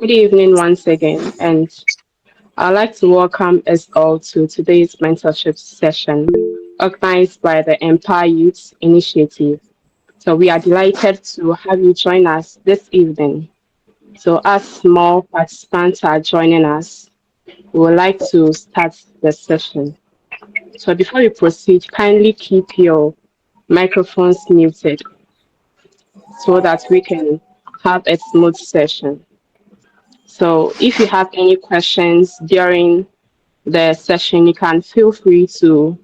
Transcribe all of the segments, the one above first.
Good evening once again, and I'd like to welcome us all to today's mentorship session organized by the Empire Youth Initiative. So we are delighted to have you join us this evening. So as more participants are joining us, we would like to start the session. So before we proceed, kindly keep your microphones muted so that we can have a smooth session. So if you have any questions during the session, you can feel free to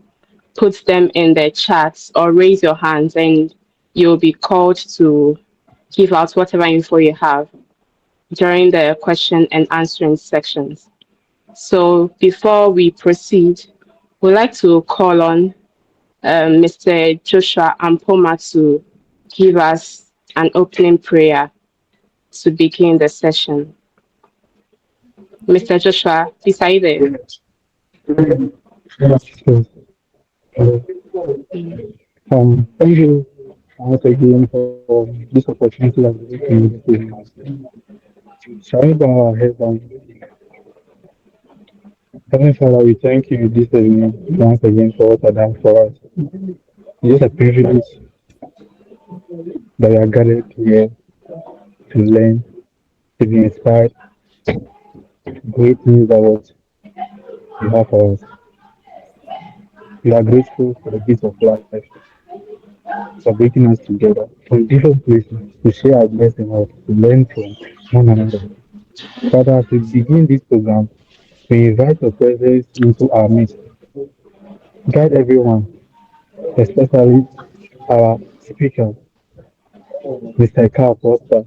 put them in the chat or raise your hands and you'll be called to give out whatever info you have during the question and answering sections. So before we proceed, we'd like to call on Mr. Joshua Ampoma to give us an opening prayer to begin the session. Mr. Joshua, please are you there? Yes, yes. Hello. Thank you once again for this opportunity that we can shall we bow our heads down? Heavenly Father, we thank you this evening once again for what you have done for us. It is a privilege that we are gathered here to learn, to be inspired, great things that what you have for us. We are grateful for the gift of life, for bringing us together from different places to share our blessing or to learn from one another. Father, as we begin this program, we invite your presence into our midst. Guide everyone, especially our speaker, Mr. Carl Prosper,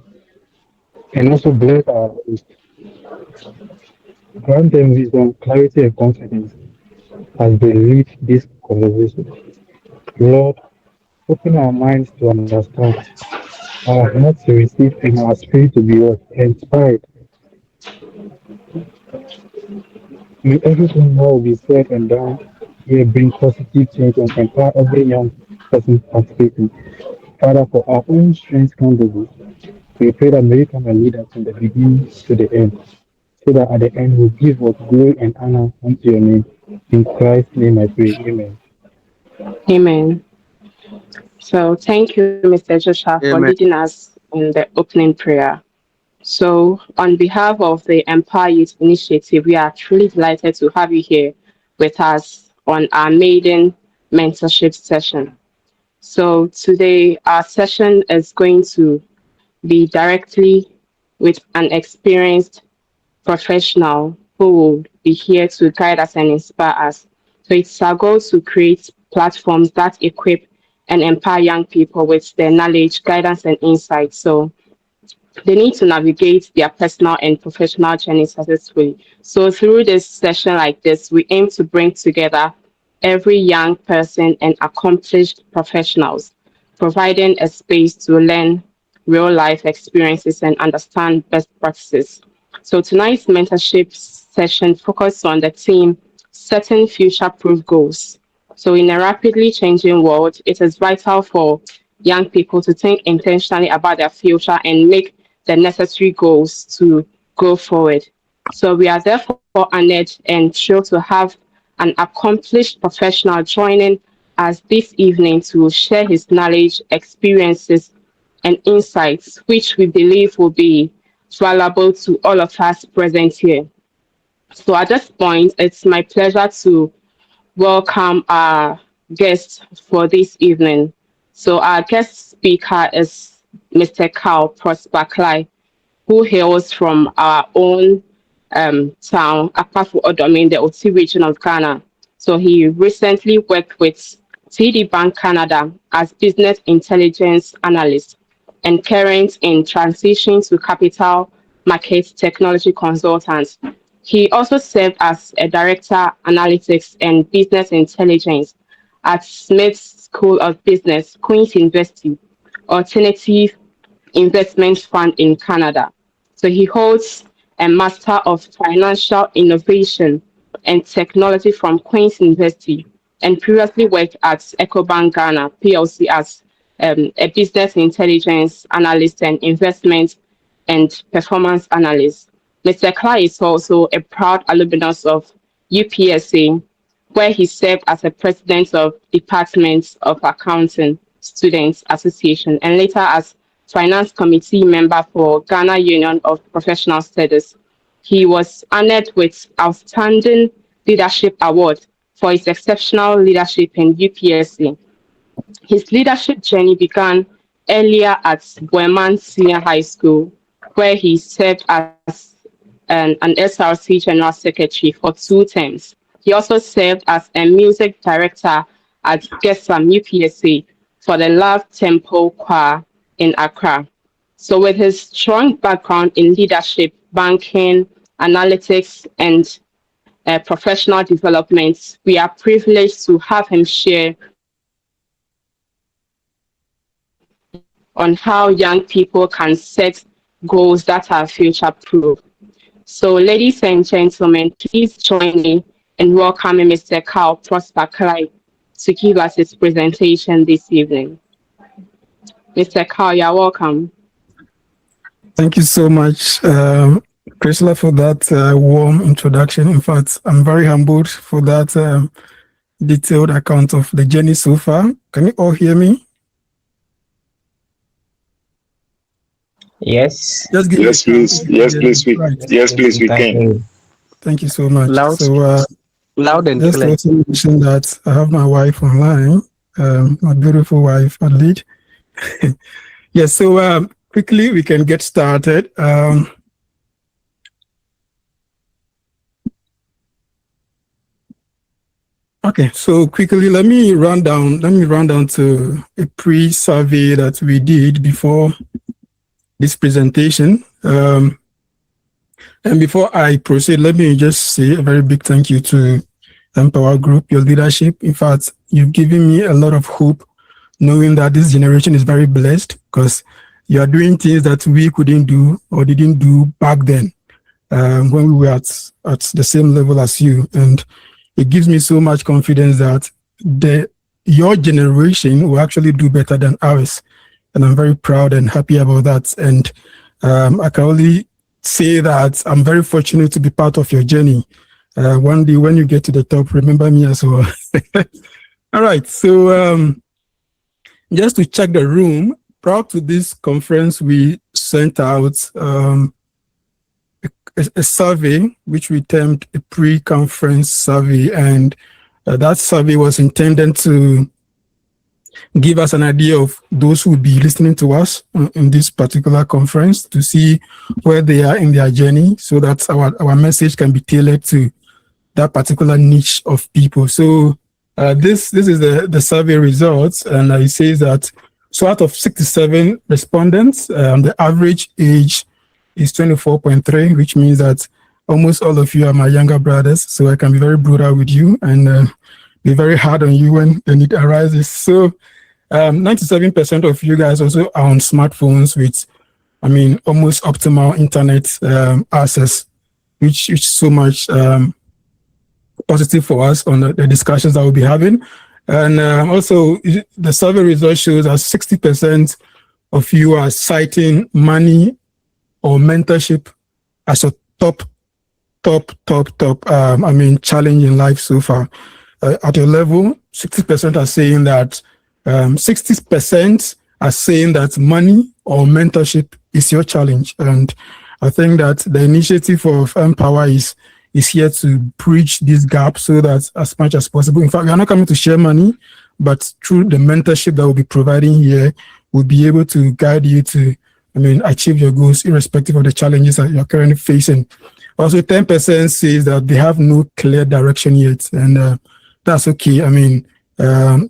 and also bless our host. Grant them wisdom, clarity, and confidence as they lead this conversation. Lord, open our minds to understand, our hearts to receive, and our spirit to be inspired. May everything that will be said and done here bring positive change and empower every young person participating. Father, for our own strength candidates, we pray that may you come and lead us from the beginning to the end, so that at the end we'll give what glory and honor unto your name. In Christ's name I pray. Amen. Amen. So thank you, Mr. Joshua, for Amen. leading us in the opening prayer. So on behalf of the Empire Youth Initiative, we are truly delighted to have you here with us on our maiden mentorship session. So today our session is going to be directly with an experienced professional who will be here to guide us and inspire us. So it's our goal to create platforms that equip and empower young people with their knowledge, guidance, and insight. So they need to navigate their personal and professional journeys successfully. So through this session like this, we aim to bring together every young person and accomplished professionals, providing a space to learn real life experiences and understand best practices. So tonight's mentorship session focuses on the theme setting future-proof goals. So in a rapidly changing world, it is vital for young people to think intentionally about their future and make the necessary goals to go forward. So we are therefore honored and thrilled to have an accomplished professional joining us this evening to share his knowledge, experiences, and insights, which we believe will be valuable to all of us present here. So at this point, it's my pleasure to welcome our guest for this evening. So our guest speaker is Mr. Prosper Kallai, who hails from our own town, Apafu Odomi, in the Oti region of Ghana. So he recently worked with TD Bank Canada as business intelligence analyst and current in transition to capital market technology consultant. He also served as a director analytics and business intelligence at Smith School of Business, Queen's University, Alternative Investment Fund in Canada. So he holds a Master of Financial Innovation and Technology from Queen's University and previously worked at EcoBank Ghana PLC as a business intelligence analyst and investment and performance analyst. Mr. Kallai is also a proud alumnus of UPSA, where he served as a president of Department of Accounting Students Association and later as finance committee member for Ghana Union of Professional Studies. He was honored with Outstanding Leadership Award for his exceptional leadership in UPSA. His leadership journey began earlier at Boeman Senior High School, where he served as an SRC General Secretary for 2 terms. He also served as a music director at Gesam UPSA for the Love Temple Choir in Accra. So, with his strong background in leadership, banking, analytics, and professional development, we are privileged to have him share on how young people can set goals that are future proof. So, ladies and gentlemen, please join me in welcoming Mr. Carl Prosper Kallai to give us his presentation this evening. Mr. Carl, you're welcome. Thank you so much, Priscilla, for that warm introduction. In fact, I'm very humbled for that detailed account of the journey so far. Can you all hear me? Yes. Just give Yes, please. Yes, please. Yes, please. We can. Thank you so much. Loud, So, loud and just to clear. also mention that I have my wife online, my beautiful wife, Adelaide. Yes, so quickly we can get started. Okay, so quickly let me run down to a pre-survey that we did before this presentation. And before I proceed, let me just say a very big thank you to Empower Group, your leadership. In fact, you've given me a lot of hope, knowing that this generation is very blessed because you are doing things that we couldn't do or didn't do back then when we were at the same level as you. And it gives me so much confidence that your generation will actually do better than ours. And I'm very proud and happy about that. And I can only say that I'm very fortunate to be part of your journey. One day when you get to the top, remember me as well. All right, so just to check the room, prior to this conference, we sent out a survey, which we termed a pre-conference survey. And that survey was intended to give us an idea of those who will be listening to us in this particular conference to see where they are in their journey so that our message can be tailored to that particular niche of people. So this is the survey results, and it says that so out of 67 respondents, the average age is 24.3, which means that almost all of you are my younger brothers, so I can be very brutal with you and be very hard on you when the need arises. So 97% of you guys also are on smartphones with, almost optimal internet access, which is so much positive for us on the discussions that we'll be having. And also, the survey result shows that 60% of you are citing money or mentorship as a top challenge in life so far. At your level, 60% are saying that 60% are saying that money or mentorship is your challenge. And I think that the initiative of Empower is here to bridge this gap so that as much as possible, in fact, we are not coming to share money, but through the mentorship that we'll be providing here, we'll be able to guide you to, achieve your goals irrespective of the challenges that you're currently facing. Also, 10% says that they have no clear direction yet, and that's okay.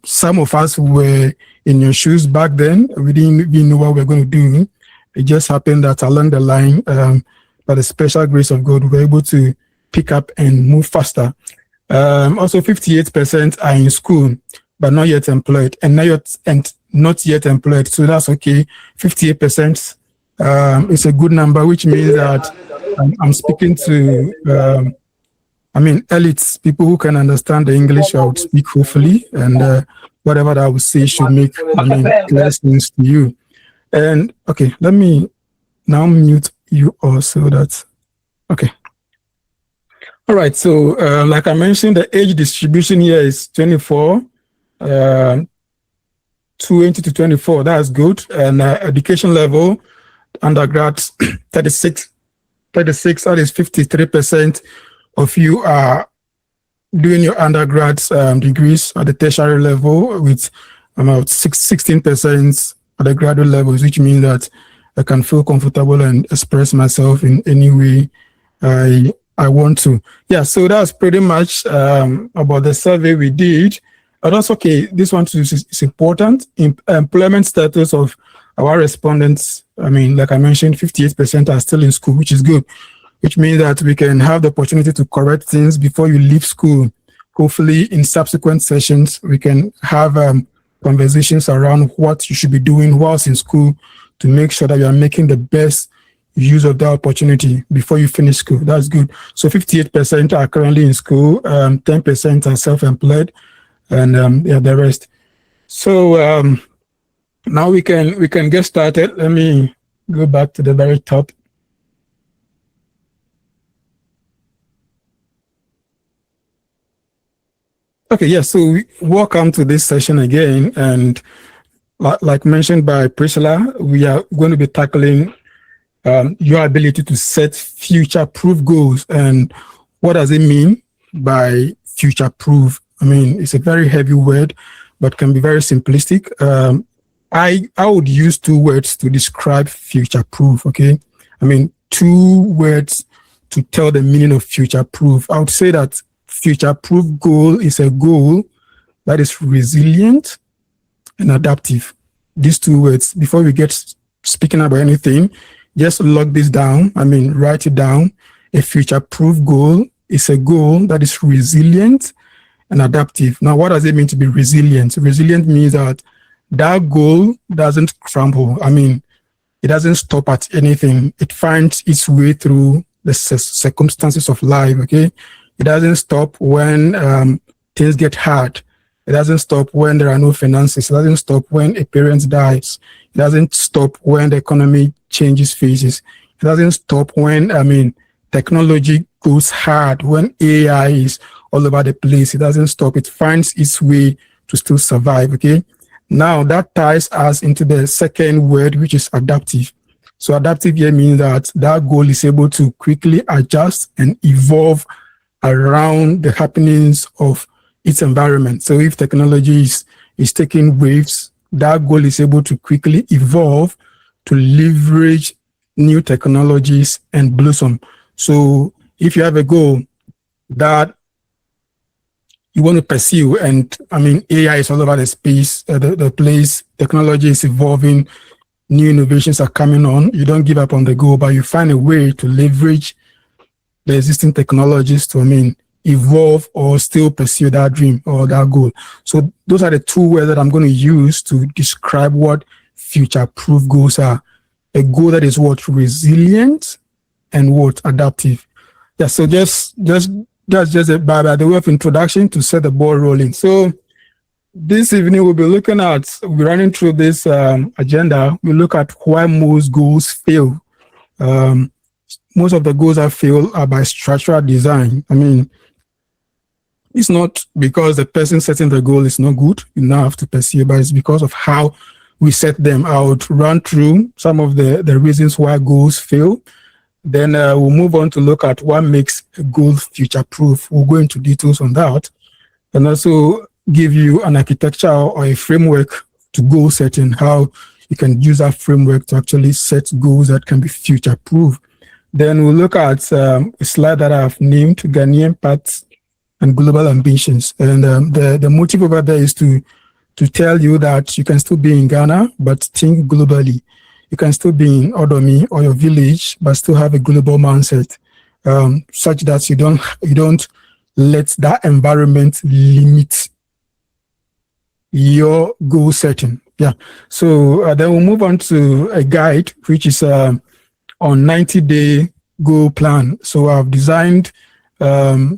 Some of us were in your shoes back then. We didn't even know what we were going to do. It just happened that along the line, by the special grace of God, we were able to pick up and move faster. Also, 58% are in school, but not yet employed, and not yet employed. So that's okay. 58% is a good number, which means that I'm speaking to, elites, people who can understand the English. I would speak hopefully, and whatever that I would say should make clear sense to you. And okay, let me now mute you all so that Okay. All right. So, like I mentioned, the age distribution here is 24, 20 to 24. That's good. And education level, undergrads, 36, that is 53% of you are doing your undergrads degrees at the tertiary level, with about 16% at the graduate levels, which means that I can feel comfortable and express myself in any way I want to. Yeah, so that's pretty much about the survey we did. And also, okay, this one is important. Employment status of our respondents, I mean, like I mentioned, 58% are still in school, which is good, which means that we can have the opportunity to correct things before you leave school. Hopefully, in subsequent sessions, we can have conversations around what you should be doing whilst in school to make sure that you are making the best use of that opportunity before you finish school. That's good. So 58% are currently in school, 10% are self-employed, and yeah, the rest. So now we can get started. Let me go back to the very top. Okay, yeah, so welcome to this session again. And like mentioned by Priscilla, we are going to be tackling your ability to set future-proof goals. And what does it mean by future-proof? I mean, it's a very heavy word, but can be very simplistic. I would use two words to describe future-proof, okay? I mean, two words to tell the meaning of future-proof. I would say that future-proof goal is a goal that is resilient and adaptive. These two words, before we get speaking about anything, just log this down. I mean, write it down. A future-proof goal is a goal that is resilient and adaptive. Now, what does it mean to be resilient? Resilient means that that goal doesn't crumble. I mean, it doesn't stop at anything. It finds its way through the circumstances of life, okay? It doesn't stop when things get hard. It doesn't stop when there are no finances. It doesn't stop when a parent dies. It doesn't stop when the economy changes phases. It doesn't stop when, I mean, technology goes hard, when AI is all over the place. It doesn't stop. It finds its way to still survive, okay? Now, that ties us into the second word, which is adaptive. So adaptive here means that that goal is able to quickly adjust and evolve around the happenings of its environment. So if technology is taking waves, that goal is able to quickly evolve to leverage new technologies and blossom. So if you have a goal that you want to pursue, and I mean, AI is all over the space, the place, technology is evolving, new innovations are coming on, you don't give up on the goal, but you find a way to leverage the existing technologies to, I mean, evolve or still pursue that dream or that goal. So those are the two words that I'm going to use to describe what future-proof goals are. A goal that is what? Resilient and what? Adaptive. Yeah, so that's just by the way of introduction to set the ball rolling. So this evening we'll be running through this agenda. We'll look at why most goals fail. Most of the goals that fail are by structural design. I mean, it's not because the person setting the goal is not good enough to pursue, but it's because of how we set them. I would run through some of the reasons why goals fail. Then we'll move on to look at what makes a goal future-proof. We'll go into details on that, and also give you an architecture or a framework to goal setting, how you can use that framework to actually set goals that can be future-proof. Then we'll look at a slide that I've named Ghanaian Paths and Global Ambitions. And the motive over there is to tell you that you can still be in Ghana, but think globally. You can still be in Odomi or your village, but still have a global mindset, such that you don't let that environment limit your goal setting. Yeah. So then we'll move on to a guide, which is on 90-day goal plan. So I've designed a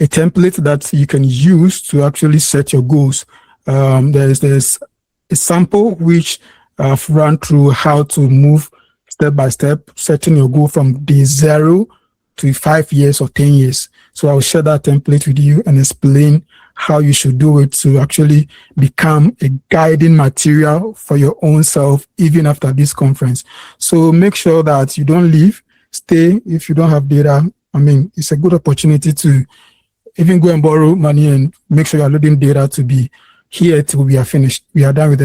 template that you can use to actually set your goals. There's a sample which I've run through how to move step by step, setting your goal from day 0 to 5 years or 10 years. So I'll share that template with you and explain how you should do it to actually become a guiding material for your own self, even after this conference. So make sure that you don't leave, stay. If you don't have data, I mean, it's a good opportunity to even go and borrow money and make sure you're loading data to be here till we are finished. We are done with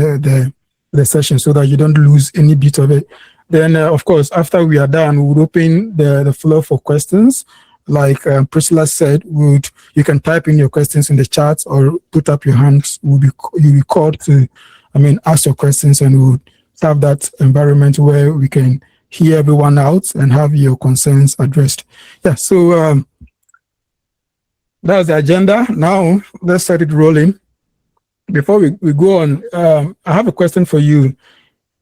the session so that you don't lose any bit of it. Then, of course, after we are done, we would open the floor for questions. Like Priscilla said, you can type in your questions in the chat or put up your hands. You'll be called to, ask your questions, and we'll have that environment where we can hear everyone out and have your concerns addressed. Yeah, so that's the agenda. Now, let's start it rolling. Before we go on, I have a question for you.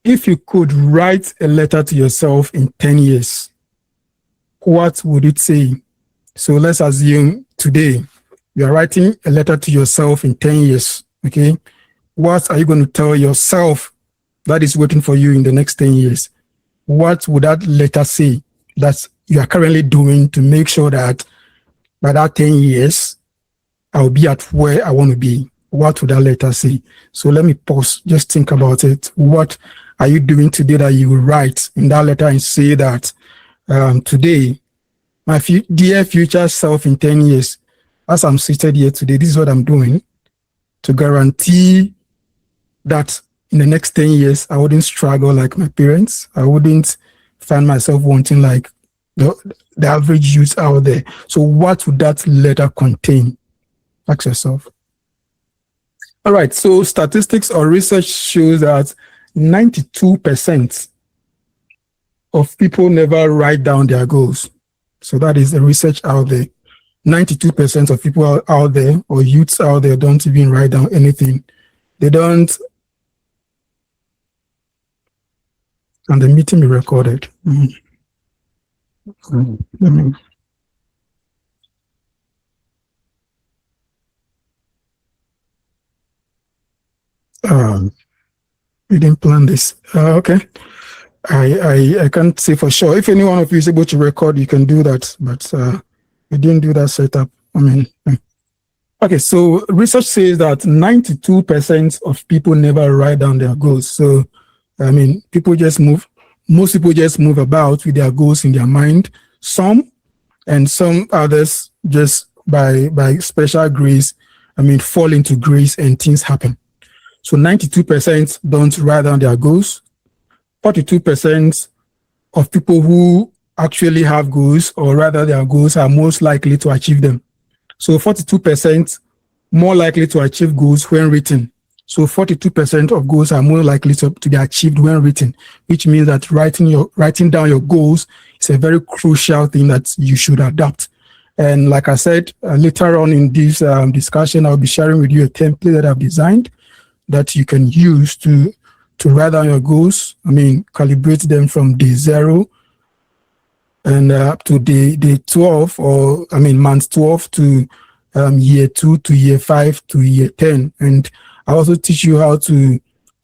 If you could write a letter to yourself in 10 years, what would it say? So let's assume today you are writing a letter to yourself in 10 years, okay? What are you going to tell yourself that is waiting for you in the next 10 years? What would that letter say that you are currently doing to make sure that by that 10 years, I'll be at where I want to be? What would that letter say? So let me pause, just think about it. What are you doing today that you will write in that letter and say that today, my dear future self in 10 years, as I'm seated here today, this is what I'm doing to guarantee that in the next 10 years, I wouldn't struggle like my parents. I wouldn't find myself wanting like the average youth out there. So what would that letter contain? Ask yourself. All right, so statistics or research shows that 92% of people never write down their goals. So that is the research out there. 92% of people out there or youths out there don't even write down anything. They don't. And the meeting be recorded. We didn't plan this. Okay. I can't say for sure. If any one of you is able to record, you can do that. But we didn't do that setup. Okay, so research says that 92% of people never write down their goals. So, people just move. Most people just move about with their goals in their mind. Some others just by special grace, fall into grace and things happen. So 92% don't write down their goals. 42% of people who actually have goals, or rather their goals, are most likely to achieve them. So 42% more likely to achieve goals when written. So 42% of goals are more likely to be achieved when written, which means that writing down your goals is a very crucial thing that you should adopt. And like I said, later on in this discussion, I'll be sharing with you a template that I've designed that you can use to write down your goals. Calibrate them from day 0 and up to day 12, or month 12 to year 2 to year 5 to year 10. And I also teach you how to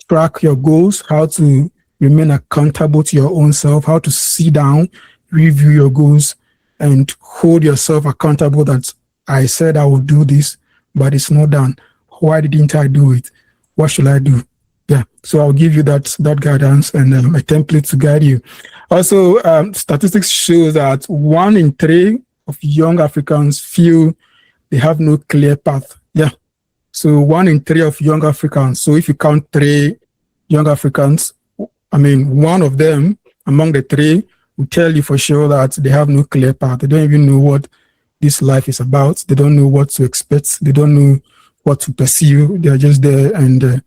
track your goals, how to remain accountable to your own self, how to sit down, review your goals, and hold yourself accountable that I said I will do this, but it's not done. Why didn't I do it? What should I do? Yeah, so I'll give you that guidance and a template to guide you. Also, statistics show that 1 in 3 of young Africans feel they have no clear path. Yeah, so 1 in 3 of young Africans. So if you count 3 young Africans, one of them among the 3 will tell you for sure that they have no clear path. They don't even know what this life is about. They don't know what to expect. They don't know what to pursue. They are just there and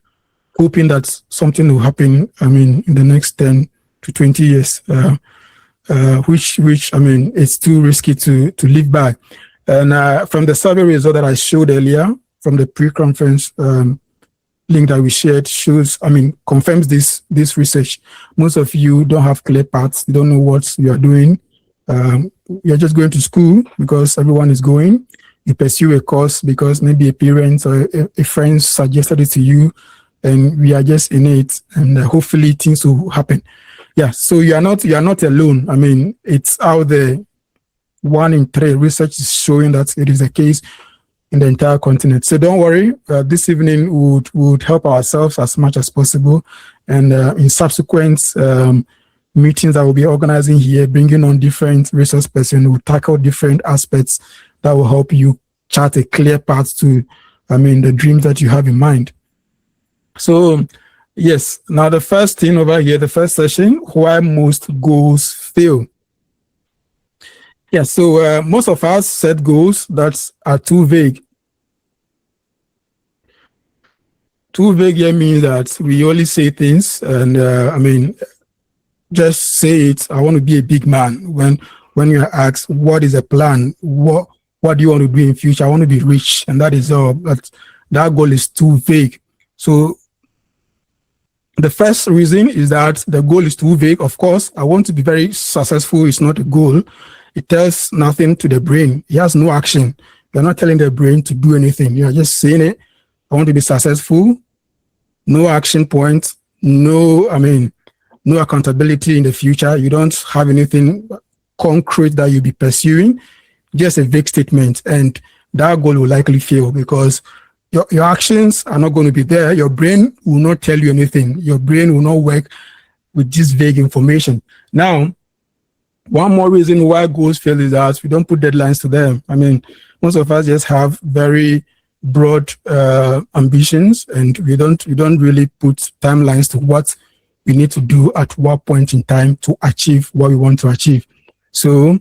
hoping that something will happen, in the next 10 to 20 years, which it's too risky to live by. And from the survey result that I showed earlier, from the pre-conference link that we shared, confirms this research. Most of you don't have clear paths. You don't know what you are doing. You're just going to school because everyone is going. You pursue a course because maybe a parent or a friend suggested it to you, and we are just in it, and hopefully things will happen. Yeah, so you are not alone. It's out there. 1 in 3. Research is showing that it is the case in the entire continent. So don't worry, this evening would help ourselves as much as possible. And in subsequent meetings that we'll be organizing here, bringing on different resource persons who tackle different aspects that will help you chart a clear path to, the dreams that you have in mind. So, yes, now the first thing over here, the first session, why most goals fail. Yeah, so most of us set goals that are too vague. Too vague here means that we only say things and just say it. I want to be a big man. When you are asked what is a plan, what do you want to do in future? I want to be rich, and that is all. But that goal is too vague. So the first reason is that the goal is too vague. Of course, I want to be very successful. It's not a goal. It tells nothing to the brain. It has no action. You're not telling the brain to do anything. You're just saying it. I want to be successful. No action point. No accountability in the future. You don't have anything concrete that you'll be pursuing. Just a vague statement. And that goal will likely fail because your actions are not going to be there. Your brain will not tell you anything. Your brain will not work with this vague information. Now, one more reason why goals fail is that we don't put deadlines to them. Most of us just have very broad ambitions, and we don't really put timelines to what we need to do at what point in time to achieve what we want to achieve. So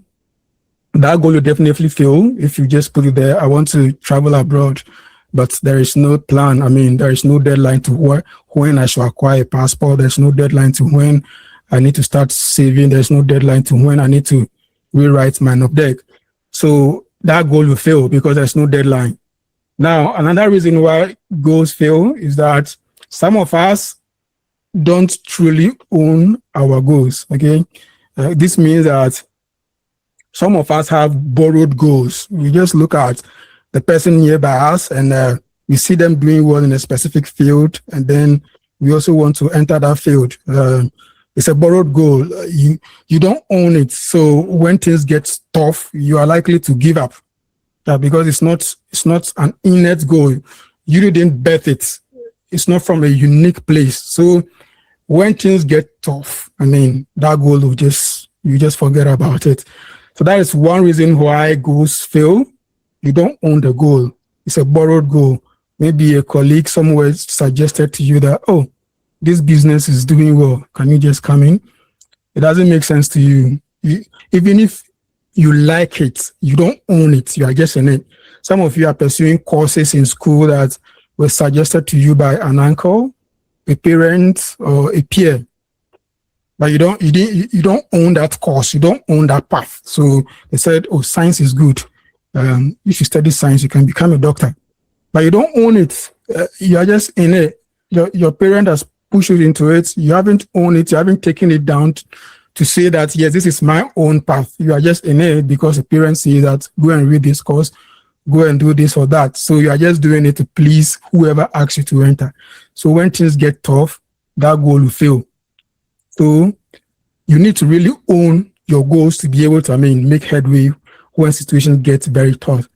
that goal will definitely fail if you just put it there. I want to travel abroad, but there is no plan. There is no deadline to when I should acquire a passport. There's no deadline to when I need to start saving. There's no deadline to when I need to rewrite my deck. So that goal will fail because there's no deadline. Now, another reason why goals fail is that some of us don't truly own our goals, okay? This means that some of us have borrowed goals. We just look at the person nearby us and we see them doing well in a specific field, and then we also want to enter that field. It's a borrowed goal. You don't own it. So when things get tough, you are likely to give up. Because it's not an innate goal. You didn't birth it. It's not from a unique place. So when things get tough, that goal you just forget about it. So that is one reason why goals fail. You don't own the goal. It's a borrowed goal. Maybe a colleague somewhere suggested to you that, oh, this business is doing well. Can you just come in? It doesn't make sense to you. Even if you like it, you don't own it. You are just in it. Some of you are pursuing courses in school that were suggested to you by an uncle, a parent, or a peer. But you don't own that course. You don't own that path. So they said, oh, science is good. If you study science, you can become a doctor. But you don't own it. You are just in it. Your parent has pushed you into it. You haven't owned it. You haven't taken it down to say that, yes, this is my own path. You are just in it because the parents say that, go and read this course, go and do this or that. So you are just doing it to please whoever asks you to enter. So when things get tough, that goal will fail. So you need to really own your goals to be able to, make headway when situations get very tough.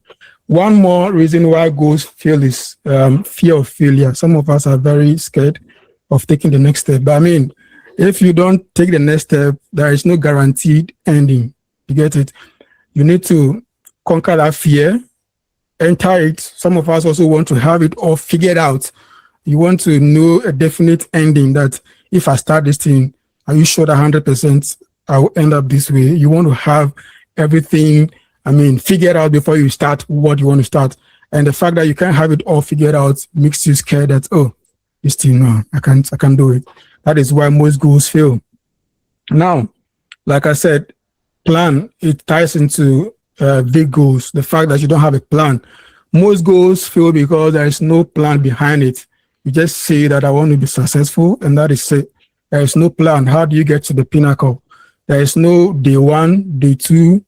One more reason why goals fail is fear of failure. Some of us are very scared of taking the next step. But if you don't take the next step, there is no guaranteed ending. You get it? You need to conquer that fear, enter it. Some of us also want to have it all figured out. You want to know a definite ending that if I start this thing, are you sure that 100% I will end up this way? You want to have everything, figured out before you start what you want to start. And the fact that you can't have it all figured out makes you scared that, oh, this thing, no, I can't do it. That is why most goals fail. Now, like I said, plan, it ties into big goals. The fact that you don't have a plan. Most goals fail because there is no plan behind it. You just say that I want to be successful, and that is it. There is no plan. How do you get to the pinnacle? There is no day 1, day 2,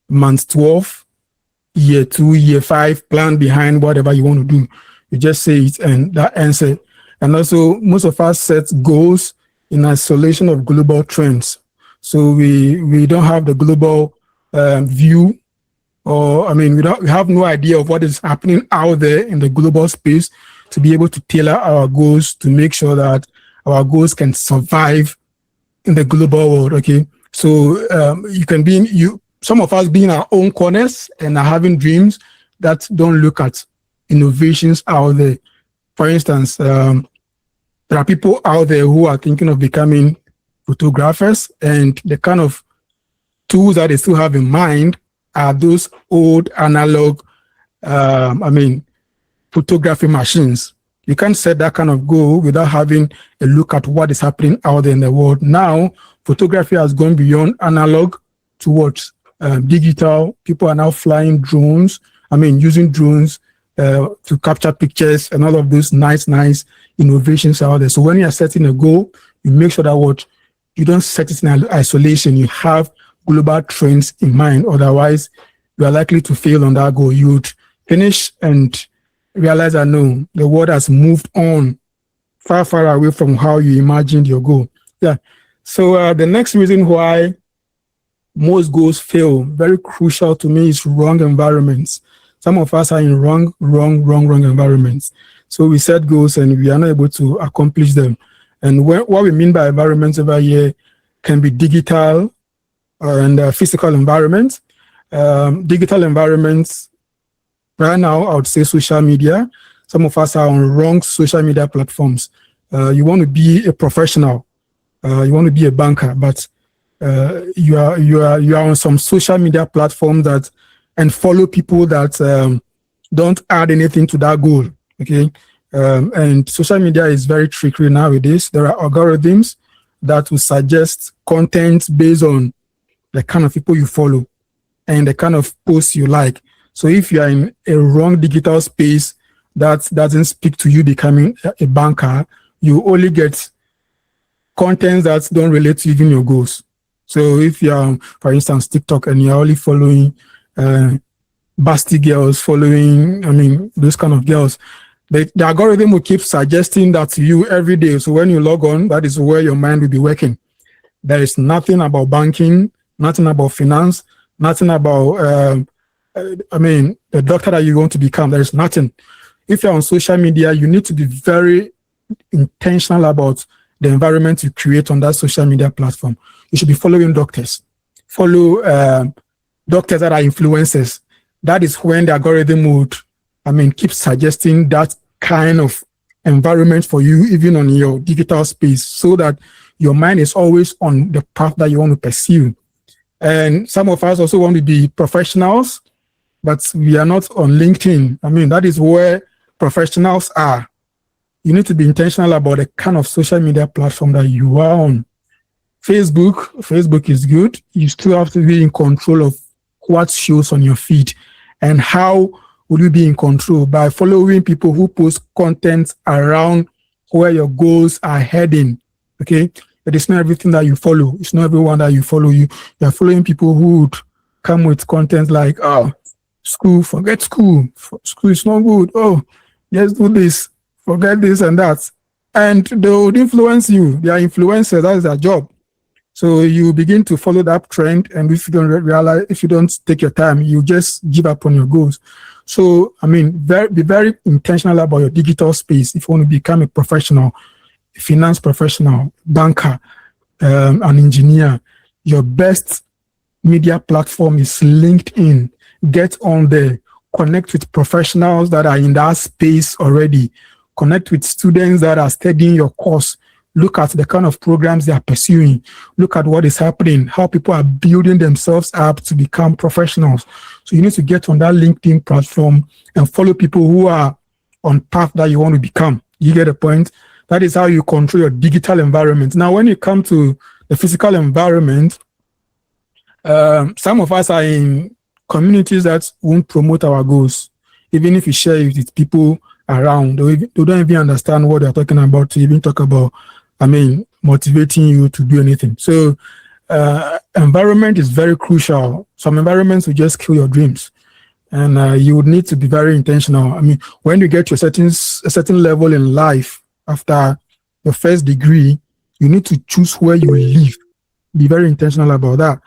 month 12, year 2, year 5 plan behind whatever you want to do. You just say it, and that ends it. And also, most of us set goals in isolation of global trends. So we don't have the global view, or we have no idea of what is happening out there in the global space to be able to tailor our goals to make sure that our goals can survive in the global world. Okay, so some of us be in our own corners and are having dreams that don't look at innovations out there. For instance, there are people out there who are thinking of becoming photographers, and the kind of tools that they still have in mind are those old analog, photography machines. You can't set that kind of goal without having a look at what is happening out there in the world. Now, photography has gone beyond analog towards digital. People are now flying drones, using drones to capture pictures and all of those nice innovations out there. So when you are setting a goal, you make sure that you don't set it in isolation. You have global trends in mind. Otherwise, you are likely to fail on that goal. You would finish and realize that no, the world has moved on far away from how you imagined your goal. Yeah. So the next reason why most goals fail, very crucial to me, is wrong environments. Some of us are in wrong environments. So we set goals and we are not able to accomplish them. And what we mean by environments over here can be digital and physical environments. Digital environments, right now, I would say social media. Some of us are on wrong social media platforms. You want to be a professional, you want to be a banker, but you are on some social media platform and follow people that don't add anything to that goal. Okay, and social media is very tricky nowadays. There are algorithms that will suggest content based on the kind of people you follow and the kind of posts you like. So if you are in a wrong digital space that doesn't speak to you becoming a banker, you only get content that don't relate to even your goals. So if you are, for instance, TikTok, and you're only following busty girls, following, those kind of girls, the algorithm will keep suggesting that to you every day. So when you log on, that is where your mind will be working. There is nothing about banking, nothing about finance, nothing about, the doctor that you want to become. There is nothing. If you're on social media, you need to be very intentional about the environment you create on that social media platform. You should be following doctors. Follow doctors that are influencers. That is when the algorithm would, keep suggesting that kind of environment for you, even on your digital space, so that your mind is always on the path that you want to pursue. And some of us also want to be professionals, but we are not on LinkedIn. That is where professionals are. You need to be intentional about the kind of social media platform that you are on. Facebook is good. You still have to be in control of what shows on your feed. And how will you be in control? By following people who post content around where your goals are heading. Okay? It is not everything that you follow. It's not everyone that you follow. You are following people who would come with content like, school, forget school. School is not good. Oh, let's do this. Forget this and that. And they would influence you. They are influencers. That is their job. So you begin to follow that trend. And if you don't realize, if you don't take your time, you just give up on your goals. So, be very intentional about your digital space. If you want to become a professional, a finance professional, banker, an engineer, your best media platform is LinkedIn. Get on there. Connect with professionals that are in that space already. Connect with students that are studying your course. Look at the kind of programs they are pursuing. Look at what is happening, how people are building themselves up to become professionals. So you need to get on that LinkedIn platform and follow people who are on path that you want to become. You get the point? That is how you control your digital environment. Now, when you come to the physical environment, some of us are in communities that won't promote our goals. Even if you share it with people around, they don't even understand what they're talking about to even talk about, motivating you to do anything. So environment is very crucial. Some environments will just kill your dreams. And you would need to be very intentional. When you get to a certain level in life, after your first degree, you need to choose where you live. Be very intentional about that.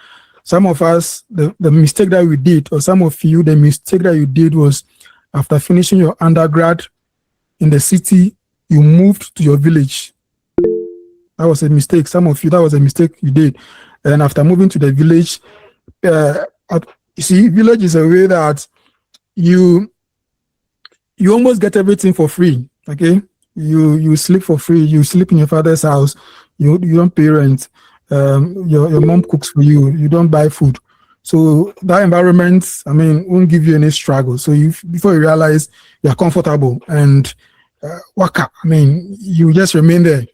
Some of us, the mistake that we did, or some of you, the mistake that you did was after finishing your undergrad in the city, you moved to your village. That was a mistake. Some of you, that was a mistake you did. And after moving to the village, you see, village is a way that you almost get everything for free. Okay, you sleep for free. You sleep in your father's house. You don't pay rent. Your mom cooks for you. You don't buy food. So that environment, I mean, won't give you any struggle. So before you realize you're comfortable and waka, I mean, you just remain there.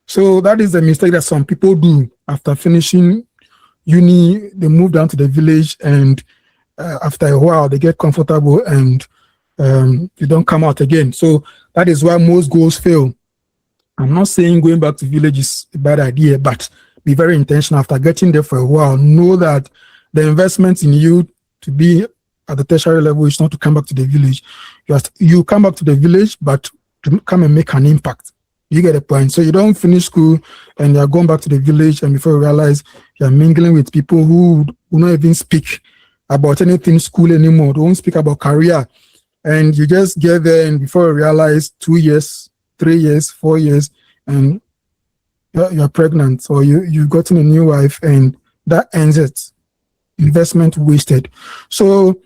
So that is the mistake that some people do after finishing uni. They move down to the village, and after a while, they get comfortable and you don't come out again. So that is why most goals fail. I'm not saying going back to village is a bad idea, but be very intentional after getting there for a while. Know that the investment in you to be at the tertiary level is not to come back to the village. You come back to the village, but to come and make an impact. You get the point. So you don't finish school and you're going back to the village, and before you realize you're mingling with people who will not even speak about anything school anymore. They won't speak about career. And you just get there, and before you realize 2 years, 3 years, 4 years, and you're pregnant, or you've gotten a new wife, and that ends it. Investment wasted. So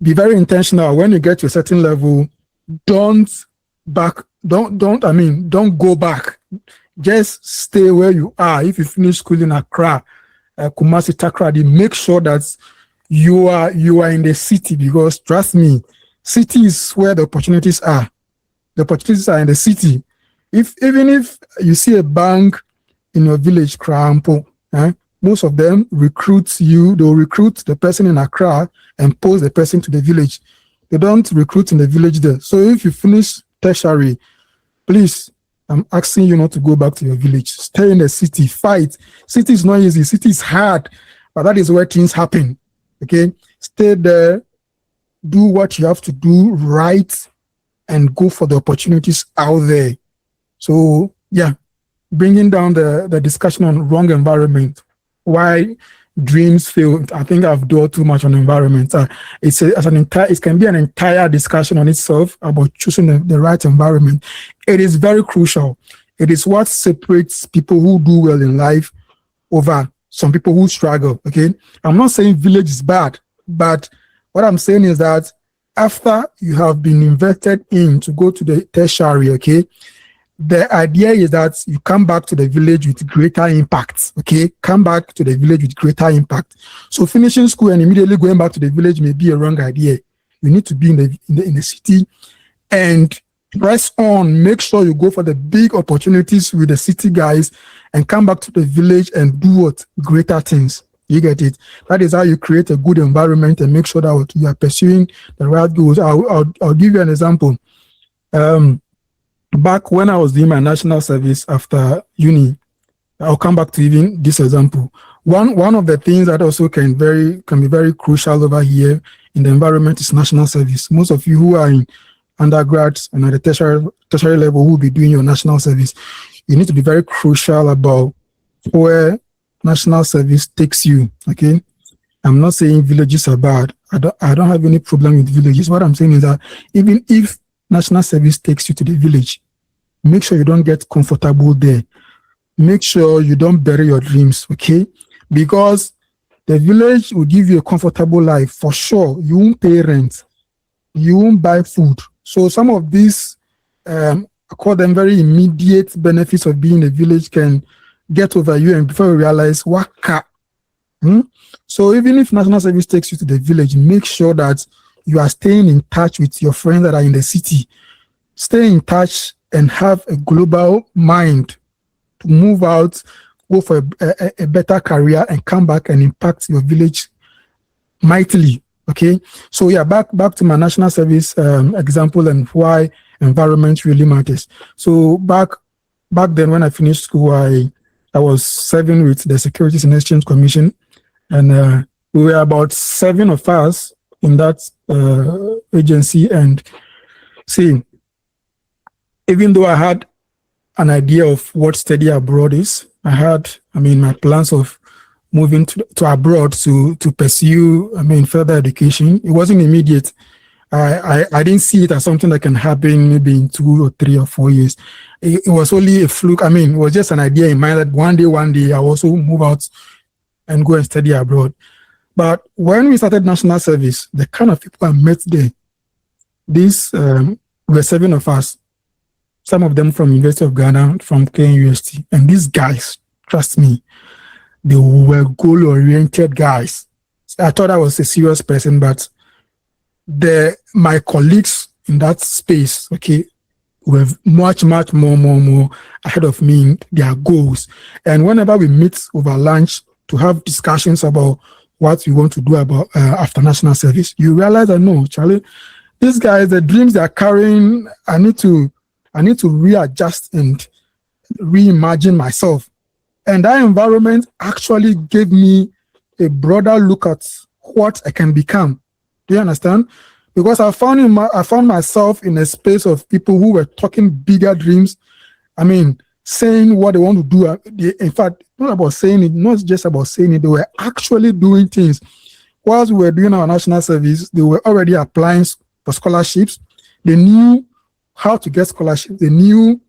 be very intentional. When you get to a certain level, don't go back. Just stay where you are. If you finish school in Accra, Kumasi, Takrady, make sure that you are in the city, because trust me, city is where the opportunities are. The opportunities are in the city. Even if you see a bank in your village, Krampo, most of them recruit you. They'll recruit the person in Accra and post the person to the village. They don't recruit in the village there. So if you finish tertiary, please, I'm asking you not to go back to your village. Stay in the city. Fight. City is not easy. City is hard, but that is where things happen. Okay? Stay there. Do what you have to do right, and go for the opportunities out there. So, yeah, bringing down the discussion on wrong environment, why dreams fail. I think I've dwelled too much on environment. It can be an entire discussion on itself about choosing the right environment. It is very crucial. It is what separates people who do well in life over some people who struggle. Okay, I'm not saying village is bad, but what I'm saying is that after you have been invested in to go to the tertiary, okay, the idea is that you come back to the village with greater impact. Okay, come back to the village with greater impact. So finishing school and immediately going back to the village may be a wrong idea. You need to be in the city and press on. Make sure you go for the big opportunities with the city guys, and come back to the village and do what? Greater things. You get it? That is how you create a good environment and make sure that you are pursuing the right goals. I'll give you an example. Back when I was doing my national service after uni, I'll come back to even this example. One of the things that also can be very crucial over here in the environment is national service. Most of you who are in undergrads and at the tertiary level who will be doing your national service, you need to be very crucial about where national service takes you. Okay, I'm not saying villages are bad. I don't have any problem with villages. What I'm saying is that even if national service takes you to the village, make sure you don't get comfortable there. Make sure you don't bury your dreams. Okay, because the village will give you a comfortable life for sure. You won't pay rent, you won't buy food. So some of these I call them very immediate benefits of being in a village can get over you, and before you realize, waka. So even if national service takes you to the village, make sure that you are staying in touch with your friends that are in the city. Stay in touch and have a global mind to move out, go for a better career, and come back and impact your village mightily. Okay, so yeah, back to my national service example and why environment really matters. So back then when I finished school, I was serving with the Securities and Exchange Commission, and we were about 7 of us in that agency. And see, even though I had an idea of what study abroad is, I had my plans of moving to abroad to pursue, further education. It wasn't immediate. I didn't see it as something that can happen maybe in 2 or 3 or 4 years. It was only a fluke. It was just an idea in mind that one day I'll also move out and go and study abroad. But when we started national service, the kind of people I met there, these were 7 of us, some of them from University of Ghana, from KNUST. And these guys, trust me, they were goal-oriented guys. I thought I was a serious person, but my colleagues in that space, okay, were much more ahead of me in their goals. And whenever we meet over lunch to have discussions about what we want to do about after national service, you realize that no, Charlie, these guys, the dreams they are carrying, I need to readjust and reimagine myself. And that environment actually gave me a broader look at what I can become. Do you understand? Because I found myself in a space of people who were talking bigger dreams. Saying what they want to do. In fact, not about saying it, not just about saying it, they were actually doing things. Whilst we were doing our national service, they were already applying for scholarships. They knew how to get scholarships. They knew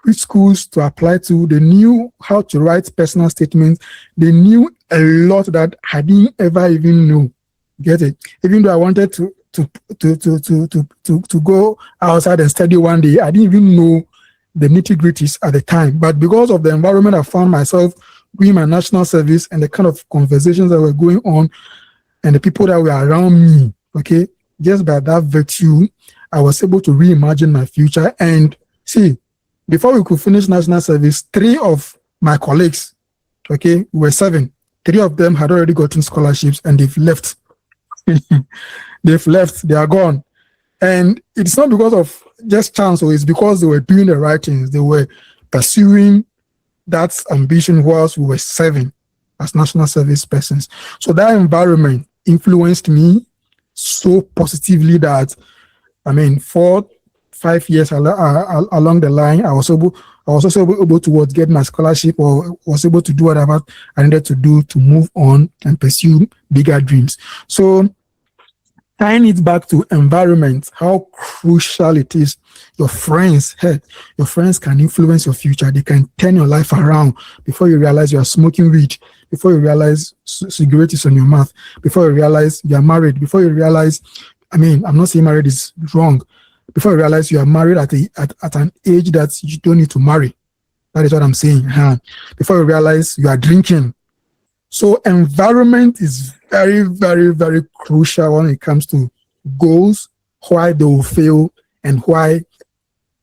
which schools to apply to. They knew how to write personal statements. They knew a lot that I didn't ever even know. Get it? Even though I wanted to go outside and study one day, I didn't even know the nitty-gritties at the time. But because of the environment I found myself doing my national service and the kind of conversations that were going on and the people that were around me, okay, just by that virtue, I was able to reimagine my future. And see, before we could finish national service, 3 of my colleagues, okay, we were 7. 3 of them had already gotten scholarships and they've left. They've left, they are gone. And it's not because of just chance, or it's because they were doing the right things. They were pursuing that ambition whilst we were serving as national service persons. So that environment influenced me so positively that, 4-5 years along the line, I was also able to get my scholarship, or was able to do whatever I needed to do to move on and pursue bigger dreams. So tying it back to environment, how crucial it is. Your friends can influence your future. They can turn your life around before you realize you are smoking weed, before you realize cigarette is on your mouth, before you realize you are married, before you realize, I'm not saying married is wrong, before you realize you are married at an age that you don't need to marry. That is what I'm saying. Before you realize you are drinking. So environment is very, very, very crucial when it comes to goals, why they will fail, and why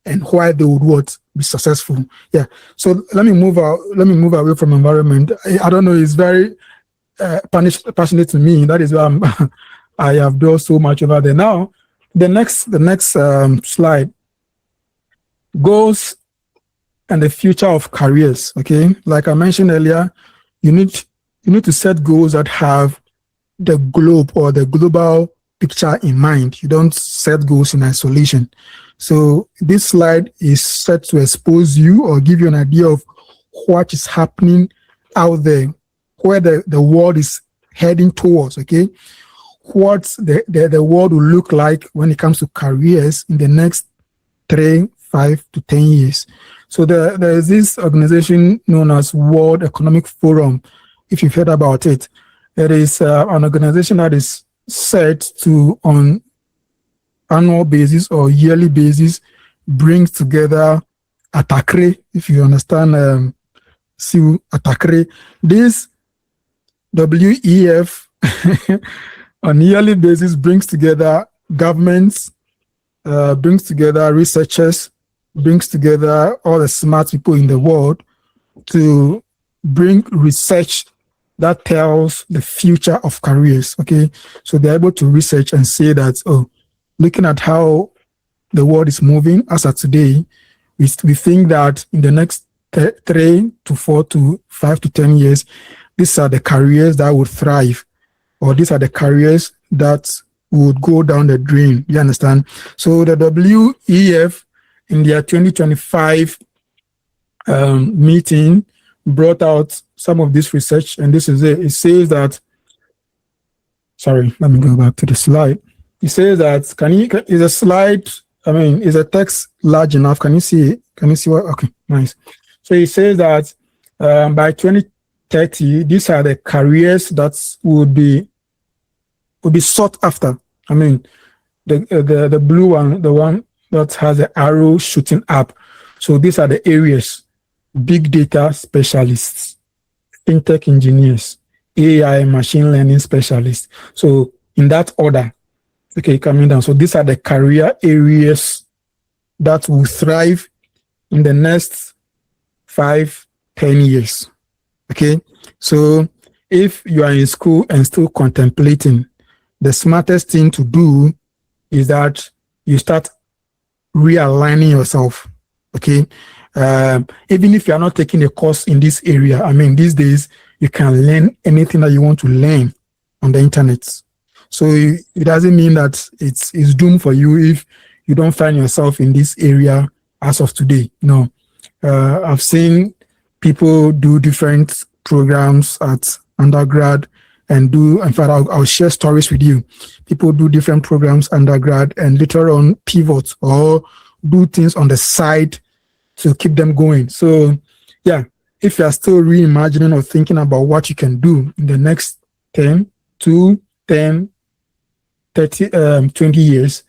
they would be successful. Yeah. So let me move away from environment. I don't know, it's very passionate to me. That is why I have done so much over there. Now, the next slide, goals and the future of careers. Okay, like I mentioned earlier, you need to set goals that have the globe or the global picture in mind. You don't set goals in isolation. So this slide is set to expose you or give you an idea of what is happening out there, where the world is heading towards, okay? What the world will look like when it comes to careers in the next 3, 5 to 10 years. So there is this organization known as World Economic Forum, if you've heard about it. It is an organization that is set to, on annual basis or yearly basis, brings together Atakre, if you understand, Atakre. This WEF on yearly basis brings together governments, brings together researchers, brings together all the smart people in the world to bring research that tells the future of careers, okay? So they're able to research and say that, looking at how the world is moving as of today, we think that in the next 3 to 4 to 5 to 10 years, these are the careers that would thrive, or these are the careers that would go down the drain. You understand? So the WEF in their 2025 meeting brought out some of this research, and this is it. It says that, sorry, let me go back to the slide. It says that, is a slide, is a text large enough? Can you see it? Can you see what? Okay, nice. So it says that by 2030, these are the careers that would be sought after. The blue one, the one that has the arrow shooting up. So these are the areas: big data specialists, fintech engineers, AI machine learning specialists. So in that order, okay, coming down. So these are the career areas that will thrive in the next 5-10 years. Okay, so if you are in school and still contemplating, the smartest thing to do is that you start realigning yourself. Okay, even if you are not taking a course in this area, these days you can learn anything that you want to learn on the internet. So it doesn't mean that it's doomed for you if you don't find yourself in this area as of today. No, I've seen people do different programs at undergrad and in fact, I'll share stories with you. People do different programs undergrad and later on pivot or do things on the side to keep them going. So yeah, if you're still reimagining or thinking about what you can do in the next 10, 30, 20 years,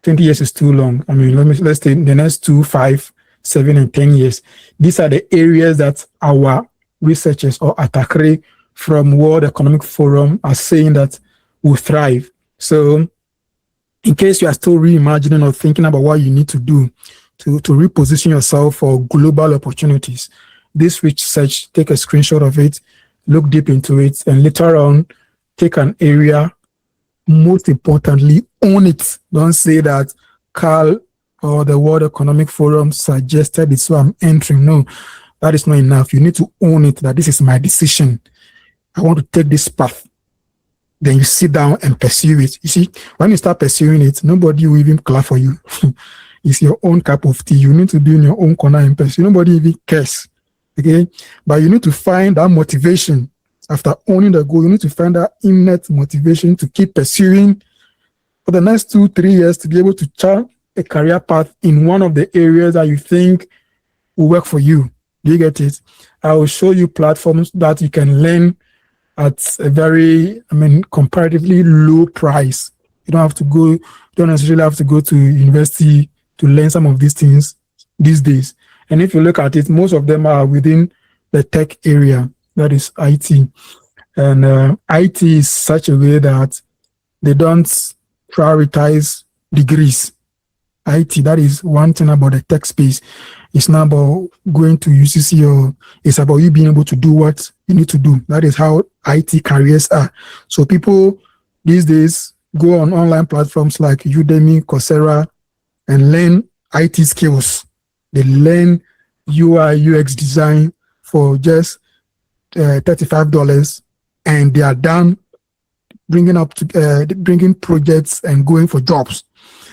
20 years is too long. Let's say the next 2, 5, 7, and 10 years. These are the areas that our researchers or Atakre from World Economic Forum are saying that will thrive. So in case you are still reimagining or thinking about what you need to do to reposition yourself for global opportunities, this research, take a screenshot of it, look deep into it, and later on, take an area, most importantly, own it. Don't say that Carl or the World Economic Forum suggested it, so I'm entering. No, that is not enough. You need to own it, that this is my decision. I want to take this path. Then you sit down and pursue it. You see, when you start pursuing it, nobody will even clap for you. It's your own cup of tea. You need to be in your own corner and pursue. Nobody even cares. Okay? But you need to find that motivation. After owning the goal, you need to find that innate motivation to keep pursuing for the next 2-3 years to be able to chart a career path in one of the areas that you think will work for you. Do you get it? I will show you platforms that you can learn at a very, comparatively low price. You don't necessarily have to go to university to learn some of these things these days. And if you look at it, most of them are within the tech area, that is IT. And IT is such a way that they don't prioritize degrees. IT, that is one thing about the tech space. It's not about going to UCC or it's about you being able to do what you need to do. That is how IT careers are. So people these days go on online platforms like Udemy, Coursera, and learn IT skills. They learn UI, UX design for just $35, and they are done bringing projects and going for jobs.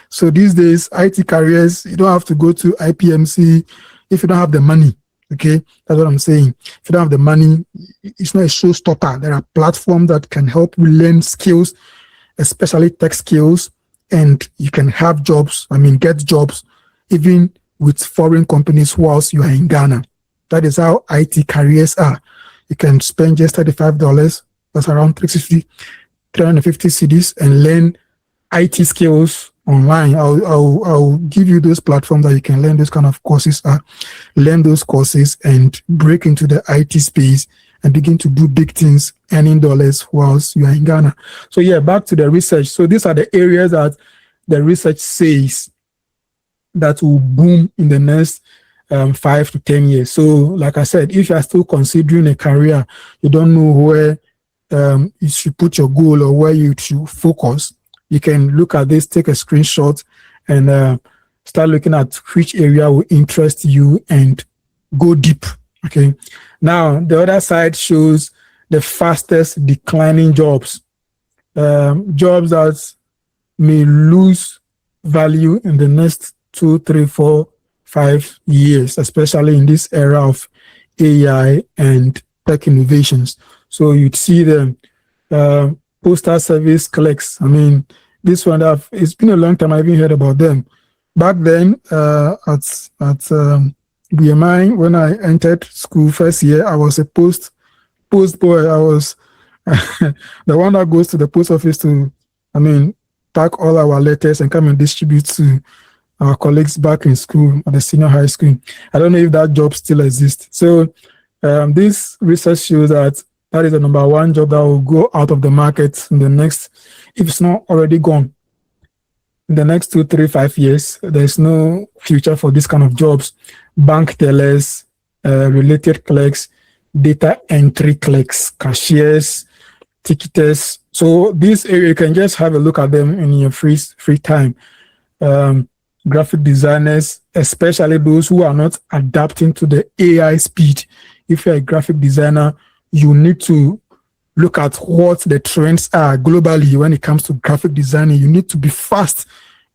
So these days, IT careers, you don't have to go to IPMC if you don't have the money. Okay, that's what I'm saying. If you don't have the money, it's not a showstopper. There are platforms that can help you learn skills, especially tech skills, and you can have jobs. Get jobs even with foreign companies whilst you are in Ghana. That is how IT careers are. You can spend just $35, that's around 350 cedis, and learn IT skills online. I'll give you those platforms that you can learn those kind of courses, learn those courses and break into the IT space and begin to do big things, earning dollars whilst you are in Ghana. So yeah, back to the research. So these are the areas that the research says that will boom in the next 5 to 10 years. So like I said, if you are still considering a career, you don't know where you should put your goal or where you should focus, you can look at this, take a screenshot, and start looking at which area will interest you and go deep. Okay. Now, the other side shows the fastest declining jobs, jobs that may lose value in the next 2, 3, 4, 5 years, especially in this era of AI and tech innovations. So you'd see them, postal service clerks. I mean, this one, it's been a long time I haven't heard about them. Back then, at BMI, when I entered school first year, I was a post boy. I was the one that goes to the post office to, pack all our letters and come and distribute to our colleagues back in school at the senior high school. I don't know if that job still exists. So this research shows that is the number one job that will go out of the market in the next, if it's not already gone, in the next 2, 3, 5 years. There's no future for this kind of jobs. Bank tellers, related clerks, data entry clerks, cashiers, ticketers. So this area, you can just have a look at them in your free time. Graphic designers, especially those who are not adapting to the AI speed. If you're a graphic designer, you need to look at what the trends are globally when it comes to graphic designing. You need to be fast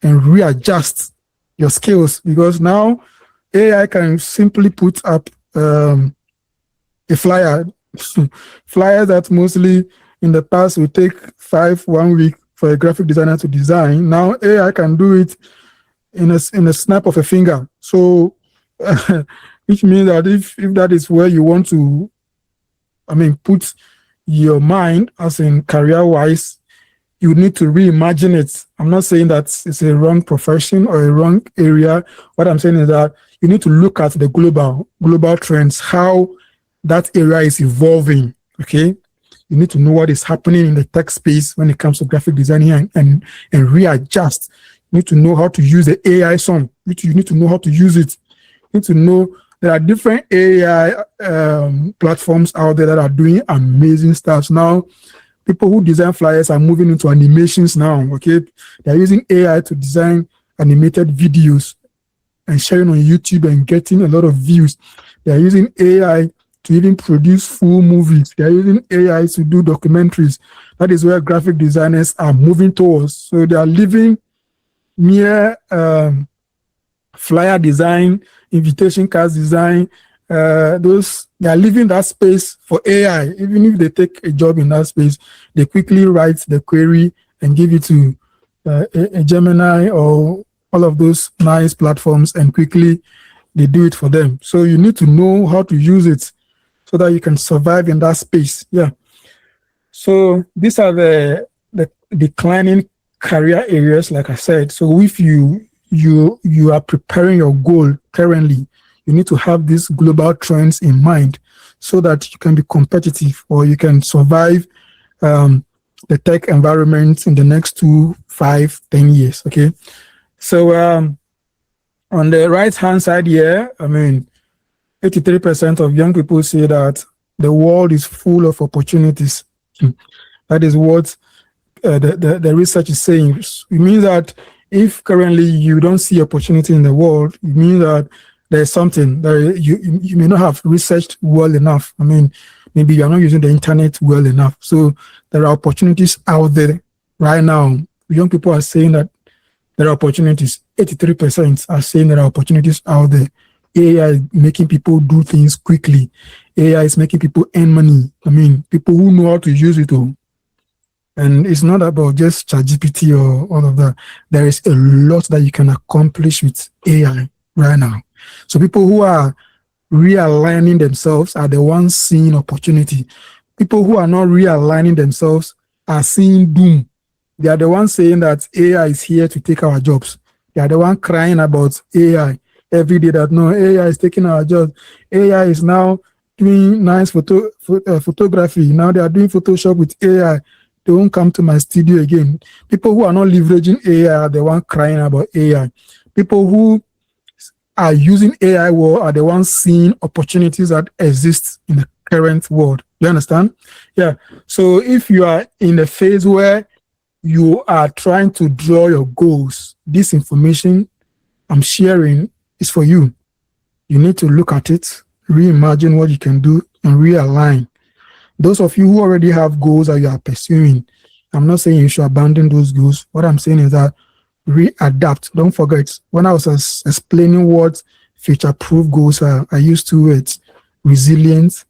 and readjust your skills, because now AI can simply put up a flyer. Flyers that mostly in the past would take 1 week for a graphic designer to design. Now AI can do it in a snap of a finger. So which means that if that is where you want to put your mind, as in career-wise, you need to reimagine it. I'm not saying that it's a wrong profession or a wrong area. What I'm saying is that you need to look at the global trends, how that area is evolving, okay? You need to know what is happening in the tech space when it comes to graphic designing and readjust. You need to know how to use the AI some. You need to know how to use it. You need to know there are different AI platforms out there that are doing amazing stuff. Now, people who design flyers are moving into animations now, okay? They're using AI to design animated videos and sharing on YouTube and getting a lot of views. They're using AI to even produce full movies. They're using AI to do documentaries. That is where graphic designers are moving towards. So they are leaving mere flyer design, invitation cards design, they are leaving that space for AI. Even if they take a job in that space, they quickly write the query and give it to a Gemini or all of those nice platforms, and quickly they do it for them. So you need to know how to use it so that you can survive in that space. Yeah. So these are the declining career areas, like I said. So if you are preparing your goal currently, you need to have these global trends in mind so that you can be competitive, or you can survive the tech environment in the next 2, 5, 10 years. Okay. So on the right hand side here, 83% of young people say that the world is full of opportunities. That is what the research is saying. It means that if currently you don't see opportunity in the world, it means that there's something that you may not have researched well enough. Maybe you're not using the internet well enough. So there are opportunities out there right now. Young people are saying that there are opportunities. 83% are saying there are opportunities out there. AI is making people do things quickly. AI is making people earn money. People who know how to use it all. And it's not about just ChatGPT or all of that. There is a lot that you can accomplish with AI right now. So people who are realigning themselves are the ones seeing opportunity. People who are not realigning themselves are seeing doom. They are the ones saying that AI is here to take our jobs. They are the ones crying about AI every day, that no, AI is taking our jobs. AI is now doing nice photography. Now they are doing Photoshop with AI. They won't come to my studio again. People who are not leveraging AI are the ones crying about AI. People who are using AI well are the ones seeing opportunities that exist in the current world. You understand? Yeah. So if you are in a phase where you are trying to draw your goals, this information I'm sharing is for you. You need to look at it, reimagine what you can do, and realign. Those of you who already have goals that you are pursuing, I'm not saying you should abandon those goals. What I'm saying is that readapt. Don't forget, when I was explaining what future-proof goals are, I used two words: resilience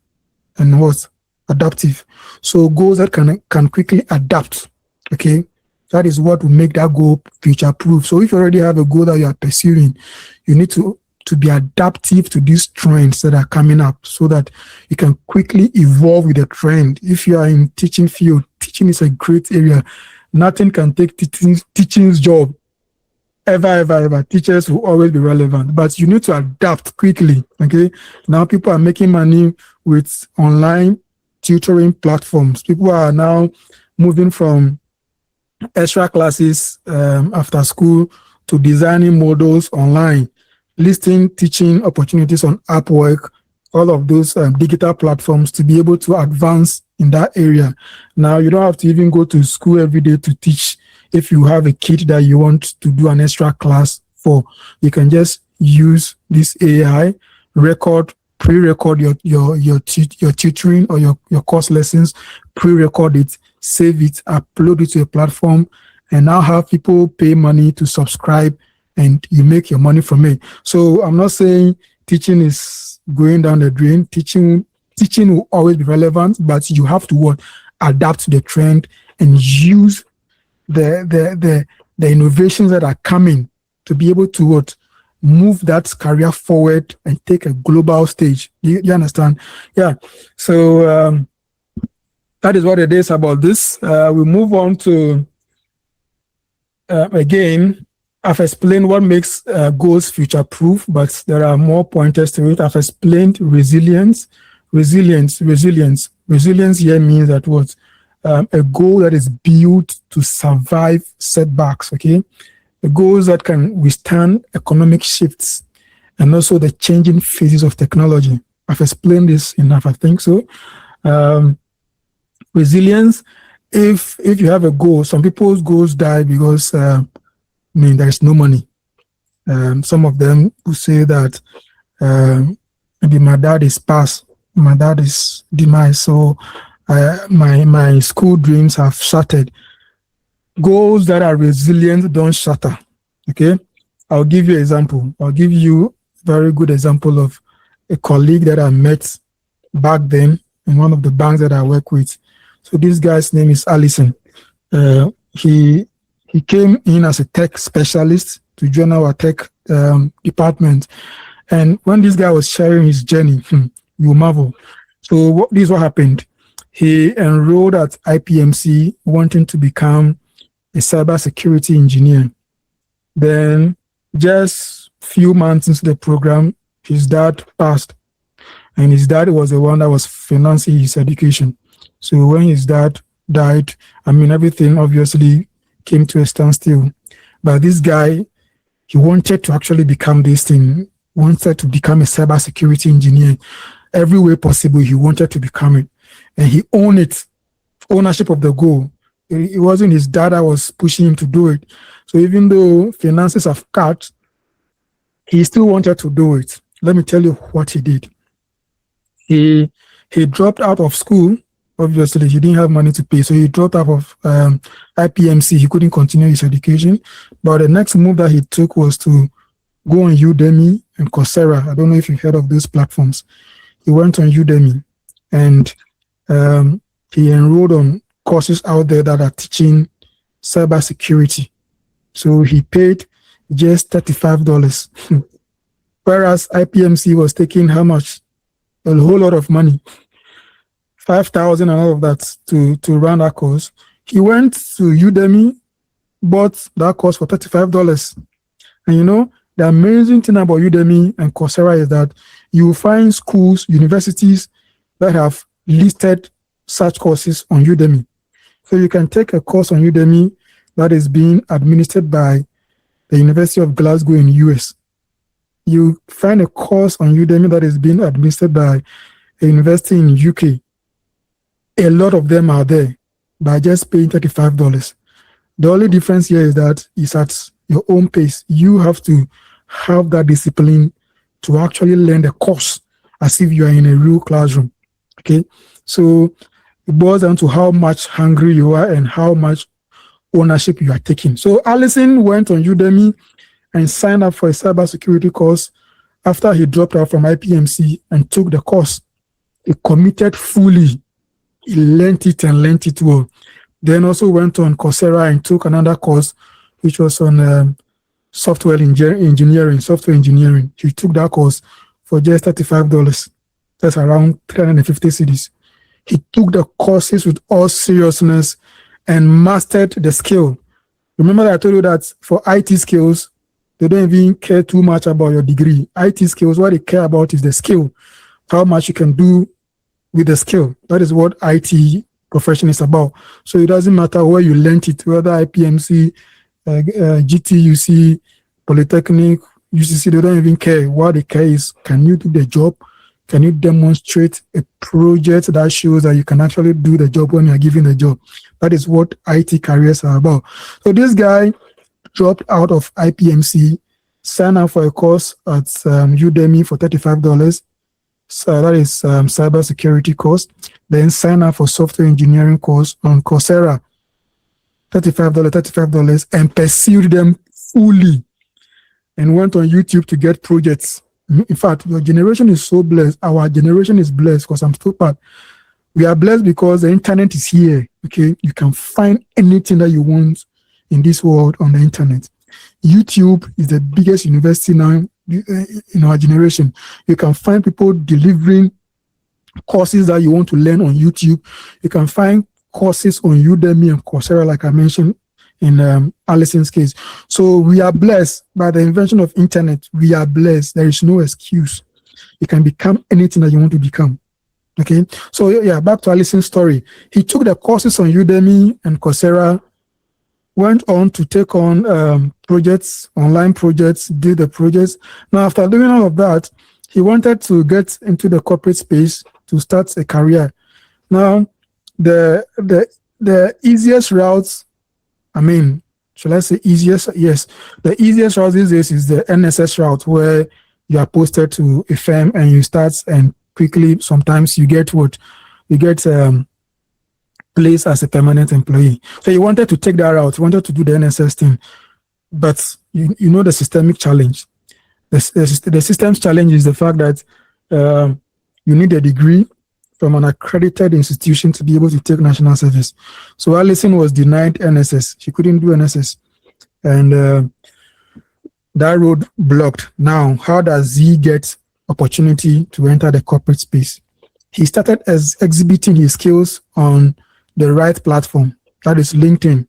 and what? Adaptive. So goals that can quickly adapt. Okay. That is what will make that goal future proof. So if you already have a goal that you are pursuing, you need to be adaptive to these trends that are coming up so that you can quickly evolve with the trend. If you are in teaching field, teaching is a great area. Nothing can take teaching's job. Ever. Teachers will always be relevant, but you need to adapt quickly. Okay. Now people are making money with online tutoring platforms. People are now moving from extra classes after school to designing models online, listing teaching opportunities on Upwork, all of those digital platforms to be able to advance in that area. Now you don't have to even go to school every day to teach. If you have a kid that you want to do an extra class for, you can just use this AI, pre-record your tutoring or your course lessons, pre-record it, save it, upload it to a platform, and now have people pay money to subscribe, and you make your money from it. So I'm not saying teaching is going down the drain. Teaching will always be relevant, but you have to adapt to the trend and use the innovations that are coming to be able to move that career forward and take a global stage. You understand? Yeah. So that is what it is about this. We move on to again. I've explained what makes goals future-proof, but there are more pointers to it. I've explained resilience. Resilience here means that what? A goal that is built to survive setbacks, okay? The goals that can withstand economic shifts and also the changing phases of technology. I've explained this enough, I think so. Resilience, if you have a goal, some people's goals die because, there is no money. Some of them will say that maybe my dad is passed, my dad is demise, so my school dreams have shattered. Goals that are resilient don't shatter. Okay, I'll give you an example. I'll give you a very good example of a colleague that I met back then in one of the banks that I work with. So this guy's name is Allison. He came in as a tech specialist to join our tech department. And when this guy was sharing his journey, you marvel. So this is what happened. He enrolled at IPMC wanting to become a cybersecurity engineer. Then just few months into the program, his dad passed. And his dad was the one that was financing his education. So when his dad died, everything obviously came to a standstill. But this guy, he wanted to actually become this thing, wanted to become a cybersecurity engineer. Every way possible, he wanted to become it. And he owned it, ownership of the goal. It wasn't his dad that was pushing him to do it. So even though finances have cut, he still wanted to do it. Let me tell you what he did. He dropped out of school. Obviously, he didn't have money to pay, so he dropped out of IPMC. He couldn't continue his education. But the next move that he took was to go on Udemy and Coursera. I don't know if you've heard of those platforms. He went on Udemy and he enrolled on courses out there that are teaching cybersecurity. So he paid just $35, whereas IPMC was taking how much? A whole lot of money. 5,000 and all of that to run that course. He went to Udemy, bought that course for $35. And the amazing thing about Udemy and Coursera is that you will find schools, universities that have listed such courses on Udemy. So you can take a course on Udemy that is being administered by the University of Glasgow in the US. You find a course on Udemy that is being administered by a university in the UK. A lot of them are there by just paying $35. The only difference here is that it's at your own pace. You have to have that discipline to actually learn the course as if you are in a real classroom. Okay, so it boils down to how much hungry you are and how much ownership you are taking. So Allison went on Udemy and signed up for a cybersecurity course after he dropped out from IPMC and took the course. He committed fully. He learned it well. Then also went on Coursera and took another course, which was on software engineering. He took that course for just $35. That's around 350 cedis. He took the courses with all seriousness and mastered the skill. Remember that I told you that for IT skills, they don't even care too much about your degree. IT skills, what they care about is the skill, how much you can do with the skill. That is what IT profession is about. So it doesn't matter where you learned it, whether IPMC, GTUC, Polytechnic, UCC, they don't even care. What they care is, can you do the job? Can you demonstrate a project that shows that you can actually do the job when you are given the job? That is what IT careers are about. So this guy dropped out of IPMC, signed up for a course at Udemy for $35. So that is cybersecurity course. Then sign up for software engineering course on Coursera, $35, and pursued them fully. And went on YouTube to get projects. In fact, your generation is so blessed. Our generation is blessed because I'm so bad. We are blessed because the internet is here. Okay, you can find anything that you want in this world on the internet. YouTube is the biggest university now in our generation. You can find people delivering courses that you want to learn on YouTube. You can find courses on Udemy and Coursera, like I mentioned in Allison's case. So we are blessed by the invention of internet. We are blessed. There is no excuse. You can become anything that you want to become. Okay. So yeah, back to Allison's story. He took the courses on Udemy and Coursera, went on to take on projects, online projects, did the projects. Now, after doing all of that, he wanted to get into the corporate space to start a career. Now, the easiest routes, shall I say easiest? Yes. The easiest route these days is the NSS route, where you are posted to a firm and you start, and quickly, sometimes you get placed as a permanent employee. So he wanted to take that route. He wanted to do the NSS thing. But you know the systemic challenge. The systems challenge is the fact that you need a degree from an accredited institution to be able to take national service. So Allison was denied NSS. She couldn't do NSS. And that road blocked. Now, how does he get opportunity to enter the corporate space? He started as exhibiting his skills on the right platform. That is LinkedIn.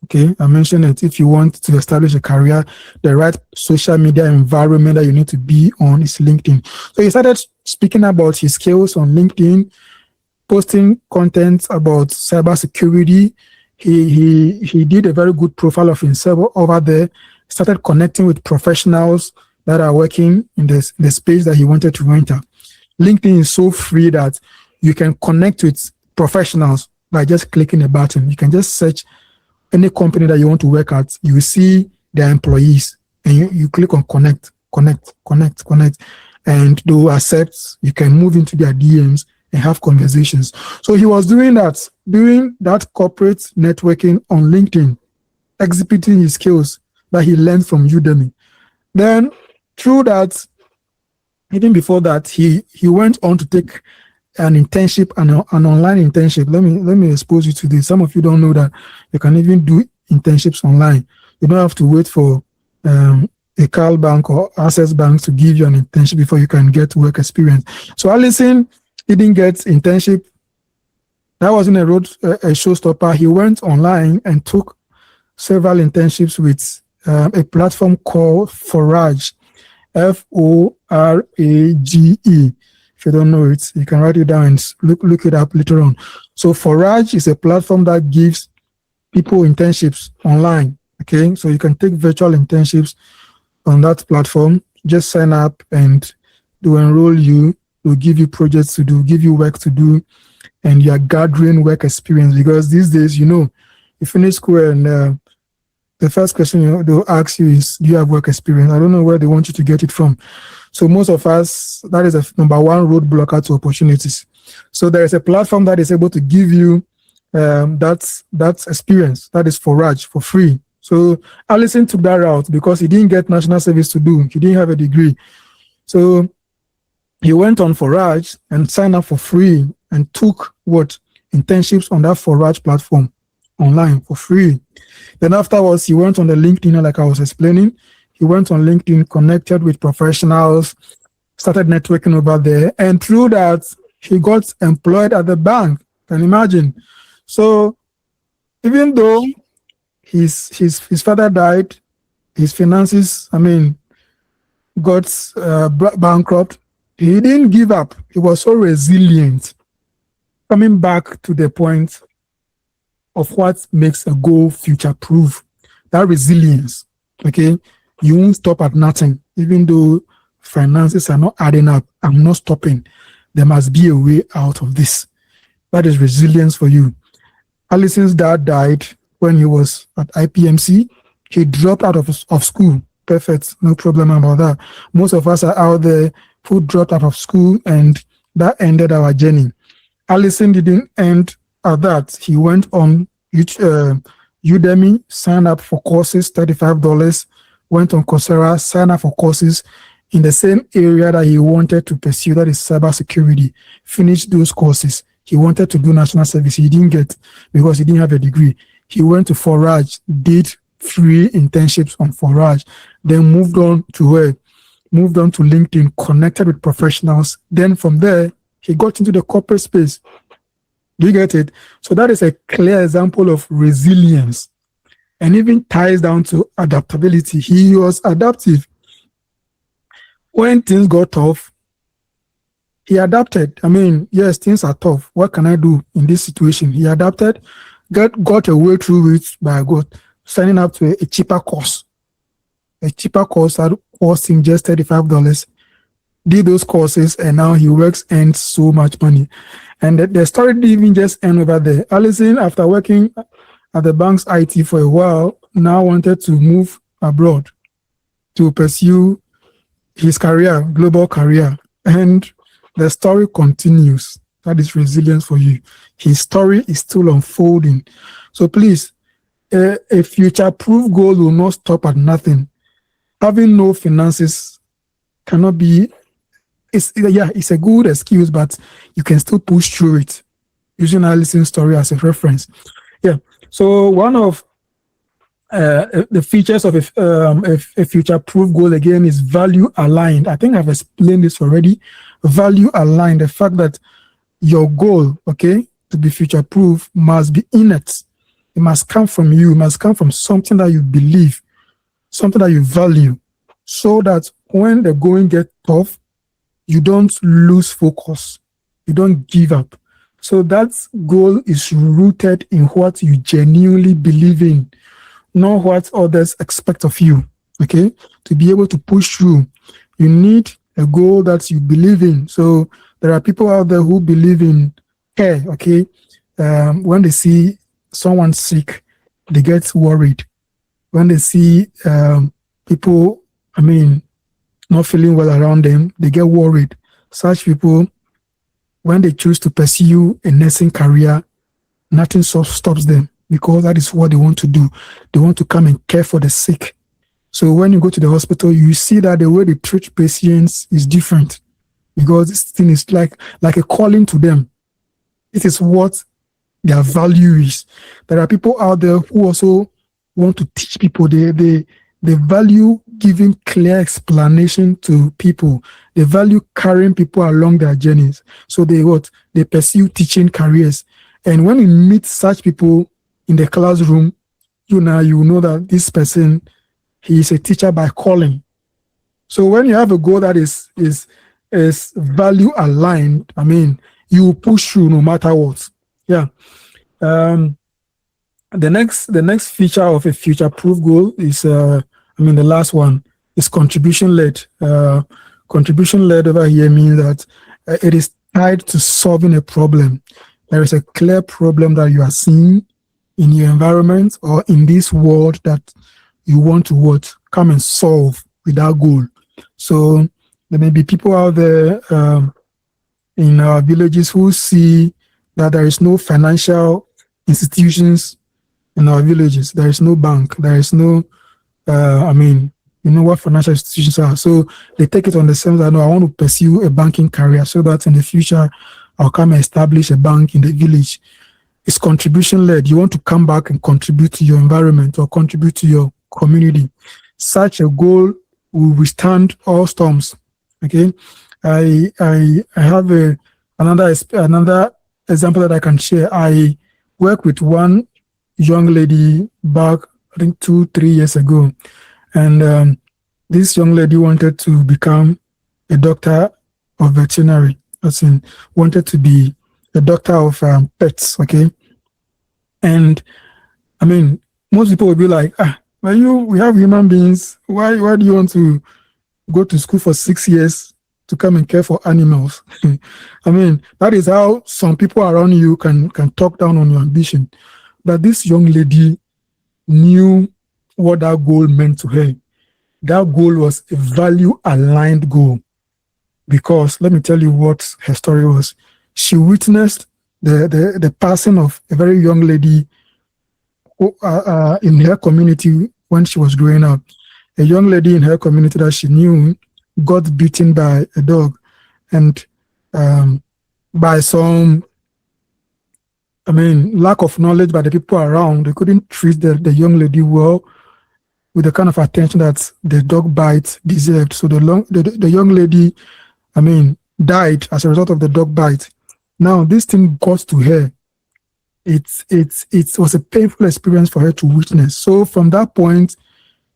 Okay, I mentioned it. If you want to establish a career, the right social media environment that you need to be on is LinkedIn. So he started speaking about his skills on LinkedIn, posting content about cybersecurity. He did a very good profile of himself over there, started connecting with professionals that are working in the space that he wanted to enter. LinkedIn is so free that you can connect with professionals by just clicking a button. You can just search any company that you want to work at. You will see their employees, and you click on connect, and they will accept. You can move into their DMs and have conversations. So he was doing that corporate networking on LinkedIn, exhibiting his skills that he learned from Udemy. Then through that, even before that, he went on to take an internship, an online internship. Let me expose you to this. Some of you don't know that you can even do internships online. You don't have to wait for a Carl Bank or Access Bank to give you an internship before you can get work experience. So Allison didn't get internship. That wasn't a showstopper. He went online and took several internships with a platform called Forage, Forage. If you don't know it, you can write it down and look it up later on. So Forage is a platform that gives people internships online. Okay, so you can take virtual internships on that platform. Just sign up and they'll enroll you. They'll give you projects to do, give you work to do, and you are gathering work experience. Because these days, you finish school and the first question they'll ask you is, do you have work experience? I don't know where they want you to get it from. So most of us, that is the number one roadblocker to opportunities. So there is a platform that is able to give you that experience. That is Forage for free. So Allison took that route because he didn't get national service to do. He didn't have a degree. So he went on Forage and signed up for free and took internships on that Forage platform online for free. Then afterwards, he went on the LinkedIn, like I was explaining. He went on LinkedIn, connected with professionals, started networking over there, and through that, he got employed at the bank. Can you imagine? So even though his father died, his finances, got bankrupt, he didn't give up. He was so resilient. Coming back to the point of what makes a goal future-proof, that resilience, okay? You won't stop at nothing. Even though finances are not adding up, I'm not stopping. There must be a way out of this. That is resilience for you. Allison's dad died when he was at IPMC. He dropped out of school. Perfect, no problem about that. Most of us are out there who dropped out of school, and that ended our journey. Allison didn't end at that. He went on Udemy, signed up for courses, $35, went on Coursera, signed up for courses in the same area that he wanted to pursue, that is cybersecurity. Finished those courses. He wanted to do national service. He didn't get because he didn't have a degree. He went to Forage, did free internships on Forage, then moved on to LinkedIn, connected with professionals. Then from there, he got into the corporate space. Do you get it? So that is a clear example of resilience, and even ties down to adaptability. He was adaptive. When things got tough, he adapted. Yes, things are tough. What can I do in this situation? He adapted, got a way through it by signing up to a cheaper course. A cheaper course that cost him just $35. Did those courses, and now he earns so much money. And the story didn't even just end over there. Allison, after working at the bank's IT for a while, now wanted to move abroad to pursue his career, global career. And the story continues. That is resilience for you. His story is still unfolding. So please, a future-proof goal will not stop at nothing. Having no finances cannot be, it's a good excuse, but you can still push through it, using Allison's story as a reference. Yeah. So one of the features of a future-proof goal, again, is value-aligned. I think I've explained this already. Value-aligned, the fact that your goal, okay, to be future-proof must be innate. It must come from you. It must come from something that you believe, something that you value, so that when the going gets tough, you don't lose focus. You don't give up. So that goal is rooted in what you genuinely believe in, not what others expect of you, okay? To be able to push through, you need a goal that you believe in. So there are people out there who believe in care, okay? When they see someone sick, they get worried. When they see people, not feeling well around them, they get worried. Such people, when they choose to pursue a nursing career, nothing stops them, because that is what they want to do. They want to come and care for the sick. So when you go to the hospital, you see that the way they treat patients is different, because this thing is like a calling to them. It is what their value is. There are people out there who also want to teach people. They value giving clear explanation to people. They value carrying people along their journeys. So they pursue teaching careers. And when you meet such people in the classroom, you know that this person, he is a teacher by calling. So when you have a goal that is value aligned, you will push through no matter what. Yeah. The next feature of a future-proof goal is the last one is contribution-led. Contribution-led over here means that it is tied to solving a problem. There is a clear problem that you are seeing in your environment or in this world that you want to come and solve with that goal. So there may be people out there in our villages who see that there is no financial institutions in our villages. There is no bank. There is no, you know what financial institutions are. So they take it on the sense that, no, I want to pursue a banking career so that in the future I'll come and establish a bank in the village. It's contribution led. You want to come back and contribute to your environment or contribute to your community. Such a goal will withstand all storms. Okay, I have another example that I can share. I worked with one young lady back, I think 2-3 years ago, and this young lady wanted to become a doctor of veterinary. As in, wanted to be a doctor of pets. Okay, and I mean, most people will be like, well, we have human beings. Why do you want to go to school for 6 years to come and care for animals? I mean, that is how some people around you can talk down on your ambition. But this young lady knew what that goal meant to her. That goal was a value-aligned goal. Because let me tell you what her story was. She witnessed the passing of a very young lady who, in her community when she was growing up. A young lady in her community that she knew got beaten by a dog, and by some, lack of knowledge by the people around, they couldn't treat the young lady well with the kind of attention that the dog bite deserved. So the young lady, died as a result of the dog bite. Now this thing got to her. It was a painful experience for her to witness. So from that point,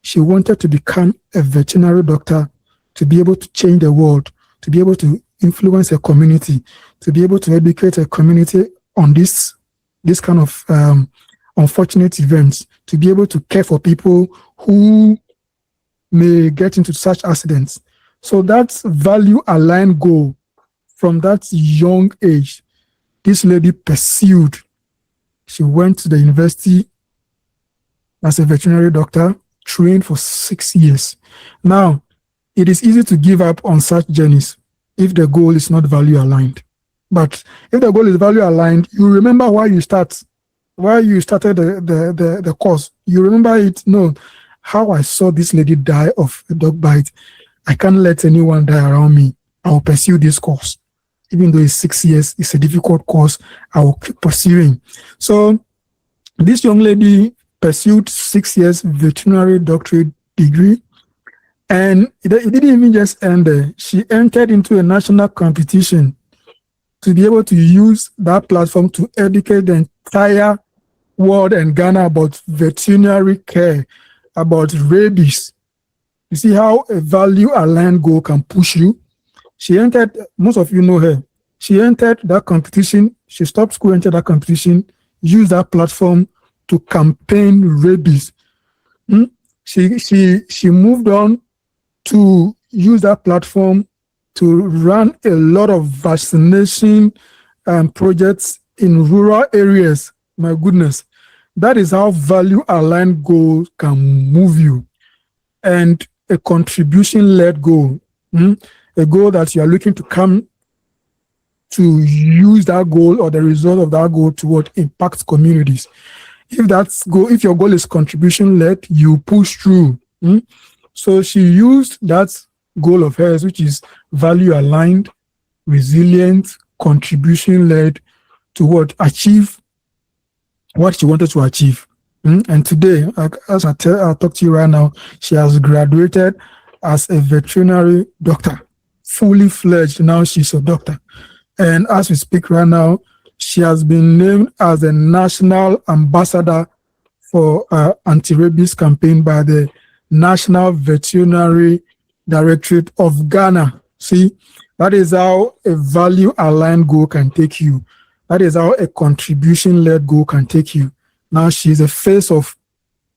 she wanted to become a veterinary doctor, to be able to change the world, to be able to influence a community, to be able to educate a community on this kind of unfortunate events, to be able to care for people who may get into such accidents. So that's value-aligned goal. From that young age, this lady pursued. She went to the university as a veterinary doctor, trained for 6 years. Now, it is easy to give up on such journeys if the goal is not value-aligned. But if the goal is value-aligned, you remember why you started the course. You remember it. No, how I saw this lady die of a dog bite. I can't let anyone die around me. I will pursue this course. Even though it's 6 years, it's a difficult course, I will keep pursuing. So this young lady pursued 6 years veterinary doctorate degree, and it didn't even just end there. She entered into a national competition to be able to use that platform to educate the entire world and Ghana about veterinary care, about rabies. You see how a value-aligned goal can push you? She entered, most of you know her. She entered that competition. She stopped school, entered that competition, used that platform to campaign rabies. She moved on to use that platform to run a lot of vaccination projects in rural areas. My goodness, that is how value-aligned goals can move you. And a contribution-led goal, a goal that you are looking to come to use that goal or the result of that goal toward impact communities. If your goal is contribution-led, you push through. So she used that goal of hers, which is value-aligned, resilient, contribution-led, to achieve what she wanted to achieve. And today, as I'll talk to you right now, she has graduated as a veterinary doctor, fully fledged. Now she's a doctor. And as we speak right now, she has been named as a national ambassador for anti-rabies campaign by the National Veterinary Directorate of Ghana. See, that is how a value-aligned goal can take you. That is how a contribution-led goal can take you. Now she's the face of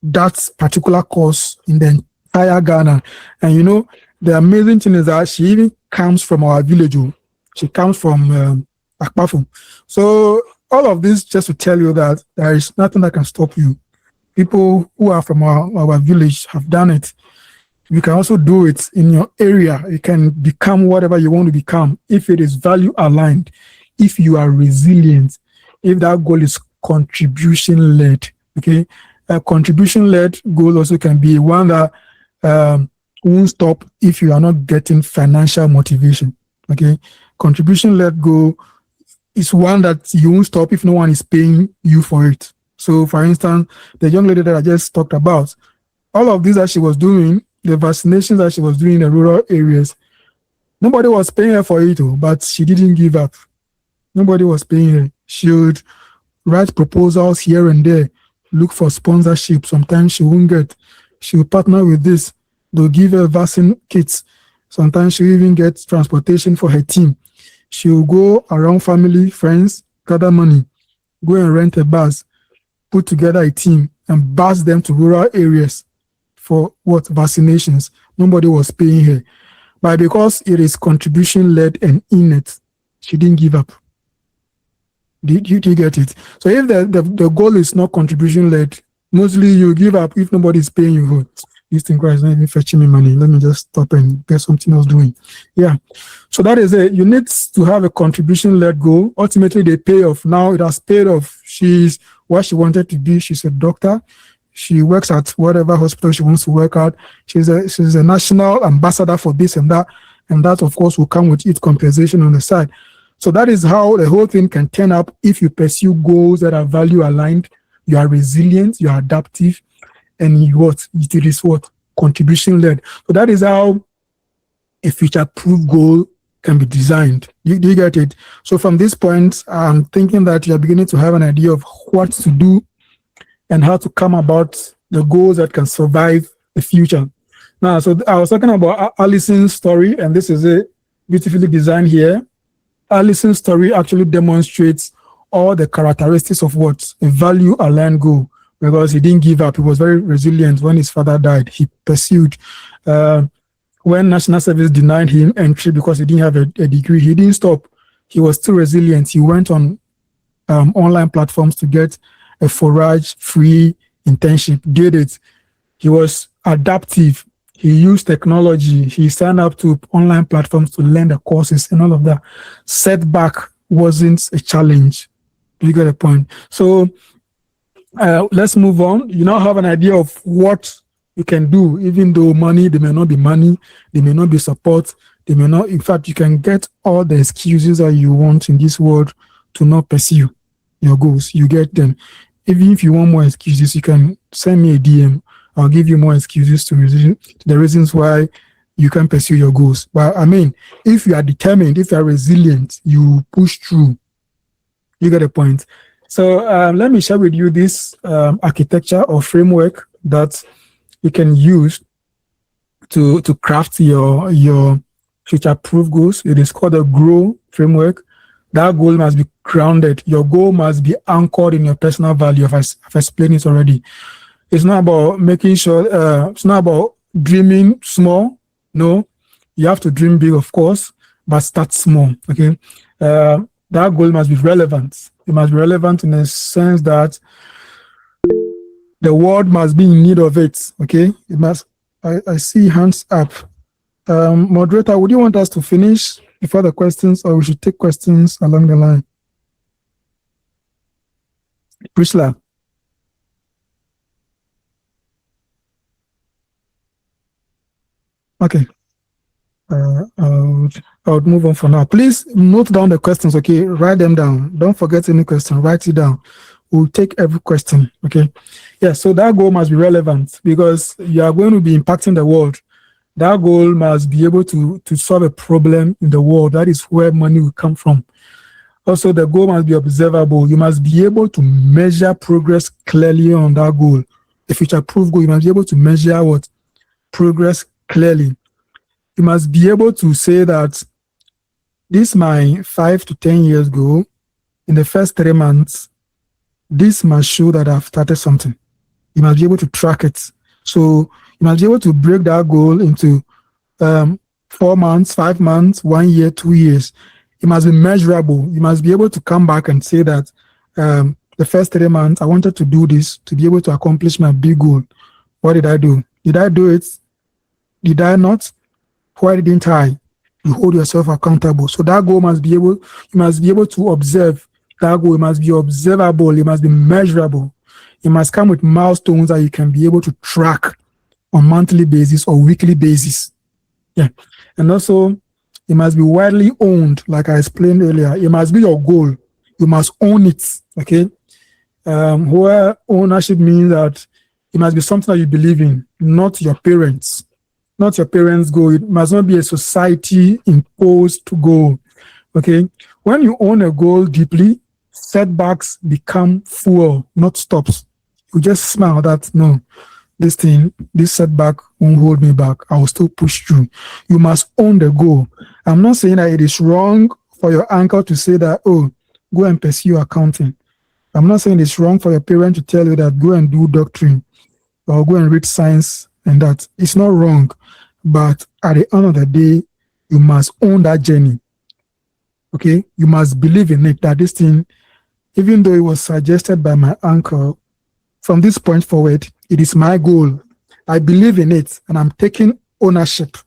that particular cause in the entire Ghana. And the amazing thing is that she even comes from our village. She comes from Akpafu. So all of this just to tell you that there is nothing that can stop you. People who are from our village have done it. You can also do it in your area. You can become whatever you want to become if it is value aligned, if you are resilient, if that goal is contribution led. Okay, a contribution led goal also can be one that won't stop if you are not getting financial motivation. Okay, contribution-led goal is one that you won't stop if no one is paying you for it. So, for instance, the young lady that I just talked about, all of these that she was doing, the vaccinations that she was doing in the rural areas, nobody was paying her for it, but she didn't give up. Nobody was paying her. She would write proposals here and there, look for sponsorship. Sometimes she won't get. She will partner with this. They'll give her vaccine kits. Sometimes she'll even get transportation for her team. She'll go around family, friends, gather money, go and rent a bus, put together a team, and bus them to rural areas for what? Vaccinations. Nobody was paying her. But because it is contribution-led and innate, she didn't give up. Did you get it? So if the goal is not contribution-led, mostly you give up if nobody is paying you. This thing is not even fetching me money. Let me just stop and get something else doing. Yeah. So that is it. You need to have a contribution-led goal. Ultimately, they pay off. Now it has paid off. She's what she wanted to be. She's a doctor. She works at whatever hospital she wants to work at. She's a national ambassador for this and that. And that, of course, will come with its compensation on the side. So that is how the whole thing can turn up if you pursue goals that are value aligned. You are resilient, you are adaptive, and it is contribution led. So that is how a future-proof goal can be designed. Do you get it? So from this point, I'm thinking that you're beginning to have an idea of what to do and how to come about the goals that can survive the future. Now, so I was talking about Alison's story, and this is it, beautifully designed here. Alison's story actually demonstrates all the characteristics of what a value-aligned goal, because he didn't give up. He was very resilient. When his father died, he pursued. When National Service denied him entry because he didn't have a degree, he didn't stop. He was still resilient. He went on online platforms to get a forage-free internship, did it. He was adaptive. He used technology. He signed up to online platforms to learn the courses and all of that. Setback wasn't a challenge. You get the point. So let's move on. You now have an idea of what you can do, even though money, there may not be money, there may not be support, there may not, in fact, you can get all the excuses that you want in this world to not pursue your goals. You get them. Even if you want more excuses, you can send me a DM. I'll give you more excuses to the reasons why you can pursue your goals. But I mean, if you are determined, if you are resilient, you push through. You get the point. So let me share with you this architecture or framework that you can use to craft your future-proof goals. It is called the G.R.O.W framework. That goal must be grounded. Your goal must be anchored in your personal value. I've explained it already. It's not about making sure, it's not about dreaming small. No, you have to dream big, of course, but start small, okay? That goal must be relevant. It must be relevant in the sense that the world must be in need of it, okay? It must, I see hands up. Moderator, would you want us to finish before the questions, or we should take questions along the line? Priscilla. Okay. I would move on for now. Please note down the questions, okay? Write them down. Don't forget any question. Write it down. We'll take every question, okay? Yeah, so that goal must be relevant because you are going to be impacting the world. That goal must be able to solve a problem in the world. That is where money will come from. Also, the goal must be observable. You must be able to measure progress clearly on that goal. A future-proof goal, you must be able to measure what? Progress clearly. You must be able to say that this my 5 to 10 years goal. In the first 3 months, this must show that I've started something. You must be able to track it. So you must be able to break that goal into 4 months, 5 months, 1 year, 2 years. It must be measurable. You must be able to come back and say that the first 3 months, I wanted to do this to be able to accomplish my big goal. What did I do? Did I do it? Did I not? Why didn't I? You hold yourself accountable. So that goal must be able, you must be able to observe that goal. It must be observable. It must be measurable. It must come with milestones that you can be able to track on monthly basis or weekly basis. Yeah. And also, it must be widely owned, like I explained earlier. It must be your goal. You must own it. Okay. Where ownership means that it must be something that you believe in, not your parents. Not your parents' goal. It must not be a society imposed goal. Okay. When you own a goal deeply, setbacks become fuel, not stops. You just smile that no, this setback won't hold me back. I will still push through. You must own the goal. I'm not saying that it is wrong for your uncle to say that, oh, go and pursue accounting. I'm not saying it's wrong for your parent to tell you that go and do doctrine or go and read science and that. It's not wrong. But at the end of the day, you must own that journey. Okay? You must believe in it, that this thing, even though it was suggested by my uncle, from this point forward, it is my goal. I believe in it and I'm taking ownership.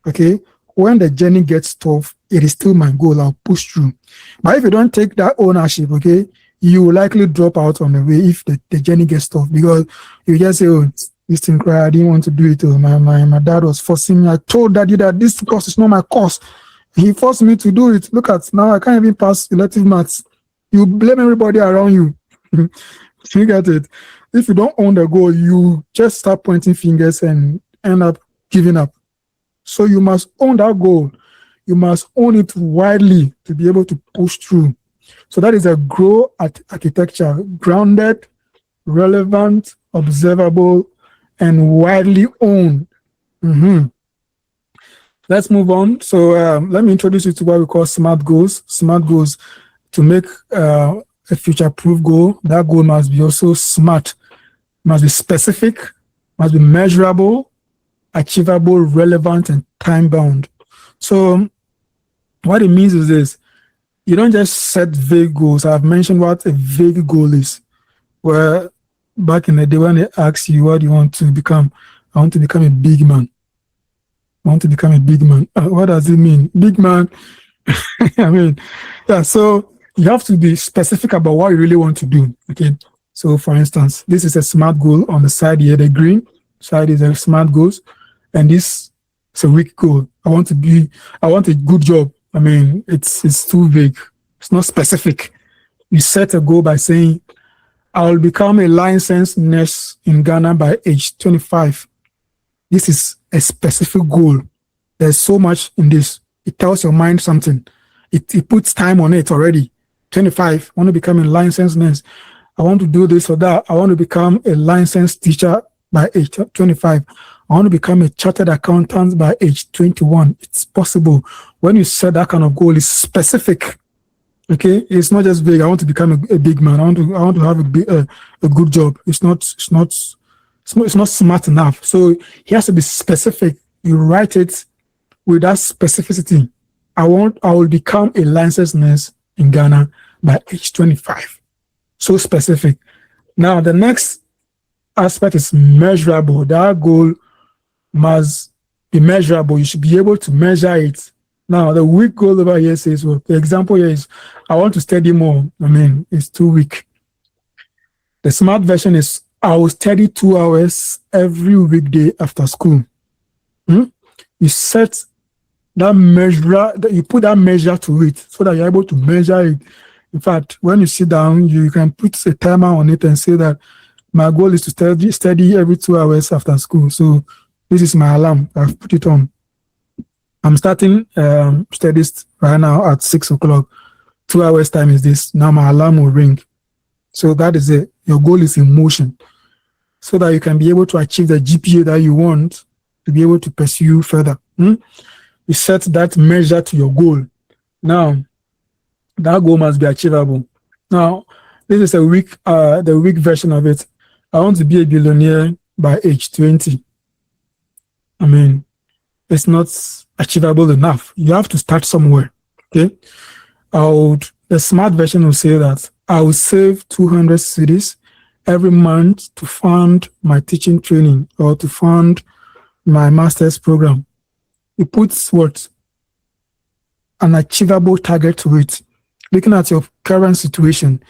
Okay? When the journey gets tough, it is still my goal. I'll push through. But if you don't take that ownership, okay, you will likely drop out on the way if the journey gets tough, because you just say, oh, this thing cry, I didn't want to do it. Oh, my dad was forcing me. I told daddy that this course is not my course. He forced me to do it. Look at now, I can't even pass elective maths. You blame everybody around you. You get it? If you don't own the goal, you just start pointing fingers and end up giving up. So you must own that goal. You must own it widely to be able to push through. So that is a G.R.O.W. architecture: grounded, relevant, observable, and widely owned. Let's move on. So let me introduce you to what we call SMART goals. SMART goals, to make a future-proof goal, that goal must be also SMART, must be specific, must be measurable, achievable, relevant, and time-bound. So what it means is this: you don't just set vague goals. I've mentioned what a vague goal is, where back in the day when they ask you what you want to become, I want to become a big man. I want to become a big man. What does it mean? Big man. I mean, yeah, so you have to be specific about what you really want to do. Okay. So for instance, this is a SMART goal on the side here. The green side is a SMART goals, and this is a weak goal. I want a good job. I mean, it's too vague. It's not specific. You set a goal by saying, I will become a licensed nurse in Ghana by age 25. This is a specific goal. There's so much in this. It tells your mind something. It puts time on it already. 25, I want to become a licensed nurse. I want to do this or that. I want to become a licensed teacher by age 25. I want to become a chartered accountant by age 21. It's possible. When you set that kind of goal, it's specific. Okay, it's not just vague. I want to become a big man. I want to have a good job. It's not smart enough. So he has to be specific. You write it with that specificity. I will become a licensed nurse in Ghana by age 25. So specific. Now the next aspect is measurable. That goal must be measurable. You should be able to measure it. Now, the weak goal over here says, well, the example here is, I want to study more. I mean, it's too weak. The SMART version is, I will study 2 hours every weekday after school. You set that measure, you put that measure to it so that you're able to measure it. In fact, when you sit down, you can put a timer on it and say that my goal is to study every 2 hours after school. So this is my alarm. I've put it on. I'm starting studies right now at 6 o'clock. 2 hours time is this. Now my alarm will ring. So that is it. Your goal is in motion, so that you can be able to achieve the GPA that you want to be able to pursue further. You set that measure to your goal. Now, that goal must be achievable. Now, this is the weak version of it. I want to be a billionaire by age 20. I mean, it's not achievable enough. You have to start somewhere. Okay. The SMART version will say that I will save 200 cedis every month to fund my teaching training or to fund my master's program. It puts what? An achievable target to it. Looking at your current situation.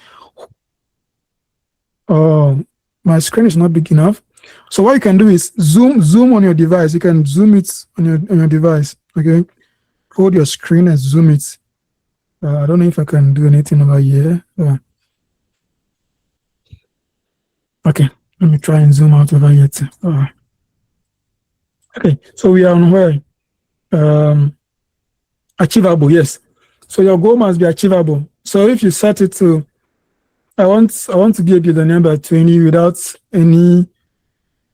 My screen is not big enough. So what you can do is zoom on your device. You can zoom it on your device. Okay, hold your screen and zoom it. I don't know if I can do anything over here. Okay, let me try and zoom out over here too. Okay, so we are on where? Achievable, yes. So your goal must be achievable. So if you set it to, I want to be a billionaire by 20 without any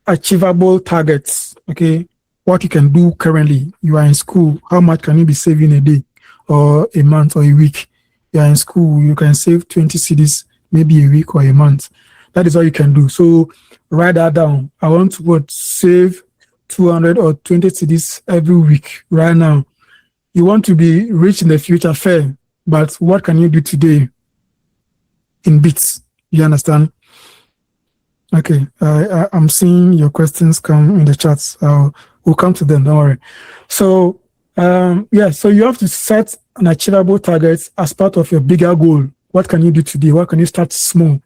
achievable targets. Okay, what you can do currently? You are in school. How much can you be saving a day, or a month, or a week? You are in school. You can save 20 cedis, maybe a week or a month. That is all you can do. So write that down. I want to save 200 or 20 cedis every week right now. You want to be rich in the future, fair, but what can you do today in bits? You understand? Okay, I'm seeing your questions come in the chats. We'll come to them, don't worry. So, so you have to set an achievable target as part of your bigger goal. What can you do today? What can you start small?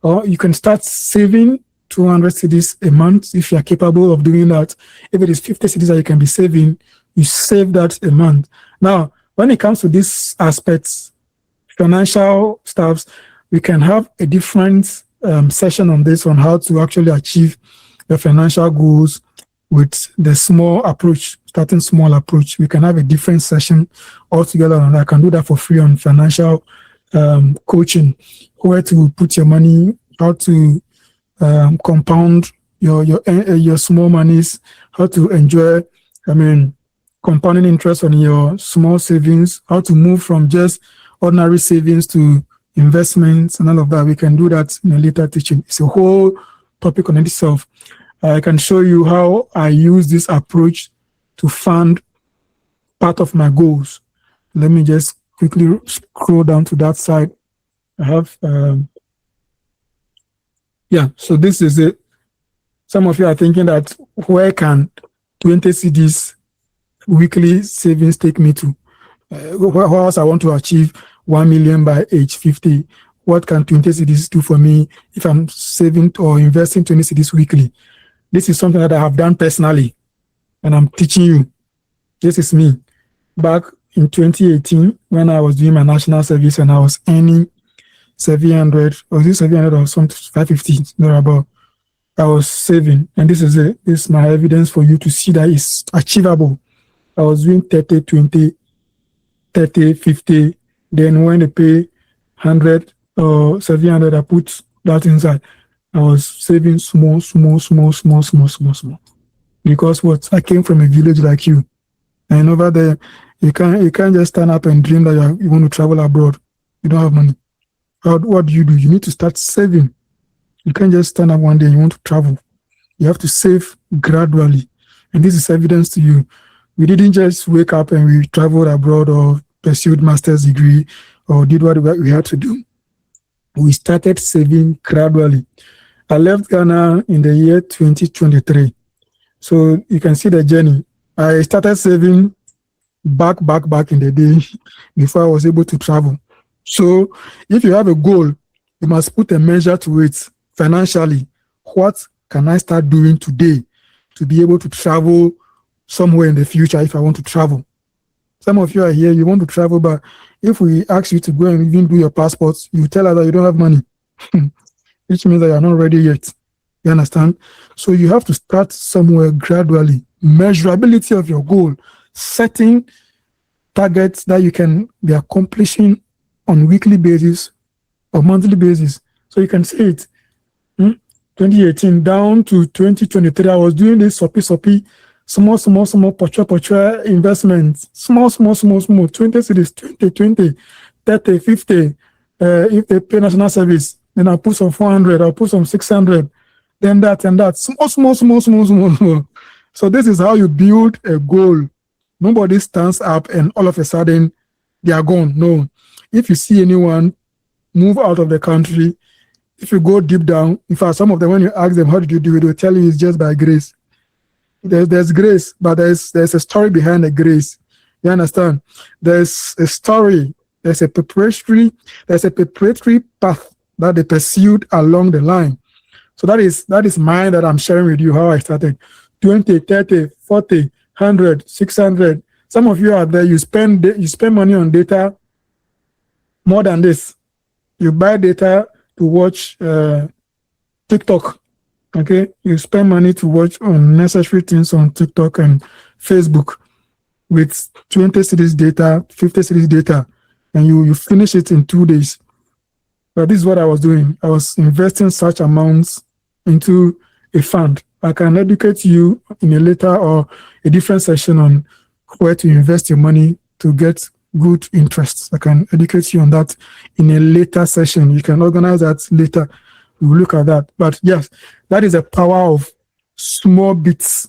Or you can start saving 200 cedis a month if you are capable of doing that. If it is 50 cedis that you can be saving, you save that a month. Now, when it comes to these aspects, financial stuffs, we can have a different session on this, on how to actually achieve your financial goals with the small approach, starting small approach. We can have a different session altogether, and I can do that for free on financial coaching, where to put your money, how to compound your small monies, how to enjoy, compounding interest on your small savings, how to move from just ordinary savings to investments and all of that. We can do that in a later teaching. It's a whole topic on itself. I can show you how I use this approach to fund part of my goals. Let me just quickly scroll down to that side. I have, so this is it. Some of you are thinking that where can 20 cedis weekly savings take me to? Where else I want to achieve 1 million by age 50? What can 20 cedis do for me if I'm saving or investing 20 cedis weekly? This is something that I have done personally, and I'm teaching you. This is me. Back in 2018, when I was doing my national service and I was earning 700, or this 700 or something, 550, thereabout, I was saving. And this is it. This is my evidence for you to see that it's achievable. I was doing 30, 20, 30, 50. Then when they pay 100 or 700, I put that inside. I was saving small. Because what? I came from a village like you. And over there, you can't just stand up and dream that you want to travel abroad. You don't have money. What do? You need to start saving. You can't just stand up one day and you want to travel. You have to save gradually. And this is evidence to you. We didn't just wake up and we traveled abroad or pursued master's degree or did what we had to do. We started saving gradually. I left Ghana in the year 2023. So you can see the journey. I started saving back in the day before I was able to travel. So if you have a goal, you must put a measure to it financially. What can I start doing today to be able to travel somewhere in the future if I want to travel? Some of you are here, you want to travel, but if we ask you to go and even do your passports, you tell us that you don't have money, which means that you're not ready yet. You understand? So you have to start somewhere gradually. Measurability of your goal, setting targets that you can be accomplishing on weekly basis or monthly basis. So you can see it. 2018 down to 2023, I was doing this soppy, small, pocho investments, small, 20 cities, 20, 30, 50. If they pay national service, then I'll put some 400, I'll put some 600, then that and that, small. So this is how you build a goal. Nobody stands up and all of a sudden they are gone. No. If you see anyone move out of the country, if you go deep down, in fact, some of them, when you ask them, how did you do it, they'll tell you it's just by grace. There's grace, but there's a story behind the grace. You understand? There's a story, there's a preparatory path that they pursued along the line. So that is mine that I'm sharing with you how I started. 20, 30, 40, 100, 600. Some of you out there, you spend money on data more than this. You buy data to watch TikTok. Okay, you spend money to watch unnecessary things on TikTok and Facebook with 20 cities data, 50 cities data, and you finish it in 2 days. But this is what I was doing. I was investing such amounts into a fund. I can educate you in a later or a different session on where to invest your money to get good interest. I can educate you on that in a later session. You can organize that later. We'll look at that. But yes, that is the power of small bits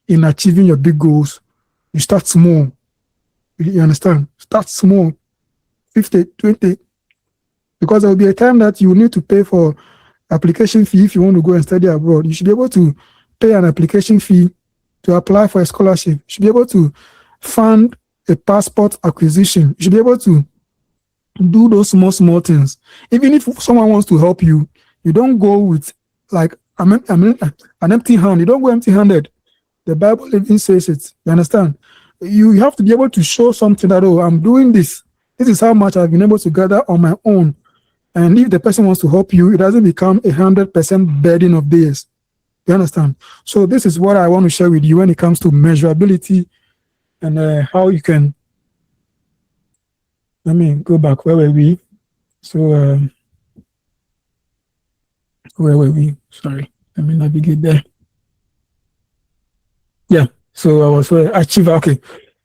in achieving your big goals. You start small. You understand? Start small. 50, 20. Because there will be a time that you need to pay for application fee if you want to go and study abroad. You should be able to pay an application fee to apply for a scholarship. You should be able to fund a passport acquisition. You should be able to do those small things. Even if someone wants to help you, you don't go with like an empty hand. You don't go empty-handed. The Bible even says it. You understand? You have to be able to show something that, oh, I'm doing this. This is how much I've been able to gather on my own. And if the person wants to help you, it doesn't become 100% burden of theirs. You understand? So this is what I want to share with you when it comes to measurability and how you can. Let me go back. Where were we? So where were we? Sorry, let me navigate there. Yeah. So I was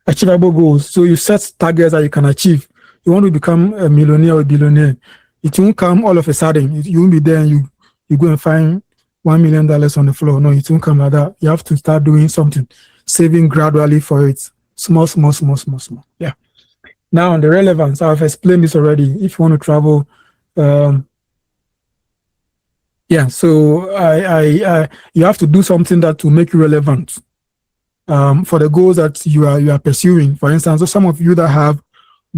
achievable goals. So you set targets that you can achieve. You want to become a millionaire or a billionaire. It won't come all of a sudden. You won't be there and you go and find $1 million on the floor. No, it won't come like that. You have to start doing something, saving gradually for it. Small. Yeah. Now on the relevance, I've explained this already. If you want to travel, so I you have to do something that will make you relevant for the goals that you are pursuing. For instance, so some of you that have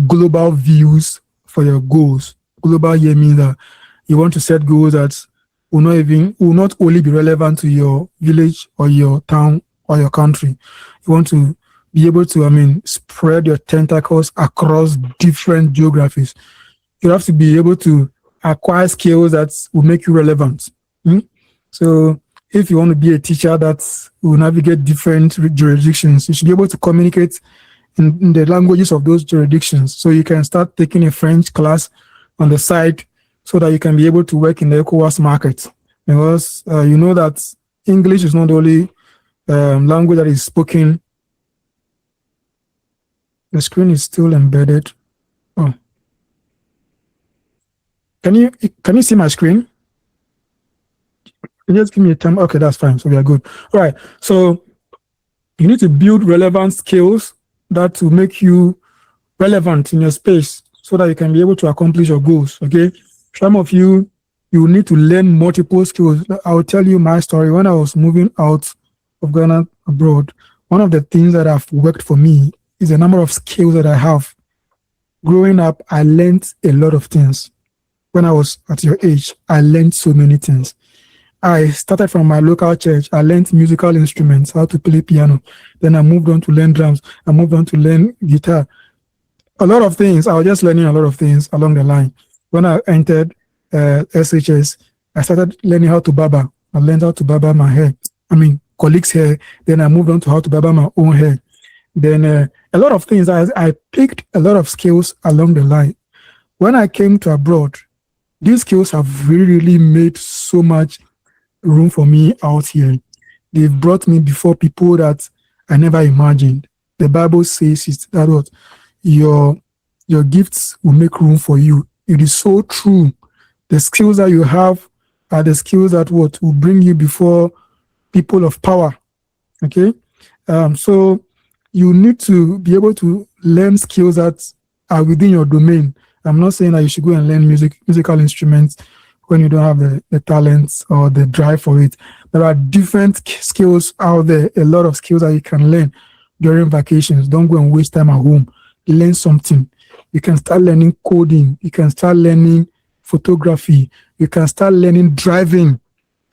global views for your goals. Global here means that you want to set goals that will not only be relevant to your village or your town or your country. You want to be able to, spread your tentacles across different geographies. You have to be able to acquire skills that will make you relevant. So if you want to be a teacher that will navigate different jurisdictions, you should be able to communicate in the languages of those jurisdictions. So you can start taking a French class on the side so that you can be able to work in the ECOWAS market. Because you know that English is not the only language that is spoken. The screen is still embedded. Oh. Can you see my screen? Can you just give me a time? Okay, that's fine. So we are good. All right. So you need to build relevant skills that will make you relevant in your space so that you can be able to accomplish your goals. Okay. Some of you need to learn multiple skills. I'll tell you my story. When I was moving out of Ghana abroad, one of the things that have worked for me is the number of skills that I have. Growing up, I learned a lot of things. When I was at your age, I learned so many things. I started from my local church. I learned musical instruments, how to play piano. Then I moved on to learn drums. I moved on to learn guitar. A lot of things. I was just learning a lot of things along the line. When I entered SHS, I started learning how to barber. I learned how to barber my hair. Colleagues' hair. Then I moved on to how to barber my own hair. Then a lot of things. I picked a lot of skills along the line. When I came to abroad, these skills have really made so much room for me out here. They've brought me before people that I never imagined. The Bible says it, that what your gifts will make room for you. It is so true. The skills that you have are the skills that will bring you before people of power. Okay? So you need to be able to learn skills that are within your domain. I'm not saying that you should go and learn musical instruments when you don't have the talents or the drive for it. There are different skills out there, a lot of skills that you can learn during vacations. Don't go and waste time at home. Learn something. You can start learning coding. You can start learning photography. You can start learning driving.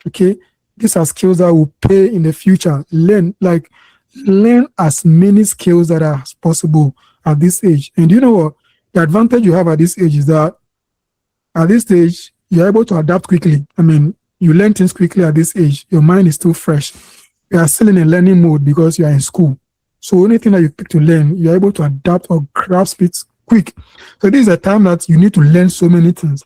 Okay, these are skills that will pay in the future. Learn as many skills that are possible at this age. And you know what? The advantage you have at this age is that at this stage, you're able to adapt quickly. I mean, you learn things quickly at this age. Your mind is still fresh. You are still in a learning mode because you are in school. So anything that you pick to learn, you're able to adapt or grasp it quick. So this is a time that you need to learn so many things.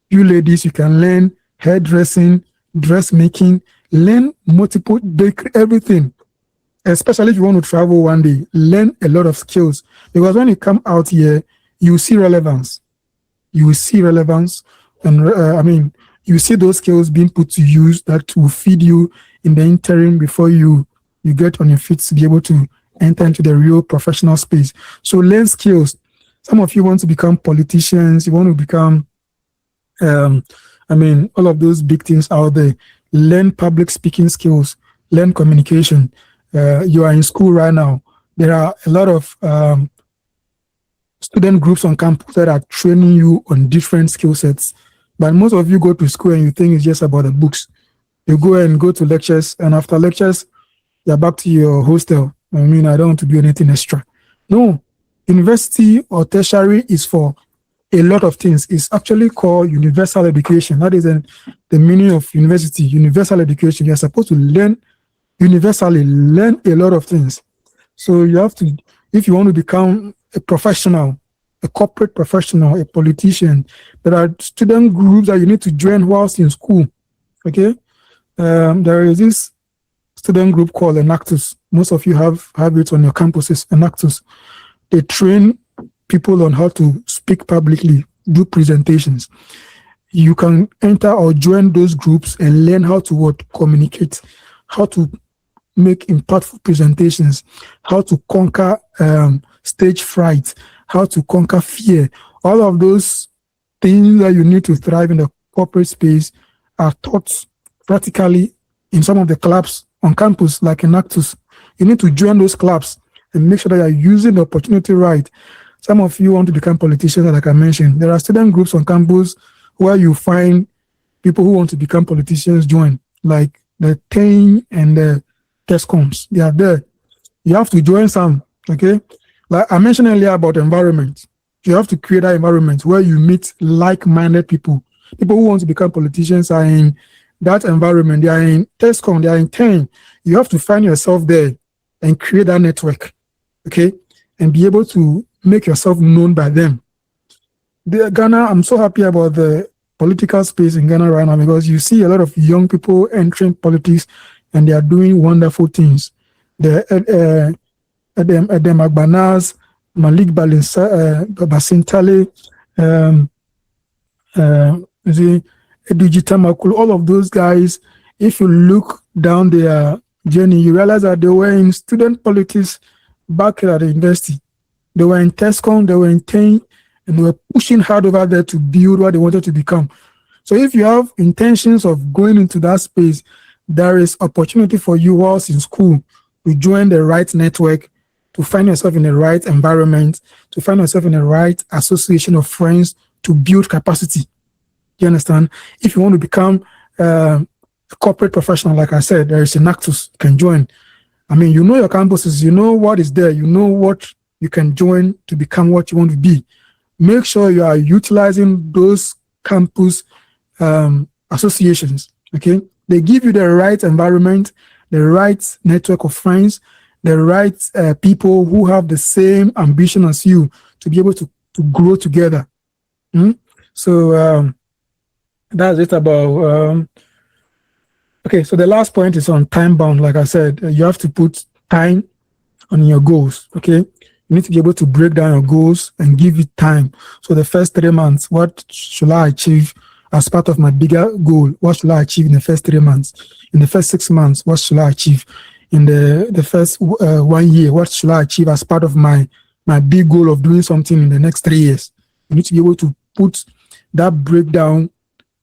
You ladies, you can learn hairdressing, dressmaking, learn multiple bakery, everything. Especially if you want to travel one day, learn a lot of skills. Because when you come out here, you see relevance. You will see relevance, and you see those skills being put to use that will feed you in the interim before you get on your feet to be able to enter into the real professional space. So learn skills. Some of you want to become politicians. You want to become, all of those big things out there. Learn public speaking skills. Learn communication. You are in school right now. There are a lot of student groups on campus that are training you on different skill sets. But most of you go to school and you think it's just about the books. You go to lectures, and after lectures, you're back to your hostel. I don't want to do anything extra. No, university or tertiary is for a lot of things. It's actually called universal education. That is the meaning of university, universal education. You're supposed to learn universally, learn a lot of things. So you have to, if you want to become a professional, a corporate professional, a politician, there are student groups that you need to join whilst in school. Okay, there is this student group called Enactus. Most of you have it on your campuses. Enactus. They train people on how to speak publicly, do presentations. You can enter or join those groups and learn how to communicate, how to make impactful presentations, how to conquer stage fright, how to conquer fear. All of those things that you need to thrive in the corporate space are taught practically in some of the clubs on campus, like in Actus. You need to join those clubs and make sure that you're using the opportunity right. Some of you want to become politicians, like I mentioned. There are student groups on campus where you find people who want to become politicians join, like the TAIN and the TESCOMs. They are there. You have to join some, okay? Like I mentioned earlier about environment. You have to create that environment where you meet like-minded people. People who want to become politicians are in that environment. They are in TESCOM, they are in TAIN. You have to find yourself there and create that network, okay? And be able to make yourself known by them. Ghana, I'm so happy about the political space in Ghana right now because you see a lot of young people entering politics and they are doing wonderful things. The Edem Agbanas, Malik Basintale, Edujitamakul, all of those guys, if you look down their journey, you realize that they were in student politics back at the university. They were in TESCOM, they were in TAIN, and they were pushing hard over there to build what they wanted to become. So if you have intentions of going into that space, there is opportunity for you whilst in school to join the right network, to find yourself in the right environment, to find yourself in the right association of friends to build capacity. You understand? If you want to become a corporate professional, like I said, there is an Actus you can join. You know your campuses, you know what is there, you know what you can join to become what you want to be. Make sure you are utilizing those campus associations, okay? They give you the right environment, the right network of friends, the right people who have the same ambition as you to be able to grow together. So that's it about... okay, so the last point is on time bound. Like I said, you have to put time on your goals, okay? You need to be able to break down your goals and give it time. So the first 3 months, what should I achieve as part of my bigger goal? What should I achieve in the first 3 months? In the first 6 months, what should I achieve? In the first 1 year, what should I achieve as part of my big goal of doing something in the next 3 years? You need to be able to put that breakdown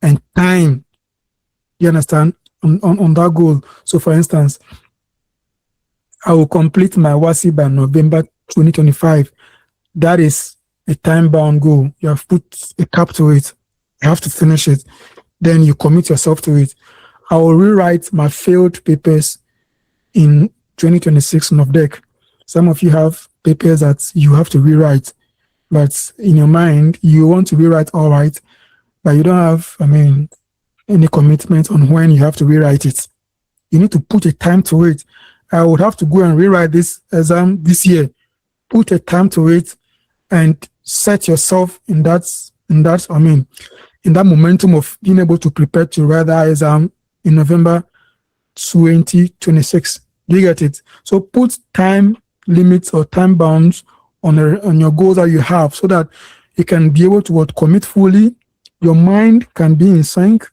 and time, you understand, on that goal. So for instance, I will complete my WASI by November 2025. That is a time-bound goal. You have put a cap to it. You have to finish it. Then you commit yourself to it. I will rewrite my failed papers in 2026 NOVDEC. Some of you have papers that you have to rewrite, but in your mind, you want to rewrite all right, but you don't have, any commitment on when you have to rewrite it. You need to put a time to it. I would have to go and rewrite this exam this year. Put a time to it and set yourself in that momentum of being able to prepare to write that exam in November 2026. Do you get it? So put time limits or time bounds on your goals that you have, so that you can be able to commit fully. Your mind can be in sync,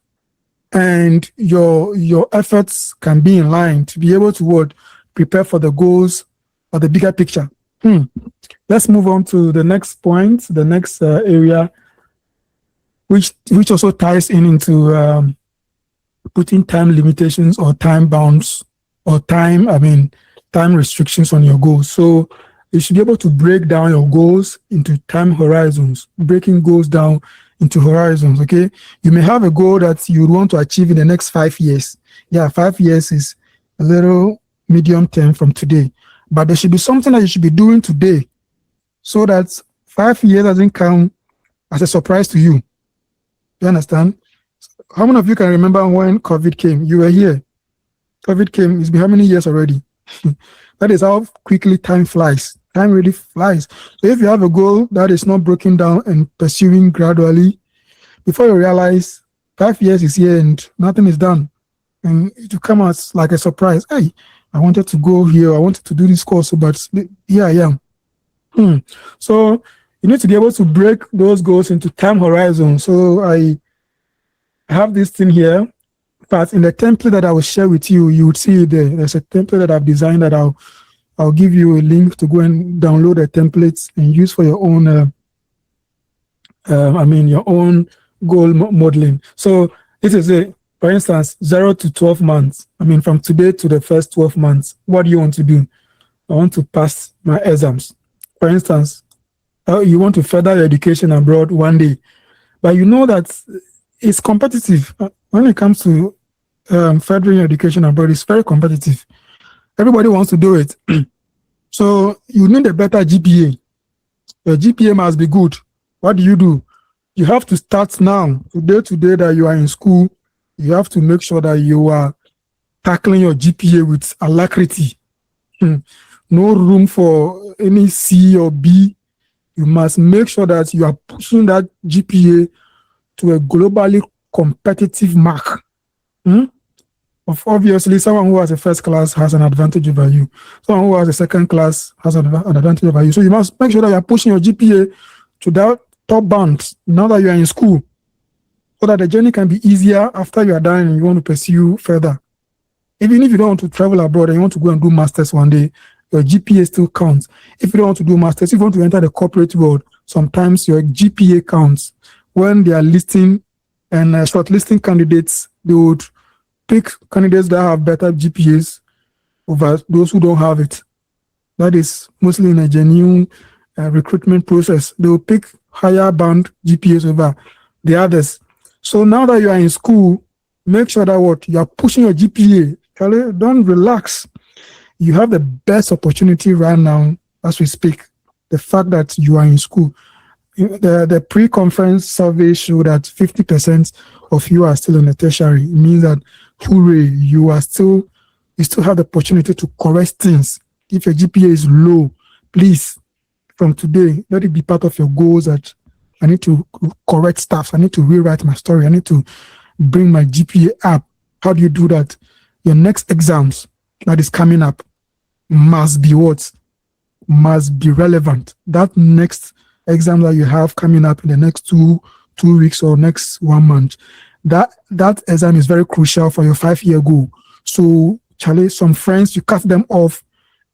and your efforts can be in line to be able to prepare for the goals or the bigger picture. Let's move on to the next point, the next area, which also ties into putting time limitations or time bounds or time restrictions on your goals. So you should be able to break down your goals into time horizons, breaking goals down into horizons. Okay, you may have a goal that you want to achieve in the next 5 years. Yeah, 5 years is a little medium term from today, but there should be something that you should be doing today, so that 5 years doesn't come as a surprise to you. You understand? How many of you can remember when COVID came? You were here. COVID came. It's been how many years already? That is how quickly time flies. Time really flies. So if you have a goal that is not broken down and pursuing gradually, before you realize 5 years is here and nothing is done, and it will come as like a surprise. Hey, I wanted to go here. I wanted to do this course, but here I am. So you need to be able to break those goals into time horizons. So I have this thing here, but in the template that I will share with you, you would see there. There's a template that I've designed that I'll give you a link to go and download the templates and use for your own, your own goal modeling. So this is it. For instance, 0 to 12 months. From today to the first 12 months, what do you want to do? I want to pass my exams. For instance, you want to further your education abroad one day, but you know that it's competitive. When it comes to furthering your education abroad, it's very competitive. Everybody wants to do it. So you need a better GPA. Your GPA must be good. What do? You have to start now. Today that you are in school, you have to make sure that you are tackling your GPA with alacrity. No room for any C or B. You must make sure that you are pushing that GPA to a globally competitive mark. Obviously, someone who has a first class has an advantage over you. Someone who has a second class has an advantage over you. So you must make sure that you are pushing your GPA to that top band now that you are in school, so that the journey can be easier after you are done and you want to pursue further. Even if you don't want to travel abroad and you want to go and do masters one day, your GPA still counts. If you don't want to do masters, if you want to enter the corporate world, sometimes your GPA counts. When they are listing and shortlisting candidates, they would pick candidates that have better GPAs over those who don't have it. That is mostly in a genuine recruitment process. They will pick higher bound GPAs over the others. So now that you are in school, make sure that you are pushing your GPA. Don't relax. You have the best opportunity right now as we speak. The fact that you are in school. The pre-conference survey showed that 50% of you are still in the tertiary. It means that, hooray, you still have the opportunity to correct things. If your GPA is low, please, from today, let it be part of your goals that I need to correct stuff. I need to rewrite my story. I need to bring my GPA up. How do you do that? Your next exams that is coming up must be what? Must be relevant. That next exam that you have coming up in the next two weeks or next 1 month, that exam is very crucial for your 5-year goal. So, Charlie, some friends, you cut them off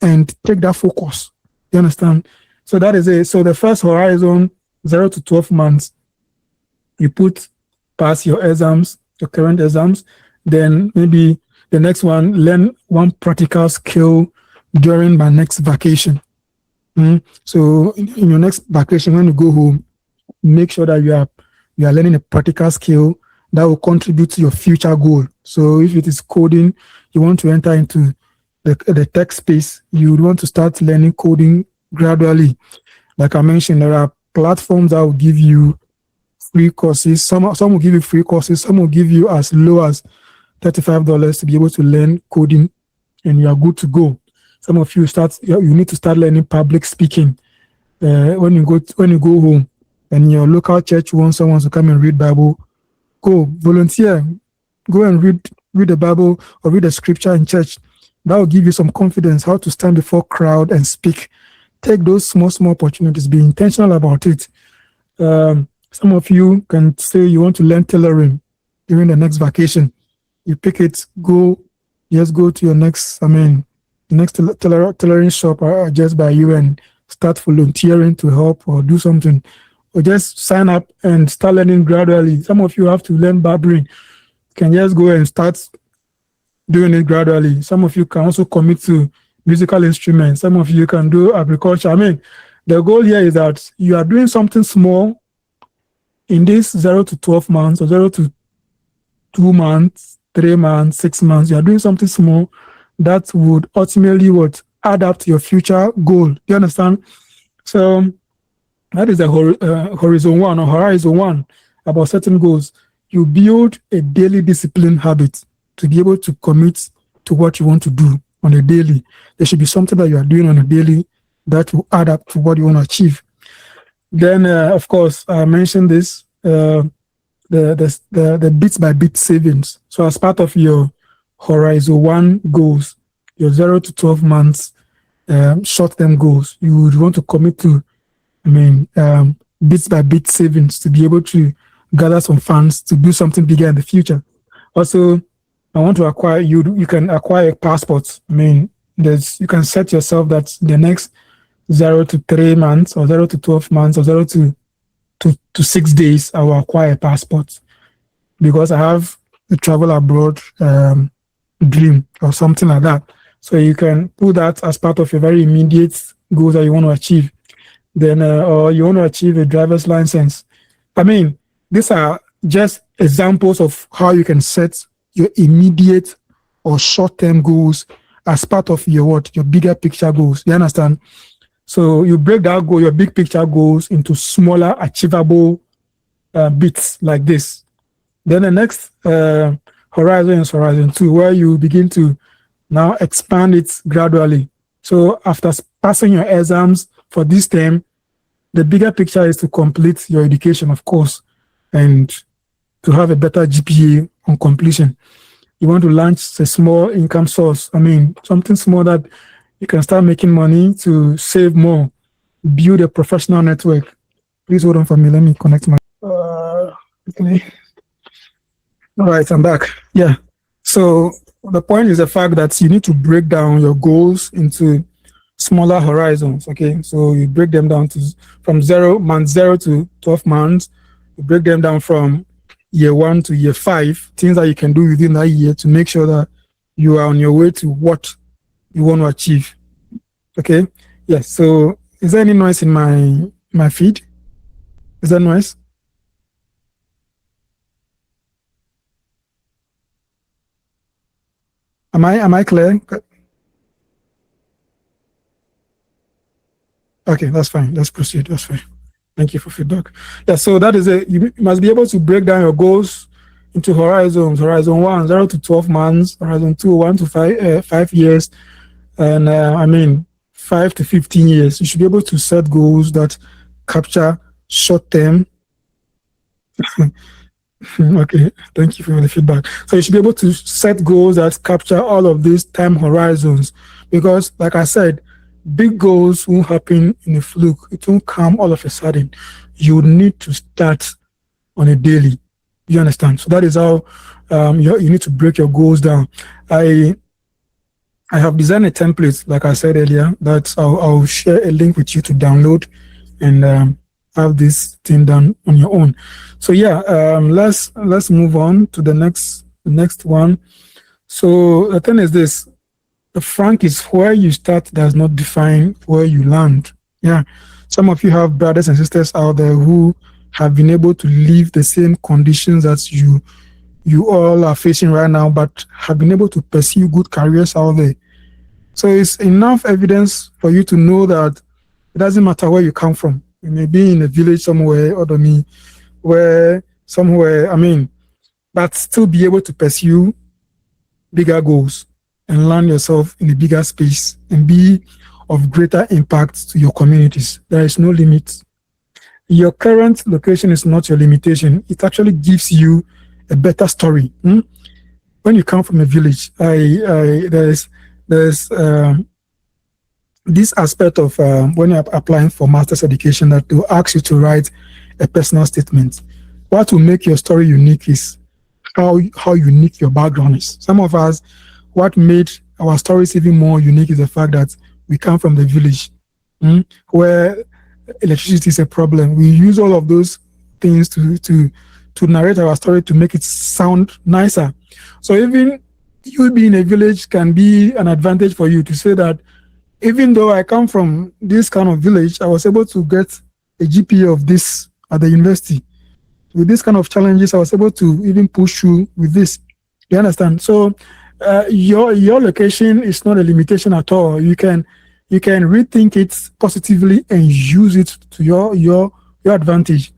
and take that focus. You understand? So that is it. So the first horizon, 0 to 12 months, you pass your exams, your current exams. Then maybe the next one, learn one practical skill during my next vacation. So in your next vacation, when you go home, make sure that you are learning a practical skill that will contribute to your future goal. So if it is coding, you want to enter into the tech space, you would want to start learning coding gradually. Like I mentioned, there are platforms that will give you free courses. Some will give you free courses. Some will give you as low as $35 to be able to learn coding, and you are good to go. Some of you you need to start learning public speaking. When you go home and your local church wants someone to come and read Bible, go volunteer, go and read the Bible or read the scripture in church. That will give you some confidence how to stand before crowd and speak. Take those small opportunities. Be intentional about it. Some of you can say you want to learn tailoring during the next vacation. You pick it, go to your next tailoring shop just by you and start volunteering to help or do something, or just sign up and start learning gradually. Some of you have to learn barbering. You can just go and start doing it gradually. Some of you can also commit to musical instruments. Some of you can do agriculture. The goal here is that you are doing something small in this 0 to 12 months or 0 to 2 months, 3 months, 6 months. You are doing something small that would ultimately add up to your future goal. Do you understand? So that is the horizon 1 or horizon 1 about setting goals. You build a daily discipline habit to be able to commit to what you want to do on a daily. There should be something that you are doing on a daily that will add up to what you want to achieve. Then, of course, I mentioned this, the bit by bit savings. So as part of your horizon 1 goals, your 0 to 12 months short-term goals, you would want to commit to, bit by bit savings to be able to gather some funds to do something bigger in the future. Also, I want to acquire, you can acquire a passport. You can set yourself that the next 0 to 3 months or 0 to 12 months or 0 to 6 days, I will acquire a passport because I have a travel abroad dream or something like that. So you can put that as part of your very immediate goals that you want to achieve. Then, or you want to achieve a driver's license. These are just examples of how you can set your immediate or short-term goals as part of your bigger picture goals. You understand? So you break that goal, your big picture goals, into smaller, achievable bits like this. Then the next horizon is horizon 2, where you begin to now expand it gradually. So after passing your exams for this term, the bigger picture is to complete your education, of course, and to have a better GPA on completion. You want to launch a small income source. Something small that you can start making money to save more, build a professional network. Please hold on for me. Let me connect my. Okay. All right, I'm back. Yeah. So the point is the fact that you need to break down your goals into smaller horizons. Okay. So you break them down from month 0 to 12 months. You break them down from year 1 to year 5, things that you can do within that year to make sure that you are on your way to what you want to achieve. Okay. Yes. So is there any noise in my feed? Is there noise? Am I clear? Okay, that's fine. Let's proceed. That's fine. Thank you for feedback. Yeah, so that is it. You must be able to break down your goals into horizons. Horizon 1, 0 to 12 months. Horizon 2, 1 to 5 years. And 5 to 15 years. You should be able to set goals that capture short-term. Okay, thank you for the feedback. So you should be able to set goals that capture all of these time horizons. Because, like I said, big goals won't happen in a fluke. It won't come all of a sudden. You need to start on a daily. You understand? So that is how you need to break your goals down. I have designed a template, like I said earlier, that I'll share a link with you to download and have this thing done on your own. So yeah, let's move on to the next one. So the thing is this. The frank is where you start does not define where you land. Yeah. Some of you have brothers and sisters out there who have been able to live the same conditions as you all are facing right now, but have been able to pursue good careers out there. So it's enough evidence for you to know that it doesn't matter where you come from. You may be in a village somewhere, Odomi, where somewhere, but still be able to pursue bigger goals and land yourself in a bigger space and be of greater impact to your communities. There is no limit. Your current location is not your limitation. It actually gives you a better story. When you come from a village, there's this aspect of when you're applying for master's education that they'll ask you to write a personal statement. What will make your story unique is how unique your background is. Some of us, what made our stories even more unique is the fact that we come from the village where electricity is a problem. We use all of those things to narrate our story to make it sound nicer. So even you being a village can be an advantage for you to say that even though I come from this kind of village, I was able to get a GPA of this at the university. With this kind of challenges, I was able to even push through with this. You understand? So your location is not a limitation at all. You can rethink it positively and use it to your advantage.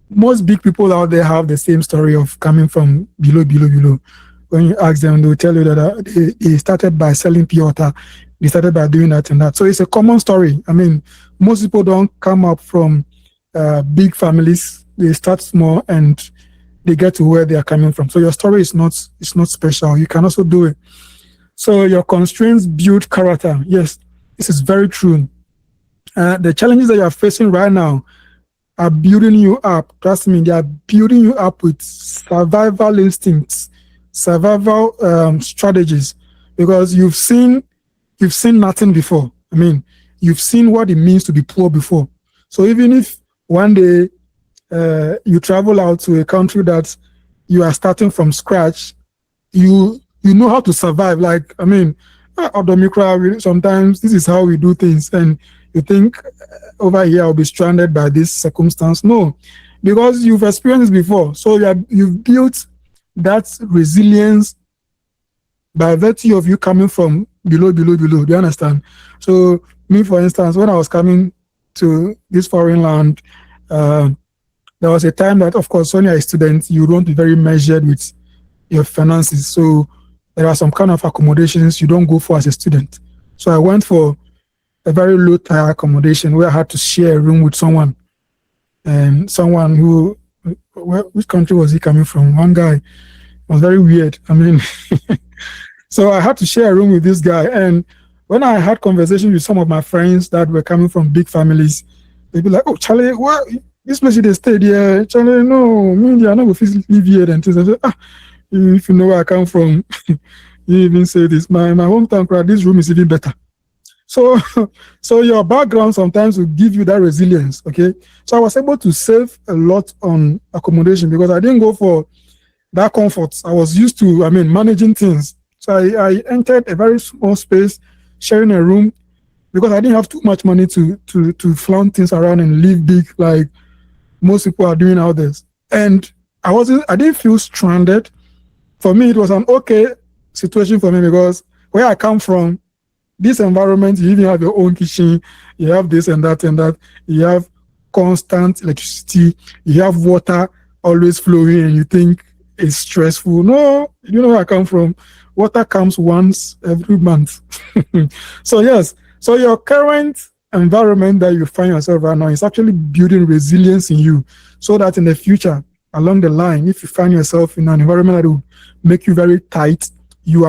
Most big people out there have the same story of coming from below. When you ask them, they'll tell you that they started by selling pure water. They started by doing that and that. So it's a common story. Most people don't come up from big families. They start small and they get to where they are coming from. So your story is not special. You can also do it. So your constraints build character. Yes, this is very true. The challenges that you are facing right now are building you up. Trust me, they are building you up with survival instincts, survival strategies, because you've seen nothing before. You've seen what it means to be poor before. So even if one day you travel out to a country that you are starting from scratch, you know how to survive. Odomi, sometimes this is how we do things, and you think over here I'll be stranded by this circumstance. No, because you've experienced this before. So you've built that resilience by virtue of you coming from below. Do you understand? So me, for instance, when I was coming to this foreign land, there was a time that, of course, when you're a student, you don't be very measured with your finances. So there are some kind of accommodations you don't go for as a student. So I went for a very low tier accommodation where I had to share a room with someone. And someone who, which country was he coming from? One guy. It was very weird. So I had to share a room with this guy. And when I had conversations with some of my friends that were coming from big families, they'd be like, "Oh, Charlie, what? This place they stayed here. Charlie, no, me, I never live here." And things. I said, if you know where I come from, you even say this. My hometown crowd, this room is even better. So your background sometimes will give you that resilience. Okay. So I was able to save a lot on accommodation because I didn't go for that comfort. I was used to, managing things. So I entered a very small space, sharing a room, because I didn't have too much money to flaunt things around and live big like most people are doing out there. And I didn't feel stranded. For me, it was an okay situation for me because where I come from, this environment, you even have your own kitchen, you have this and that, you have constant electricity, you have water always flowing, and you think it's stressful. No, you know where I come from. Water comes once every month. So yes, so your current environment that you find yourself right now is actually building resilience in you, so that in the future, along the line, if you find yourself in an environment that will make you very tight, you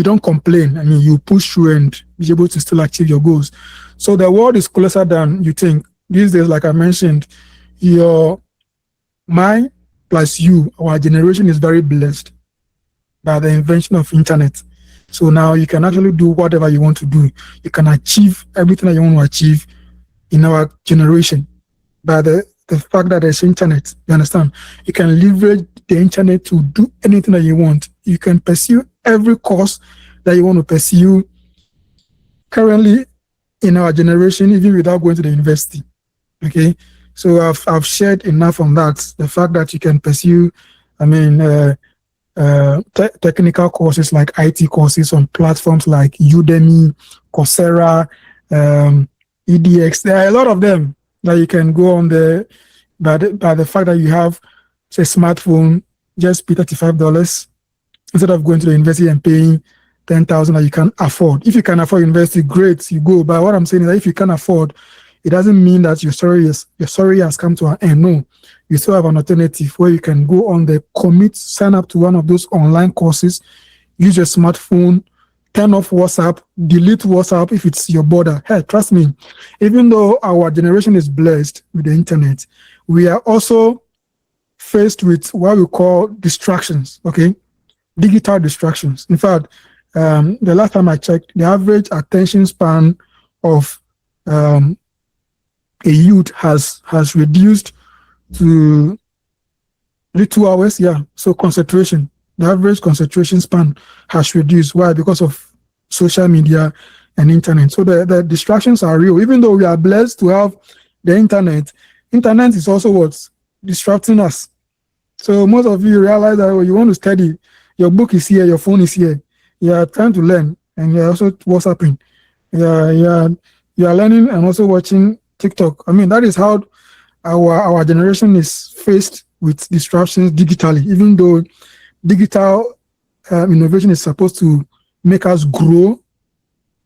don't complain. You push through and be able to still achieve your goals. So the world is closer than you think. These days, like I mentioned, my plus you, our generation is very blessed by the invention of internet. So now you can actually do whatever you want to do. You can achieve everything that you want to achieve in our generation by the fact that there's internet. You understand? You can leverage the internet to do anything that you want. You can pursue every course that you want to pursue. Currently, in our generation, even without going to the university. Okay, so I've shared enough on that. The fact that you can pursue, technical courses like IT courses on platforms like Udemy, Coursera, EDX. There are a lot of them that you can go on there. By the fact that you have, say, smartphone, just pay $35 instead of going to the university and paying 10,000 that you can afford. If you can afford university, great, you go. But what I'm saying is that if you can't afford, it doesn't mean that your story has come to an end. No, you still have an alternative where you can go on the commit, sign up to one of those online courses, use your smartphone, turn off WhatsApp, delete WhatsApp if it's your border. Hey, trust me, even though our generation is blessed with the internet, we are also faced with what we call distractions, okay? Digital distractions. In fact, the last time I checked, the average attention span of a youth has reduced to 2 hours. Yeah, so concentration, the average concentration span has reduced. Why? Because of social media and internet. So the distractions are real. Even though we are blessed to have the internet is also what's distracting us. So most of you realize that you want to study, your book is here, your phone is here, you are trying to learn, and you're also WhatsApping. You are learning and also watching TikTok. I mean, that is how our generation is faced with distractions digitally, even though digital innovation is supposed to make us grow.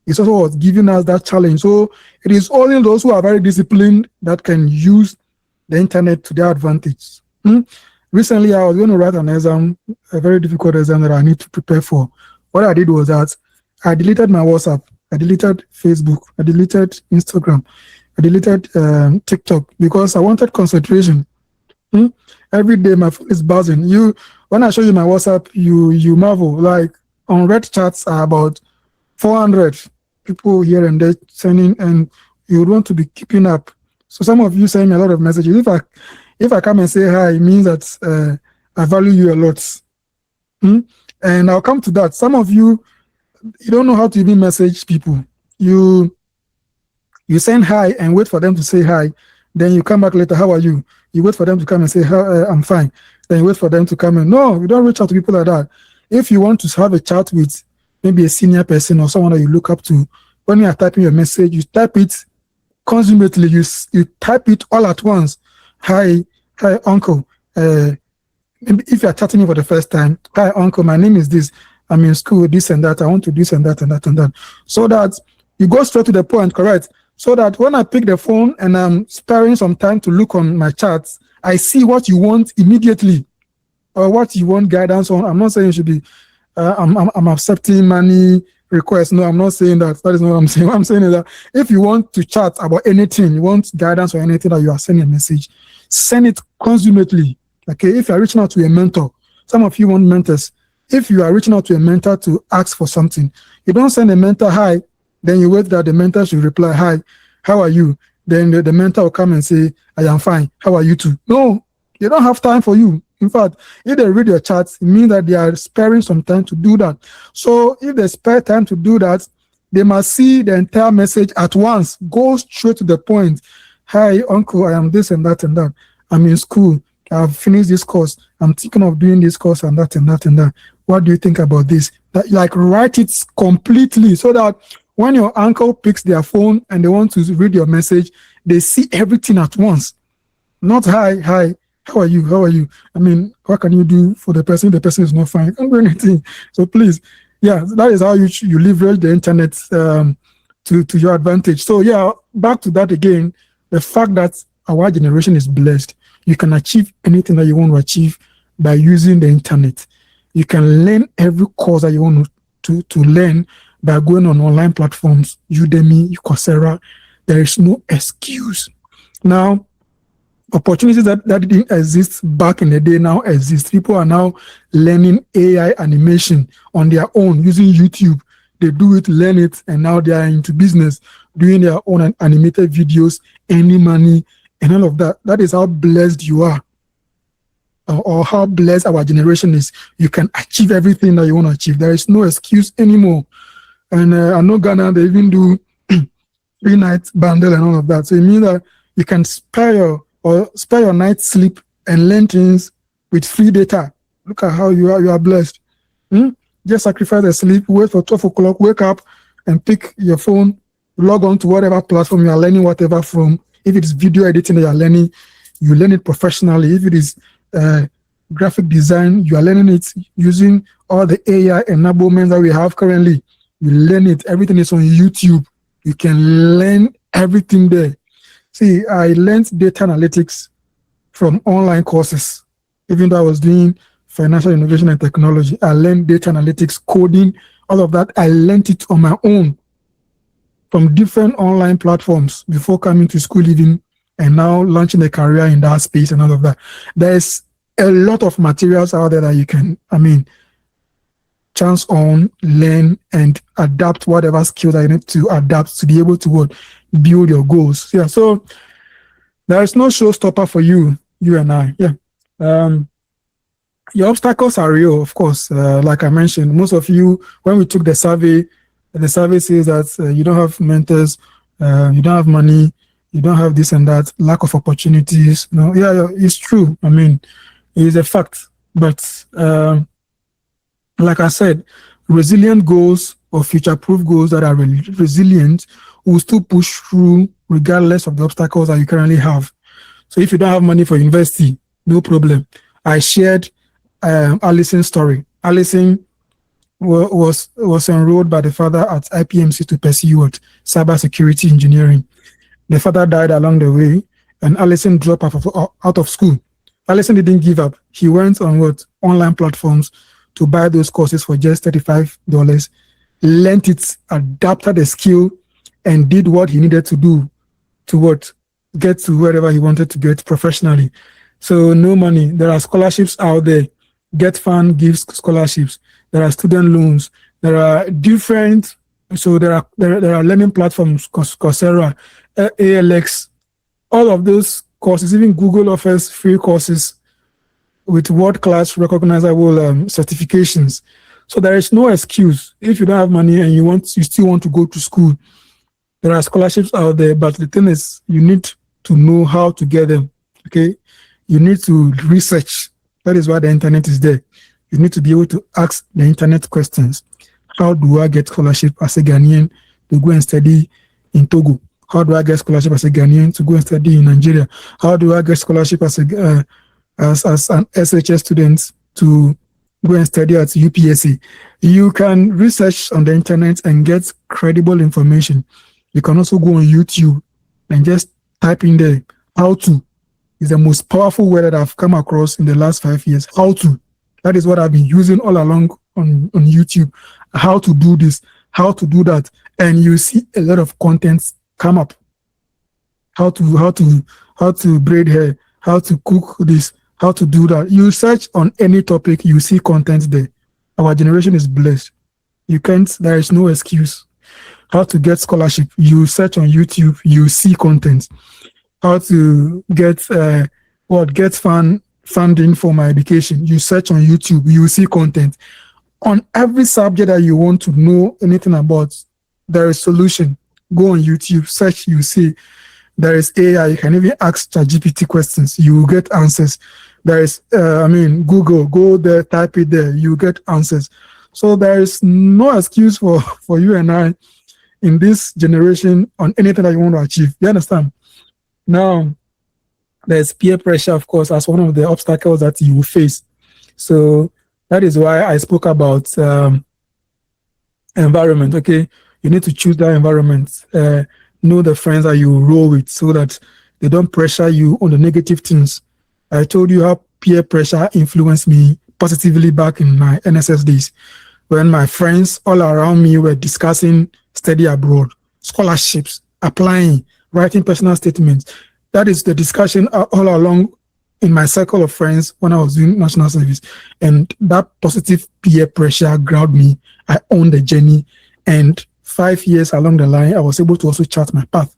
It's also giving us that challenge. So it is only those who are very disciplined that can use the internet to their advantage. Recently, I was going to write an exam, a very difficult exam that I need to prepare for. What I did was that I deleted my WhatsApp, I deleted Facebook, I deleted Instagram, I deleted TikTok because I wanted concentration. Every day my phone is buzzing. When I show you my WhatsApp, you marvel. Like unread chats are about 400 people here and there sending, and you would want to be keeping up. So some of you send me a lot of messages. If I come and say hi, it means that I value you a lot. And I'll come to that. Some of you don't know how to even message people. You send hi and wait for them to say hi. Then you come back later, how are you? You wait for them to come and say, I'm fine. Then you wait for them to come in. No, you don't reach out to people like that. If you want to have a chat with maybe a senior person or someone that you look up to, when you are typing your message, you type it consummately. You type it all at once. Hi, uncle. If you are chatting me for the first time, hi, uncle, my name is this. I'm in school, this and that. I want to do this and that and that and that. So that you go straight to the point, correct? So that when I pick the phone and I'm sparing some time to look on my chats, I see what you want immediately or what you want guidance on. I'm not saying you should be, I'm accepting money requests. No, I'm not saying that. That is not what I'm saying. What I'm saying is that if you want to chat about anything, you want guidance or anything that you are sending a message, send it consummately. Okay, if you are reaching out to a mentor, some of you want mentors. If you are reaching out to a mentor to ask for something, you don't send a mentor hi, then you wait that the mentor should reply, hi, how are you? Then the mentor will come and say, I am fine, how are you too? No, they don't have time for you. In fact, if they read your chats, it means that they are sparing some time to do that. So if they spare time to do that, they must see the entire message at once. Go straight to the point. Hi, uncle, I am this and that and that. I'm in school. I've finished this course. I'm thinking of doing this course and that and that and that. What do you think about this? Like write it completely so that when your uncle picks their phone and they want to read your message, they see everything at once. Not hi, how are you? How are you? I mean, what can you do for the person? The person is not fine. You can't do anything. So please, yeah, that is how you leverage the internet to your advantage. So yeah, back to that again, the fact that our generation is blessed. You can achieve anything that you want to achieve by using the internet. You can learn every course that you want to learn by going on online platforms, Udemy, Coursera. There is no excuse. Now, opportunities that didn't exist back in the day now exist. People are now learning AI animation on their own using YouTube. They do it, learn it, and now they are into business, doing their own animated videos, earning money, and all of that. That is how blessed you are, or how blessed our generation is. You can achieve everything that you want to achieve. There is no excuse anymore. And I know Ghana, they even do 3-night bundle and all of that. So it means that you can spare your night's sleep and learn things with free data. Look at how you are blessed. Just sacrifice the sleep, wait for 12 o'clock, wake up and pick your phone, log on to whatever platform you are learning whatever from. If it's video editing that you are learning, you learn it professionally. If it is graphic design, you are learning it using all the AI enablement that we have currently. You learn it. Everything is on YouTube. You can learn everything there. See, I learned data analytics from online courses. Even though I was doing financial innovation and technology, I learned data analytics, coding, all of that. I learned it on my own from different online platforms before coming to school even, and now launching a career in that space and all of that. There's a lot of materials out there that you can, chance on, learn, and adapt whatever skill that you need to adapt to be able to build your goals. Yeah, so there is no showstopper for you and I. Yeah. Your obstacles are real, of course. Like I mentioned, most of you, when we took the survey says that you don't have mentors, you don't have money, you don't have this and that, lack of opportunities. No, yeah, it's true. It is a fact. But like I said, resilient goals or future-proof goals that are resilient will still push through regardless of the obstacles that you currently have. So if you don't have money for university, no problem. I shared Allison's story. Allison was enrolled by the father at IPMC to pursue cybersecurity engineering. The father died along the way, and Allison dropped out of school. Allison didn't give up. He went on online platforms to buy those courses for just $35, learned it, adapted the skill, and did what he needed to do to get to wherever he wanted to get professionally. So no money. There are scholarships out there. Get Fund gives scholarships. There are student loans. There are different. So there are learning platforms, Coursera, ALX, all of those courses. Even Google offers free courses with world-class recognizable certifications. So there is no excuse if you don't have money and you still want to go to school. There are scholarships out there, but the thing is, you need to know how to get them. Okay, you need to research. That is why the internet is there. You need to be able to ask the internet questions. How do I get scholarship as a Ghanaian to go and study in Togo? How do I get scholarship as a Ghanaian to go and study in Nigeria? How do I get scholarship as an SHS student to go and study at UPSC? You can research on the internet and get credible information. You can also go on YouTube and just type in there, how to. Is the most powerful word that I've come across in the last 5 years. How to. That is what I've been using all along on YouTube. How to do this, how to do that. And you see a lot of contents come up. How to braid hair, how to cook this, how to do that. You search on any topic, you see content there. Our generation is blessed. There is no excuse. How to get scholarship, you search on YouTube, you see content. How to get funding for my education, you search on YouTube, you see content. On every subject that you want to know anything about, there is solution. Go on YouTube, search, you see. There is AI, you can even ask ChatGPT questions, you will get answers. There is, Google, go there, type it there, you get answers. So there is no excuse for you and I in this generation on anything that you want to achieve. You understand? Now, there's peer pressure, of course, as one of the obstacles that you will face. So that is why I spoke about environment. Okay, you need to choose that environment. Know the friends that you roll with so that they don't pressure you on the negative things. I told you how peer pressure influenced me positively back in my NSS days, when my friends all around me were discussing study abroad, scholarships, applying, writing personal statements. That is the discussion all along in my circle of friends when I was doing national service. And that positive peer pressure grabbed me. I owned the journey. And 5 years along the line, I was able to also chart my path.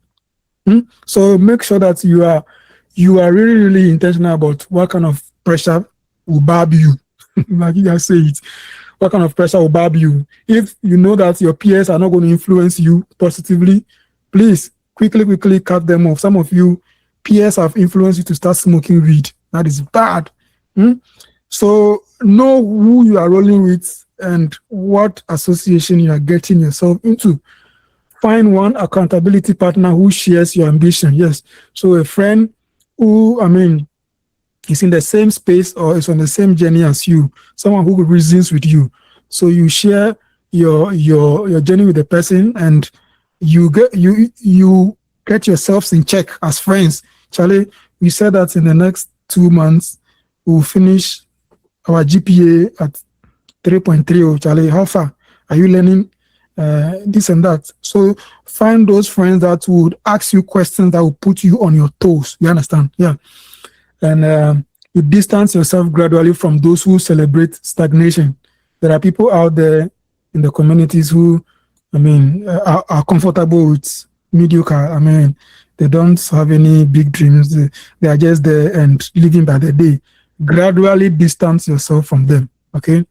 So make sure that you are really, really intentional about what kind of pressure will barb you. Like you guys say it. What kind of pressure will barb you? If you know that your peers are not going to influence you positively, please quickly cut them off. Some of you peers have influenced you to start smoking weed. That is bad. So know who you are rolling with and what association you are getting yourself into. Find one accountability partner who shares your ambition. Yes. So a friend who, is in the same space or is on the same journey as you, someone who reasons with you. So you share your journey with the person, and you get yourselves in check as friends. Charlie, we said that in the next 2 months we'll finish our GPA at 3.30. Charlie, how far are you learning this and that? So find those friends that would ask you questions that will put you on your toes. You understand? Yeah. And you distance yourself gradually from those who celebrate stagnation. There are people out there in the communities who, are comfortable with mediocre. They don't have any big dreams. They are just there and living by the day. Gradually distance yourself from them, okay?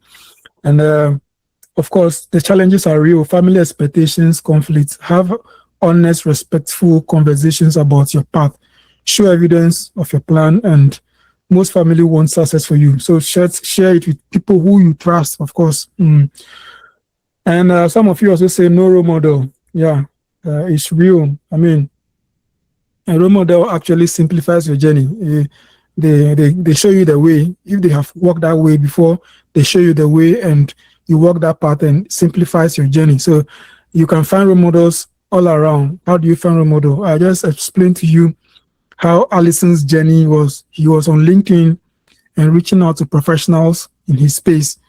And of course, the challenges are real. Family expectations, conflicts. Have honest, respectful conversations about your path. Show evidence of your plan, and most family want success for you. So share it with people who you trust, of course. And some of you also say no role model. Yeah, it's real. A role model actually simplifies your journey. They show you the way. If they have walked that way before, they show you the way, and you walk that path, and simplifies your journey. So you can find role models all around. How do you find role model? I just explained to you how Allison's journey was. He was on LinkedIn and reaching out to professionals in his space.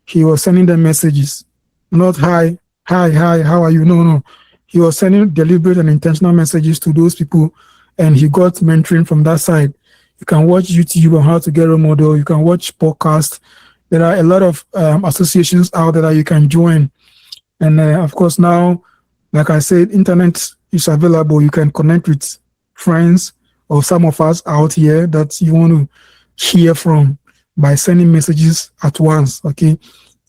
He was sending them messages, not hi, how are you? No. He was sending deliberate and intentional messages to those people, and he got mentoring from that side. You can watch YouTube on how to get a model. You can watch podcasts. There are a lot of associations out there that you can join. And of course, now, like I said, internet is available. You can connect with friends or some of us out here that you want to hear from by sending messages at once, okay,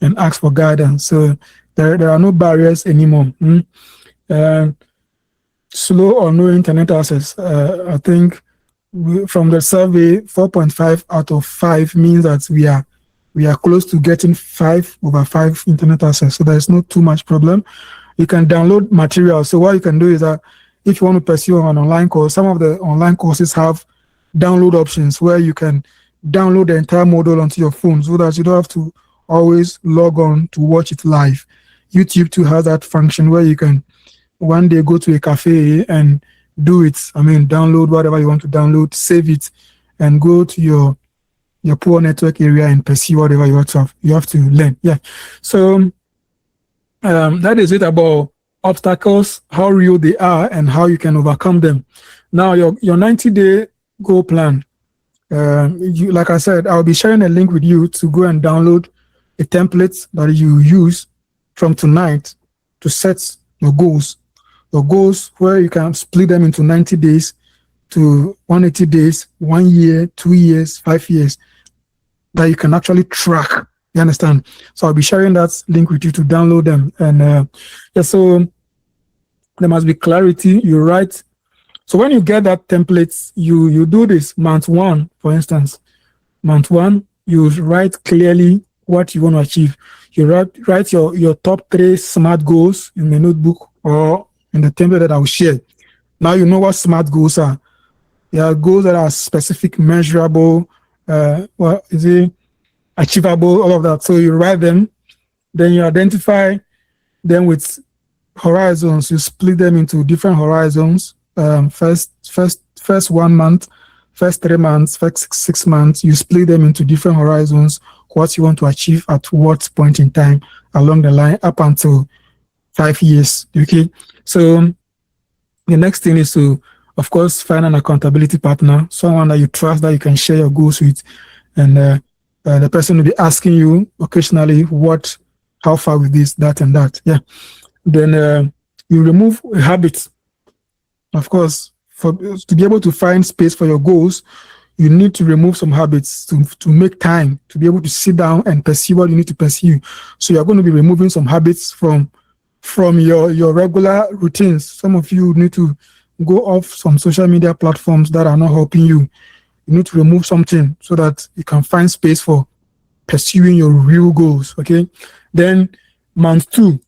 and ask for guidance. So there are no barriers anymore. Slow or no internet access. I think from the survey, 4.5 out of 5 means that we are close to getting 5/5 internet access. So there's not too much problem. You can download material. So what you can do is that if you want to pursue an online course, some of the online courses have download options where you can download the entire module onto your phone so that you don't have to always log on to watch it live. YouTube too has that function where you can one day go to a cafe and do it. Download whatever you want to download, save it, and go to your poor network area and pursue whatever you have to learn. Yeah. So that is it about obstacles, how real they are, and how you can overcome them. Now, your 90-day goal plan. Like I said, I'll be sharing a link with you to go and download a template that you use from tonight to set your goals. Your goals where you can split them into 90 days to 180 days, 1 year, 2 years, 5 years, that you can actually track. You understand? So I'll be sharing that link with you to download them. And so there must be clarity. You write. So when you get that template, you do this month 1, for instance. Month 1, you write clearly what you want to achieve. You write your top 3 SMART goals in the notebook or in the template that I will share. Now you know what SMART goals are. They are goals that are specific, measurable, achievable, all of that. So you write them, then you identify them with horizons. You split them into different horizons. First 1 month, first 3 months, first 6 months. You split them into different horizons. What you want to achieve at what point in time along the line up until 5 years. Okay. So the next thing is to, of course, find an accountability partner, someone that you trust that you can share your goals with, and the person will be asking you occasionally, how far with this, that, and that. Yeah. Then you remove a habit. Of course, to be able to find space for your goals, you need to remove some habits to make time to be able to sit down and pursue what you need to pursue. So you're going to be removing some habits from your regular routines. Some of you need to go off some social media platforms that are not helping you. You need to remove something so that you can find space for pursuing your real goals. Okay. Then month 2,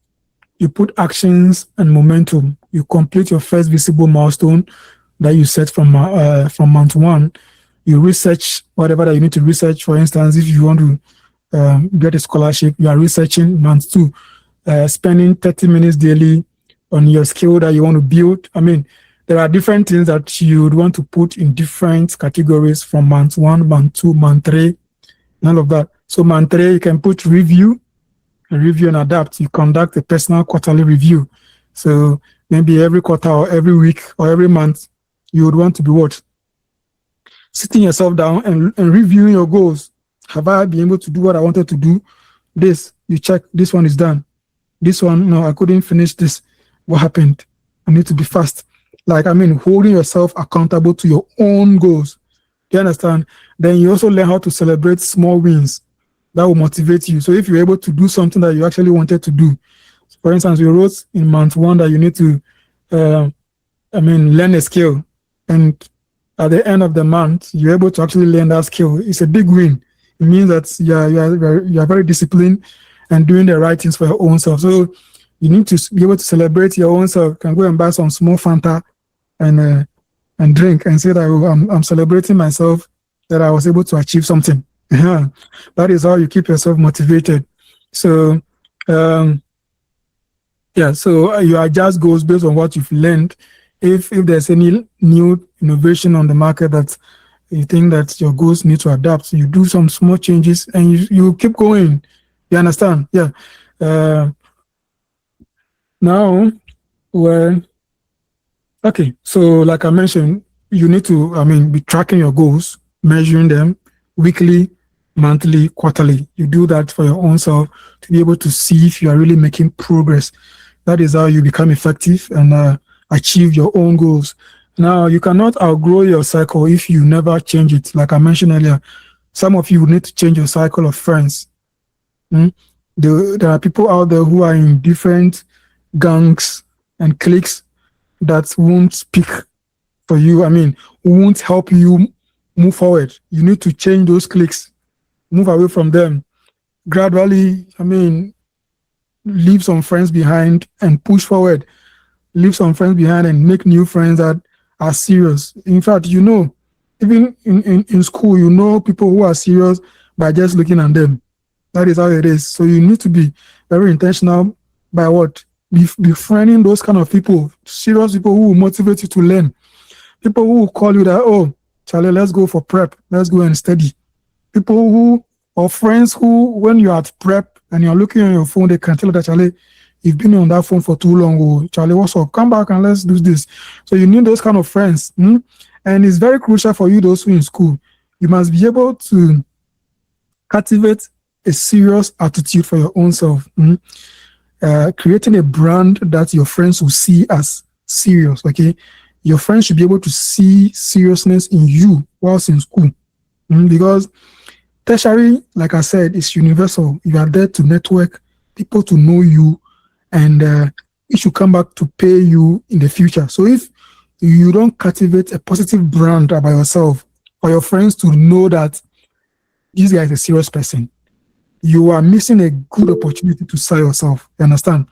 you put actions and momentum. You complete your first visible milestone that you set from month 1. You research whatever that you need to research. For instance, if you want to get a scholarship, you are researching. Month 2, spending 30 minutes daily on your skill that you want to build. I mean, there are different things that you would want to put in different categories from month 1, month 2, month 3, and all of that. So month 3, you can put review and adapt. You conduct a personal quarterly review. So maybe every quarter or every week or every month, you would want to be what? Sitting yourself down and reviewing your goals. Have I been able to do what I wanted to do? This, you check, this one is done. This one, no, I couldn't finish this. What happened? I need to be fast. Like, holding yourself accountable to your own goals. Do you understand? Then you also learn how to celebrate small wins that will motivate you. So if you're able to do something that you actually wanted to do, for instance, you wrote in month 1 that you need to, learn a skill. And at the end of the month, you're able to actually learn that skill. It's a big win. It means that you are very disciplined and doing the right things for your own self. So you need to be able to celebrate your own self. You can go and buy some small Fanta and drink and say that I'm celebrating myself that I was able to achieve something. That is how you keep yourself motivated. So so you adjust goals based on what you've learned. If there's any new innovation on the market that you think that your goals need to adapt, so you do some small changes and you keep going. You understand? Yeah. Now, okay, so like I mentioned, you need to, be tracking your goals, measuring them weekly, monthly, quarterly. You do that for your own self to be able to see if you are really making progress. That is how you become effective and achieve your own goals. Now, you cannot outgrow your cycle if you never change it. Like I mentioned earlier, some of you will need to change your cycle of friends. There are people out there who are in different gangs and cliques that won't speak for you. Won't help you move forward. You need to change those cliques, move away from them. Gradually, leave some friends behind and push forward. Leave some friends behind and make new friends that are serious. In fact, even in school, people who are serious by just looking at them. That is how it is. So you need to be very intentional by what? Befriending those kind of people, serious people who will motivate you to learn. People who will call you that, oh, Charlie, let's go for prep. Let's go and study. People or friends who, when you're at prep and you're looking on your phone, they can tell you that, Charlie, you've been on that phone for too long. Oh, Charlie, what's up? Come back and let's do this. So you need those kind of friends. And it's very crucial for you, those who are in school. You must be able to cultivate a serious attitude for your own self. Creating a brand that your friends will see as serious, okay? Your friends should be able to see seriousness in you whilst in school. Because tertiary, like I said, is universal. You are there to network, people to know you, and it should come back to pay you in the future. So if you don't cultivate a positive brand about yourself, for your friends to know that this guy is a serious person, you are missing a good opportunity to sell yourself. You understand?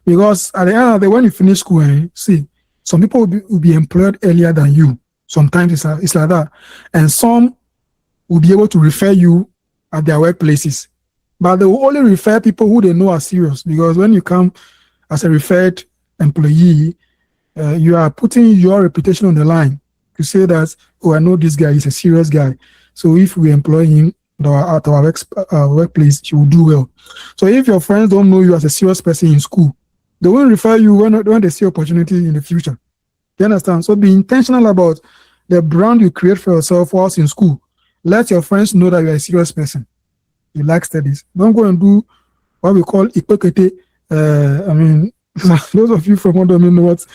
Because at the end of the day, when you finish school, see, some people will be employed earlier than you. Sometimes it's like that. And some will be able to refer you at their workplaces. But they will only refer people who they know are serious. Because when you come as a referred employee, you are putting your reputation on the line to say that, oh, I know this guy is a serious guy. So if we employ him at our workplace, he will do well. So if your friends don't know you as a serious person in school, they won't refer you when they see opportunity in the future. You understand? So be intentional about the brand you create for yourself whilst in school. Let your friends know that you're a serious person. You like studies. Don't go and do what we call ipokete. Those of you from Odomi know what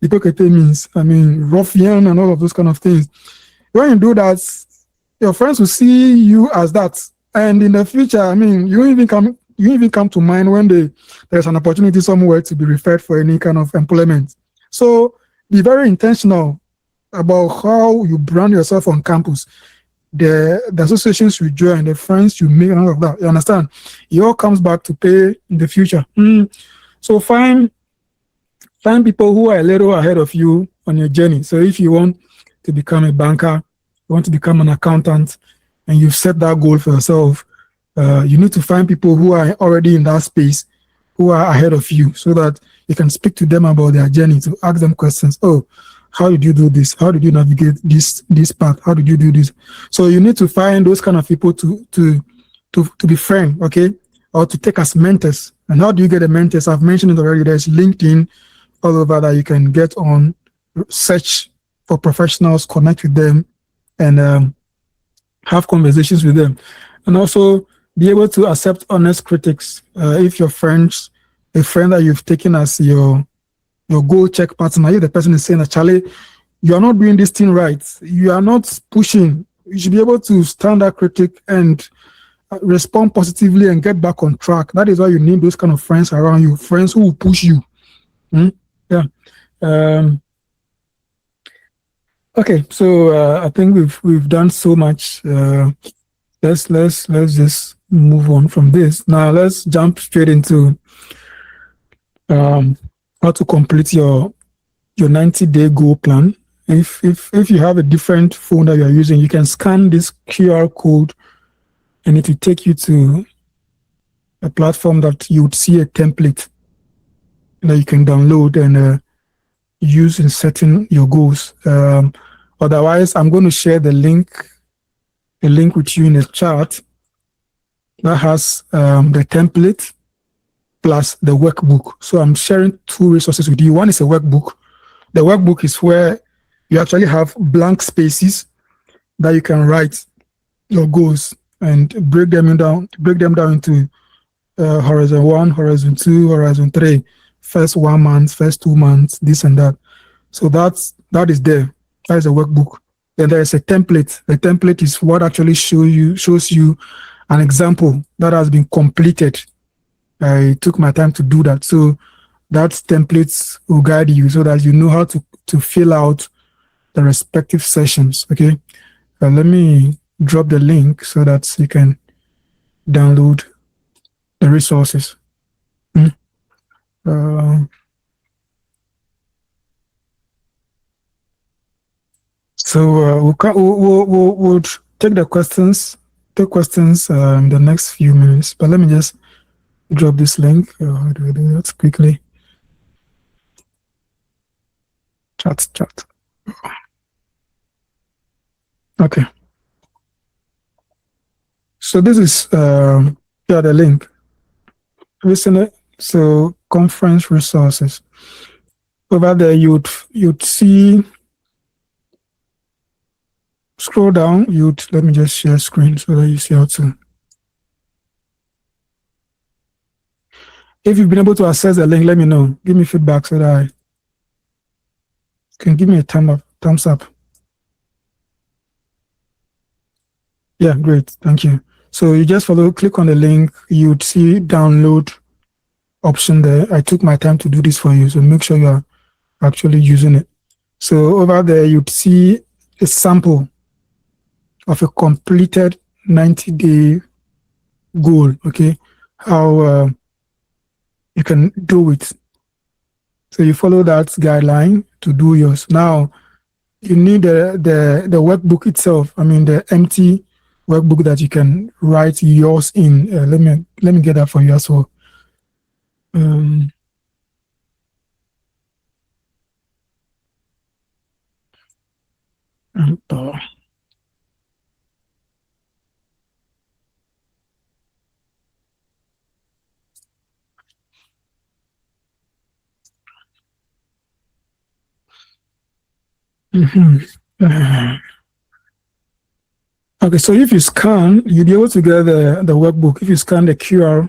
ipokete means. Ruffian and all of those kind of things. When you do that, your friends will see you as that. And in the future, you even come to mind when there's an opportunity somewhere to be referred for any kind of employment. So be very intentional about how you brand yourself on campus, the associations you join, the friends you make, and all of that. You understand? It all comes back to pay in the future. So find people who are a little ahead of you on your journey. So if you want to become a banker, you want to become an accountant, and you've set that goal for yourself, you need to find people who are already in that space, who are ahead of you, so that you can speak to them about their journey, to ask them questions. Oh, how did you do this? How did you navigate this path? How did you do this? So you need to find those kind of people to befriend, okay, or to take as mentors. And how do you get a mentors? I've mentioned it already. There's LinkedIn all over that you can get on, search for professionals, connect with them, and have conversations with them, and also be able to accept honest critics. If your friends, a friend that you've taken as your goal check partner, if the person is saying that, Charlie, you are not doing this thing right, you are not pushing, you should be able to stand that critic and respond positively and get back on track. That is why you need those kind of friends around you, friends who will push you. Yeah. Okay, so I think we've done so much. Let's just move on from this. Now let's jump straight into how to complete your 90-day goal plan. If you have a different phone that you are using, you can scan this QR code, and it will take you to a platform that you would see a template that you can download and use in setting your goals. Otherwise, I'm going to share the link with you in the chat that has the template plus the workbook. So I'm sharing two resources with you. One is a workbook. The workbook is where you actually have blank spaces that you can write your goals and break them down into horizon 1, horizon 2, horizon 3, first 1 month, first 2 months, this and that. So that is there. That is a workbook. Then there is a template. The template is what actually shows you an example that has been completed. I took my time to do that. So that template will guide you so that you know how to fill out the respective sessions. Okay. Let me drop the link so that you can download the resources. So we'll take the questions. Take questions in the next few minutes. But let me just drop this link. How do I do that quickly? Chat. Okay. So this is the link. Listen it. So conference resources. Over there, you'd see. Scroll down. Let me just share screen so that you see how to. If you've been able to access the link, let me know. Give me feedback so that I can give me a thumbs up. Yeah, great. Thank you. So you just click on the link. You'd see download option there. I took my time to do this for you, so make sure you are actually using it. So over there, you'd see a sample of a completed 90-day goal. Okay, how you can do it. So you follow that guideline to do yours. Now you need the workbook itself. I mean the empty workbook that you can write yours in. Let me get that for you as well. Okay, so if you scan, you'll be able to get the workbook. If you scan the QR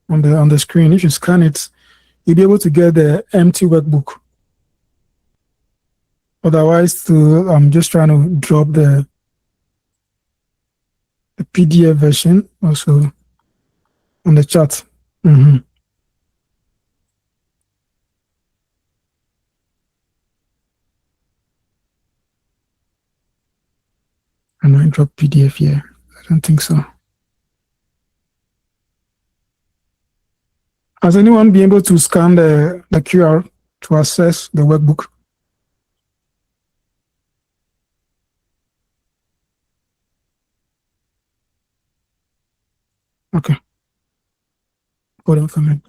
on the screen, if you scan it, you'll be able to get the empty workbook. Otherwise, I'm just trying to drop the PDF version also on the chat. Okay, drop PDF here. I don't think so. Has anyone been able to scan the QR to access the workbook? Okay. Hold on for a minute.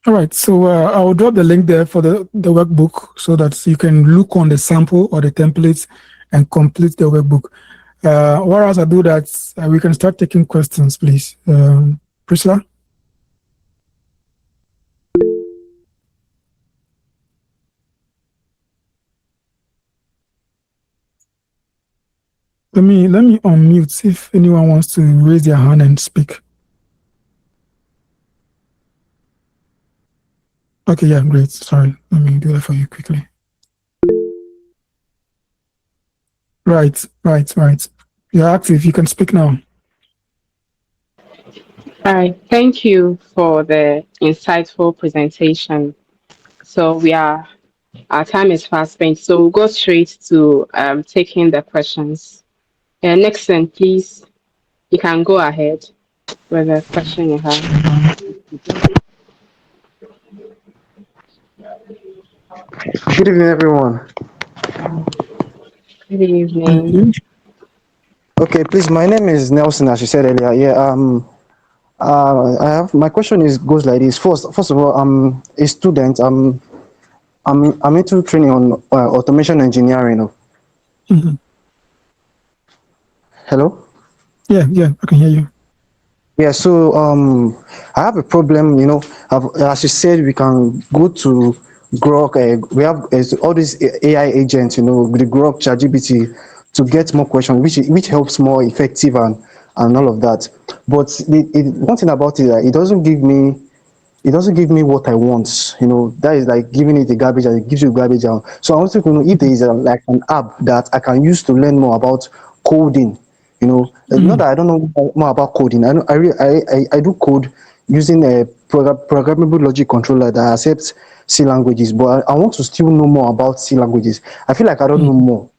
All right, so I'll drop the link there for the workbook so that you can look on the sample or the templates and complete the workbook. Whereas I do that, we can start taking questions, please. Priscilla? Let me unmute, see if anyone wants to raise their hand and speak. Okay, yeah, great. Sorry, let me do that for you quickly. Right. You're active. You can speak now. All right. Thank you for the insightful presentation. So our time is fast spent. So we'll go straight to taking the questions. Nixon, please, you can go ahead with the question you have. Good evening, everyone. Good evening. Okay, please. My name is Nelson, as you said earlier. Yeah. I have my question goes like this. First of all, I'm a student. I'm into training on automation engineering. Mm-hmm. Hello. Yeah, I can hear you. Yeah. So I have a problem. As you said, we can go to G.R.O.W. We have all these AI agents. With the G.R.O.W, ChatGPT, to get more questions, which helps more effective and all of that. But one thing about it, it doesn't give me what I want. That is like giving it a garbage and it gives you garbage out. So I want to know if there is like an app that I can use to learn more about coding. Not that I don't know more about coding. I do code using a programmable logic controller that accepts C languages, but I want to still know more about C languages. I feel like I don't know more.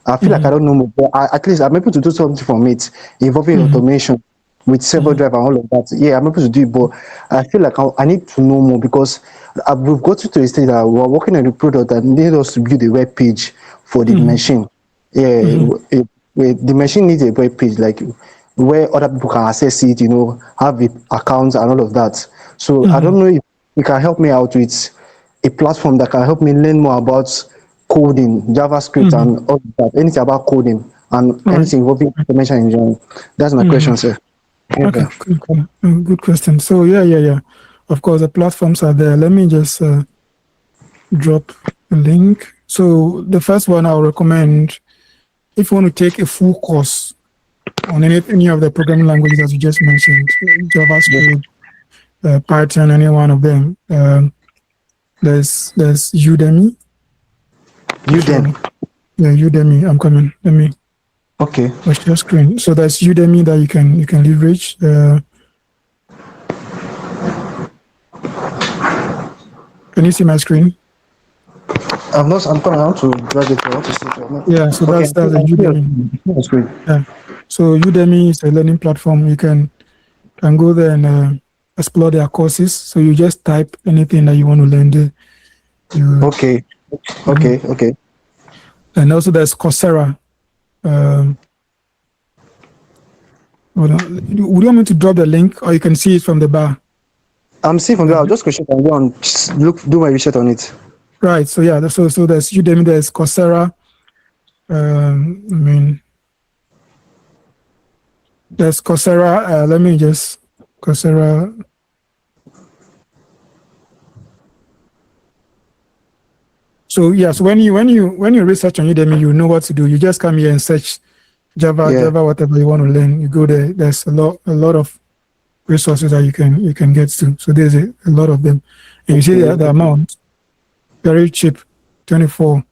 I feel like I don't know more, but at least I'm able to do something from it involving automation with server drive and all of that. Yeah, I'm able to do it, but I feel like I need to know more because we've got to a stage that we're working on a product that needs us to build a web page for the machine. Yeah, the machine needs a web page like where other people can access it, have accounts and all of that. So I don't know if you can help me out with a platform that can help me learn more about coding, JavaScript, and all that, anything about coding and anything involving automation engineering. That's my question, sir. Okay, good question. So yeah. Of course, the platforms are there. Let me just drop a link. So the first one I'll recommend, if you want to take a full course on any of the programming languages that you just mentioned, JavaScript, Python, any one of them, there's Udemy. Udemy. Yeah, Udemy. I'm coming. Let me. Okay. Watch your screen. So there's Udemy that you can leverage. Can you see my screen? I'm coming out to drag it. I want to see it. Yeah, so Okay. that's the Udemy. Screen. Yeah. So Udemy is a learning platform. You can go there and explore their courses. So you just type anything that you want to learn there. Okay. And also there's Coursera. Hold on. Would you want me to drop the link, or you can see it from the bar? I'm seeing from there. I'll just question and go and do my research on it. Right. So yeah. So there's Udemy. There's Coursera. There's Coursera. Let me just Coursera. So yeah. So when you research on Udemy, you know what to do. You just come here and search Java, whatever you want to learn. You go there. There's a lot of resources that you can get to. So there's a lot of them, and you see the amount, very cheap, 24.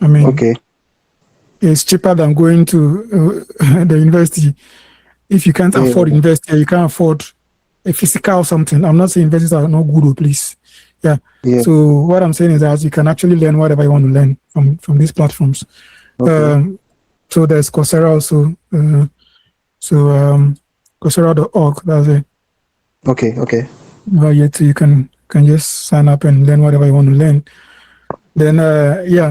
Okay. It's cheaper than going to the university. If you can't afford university, you can't afford a physical something. I'm not saying universities are not good, please. Yeah. So what I'm saying is that you can actually learn whatever you want to learn from these platforms. So there's Coursera also. Coursera.org. That's it. Okay. Well, you can just sign up and learn whatever you want to learn. Then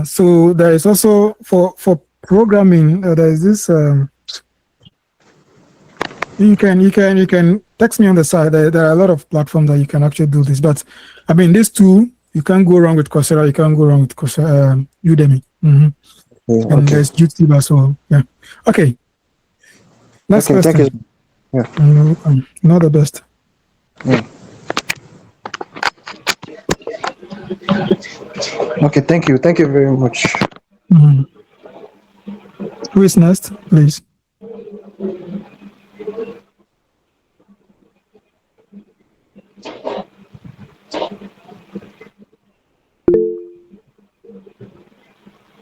so there is also for programming. There is this. You can text me on the side. There are a lot of platforms that you can actually do this. But I mean, these two, you can't go wrong with Coursera. You can't go wrong with Coursera, Udemy. Mm-hmm. And there's YouTube as well. Yeah. Okay. Next question. Thank you. Yeah. Not the best. Yeah. Okay. Thank you. Thank you very much. Mm-hmm. Who is next, please?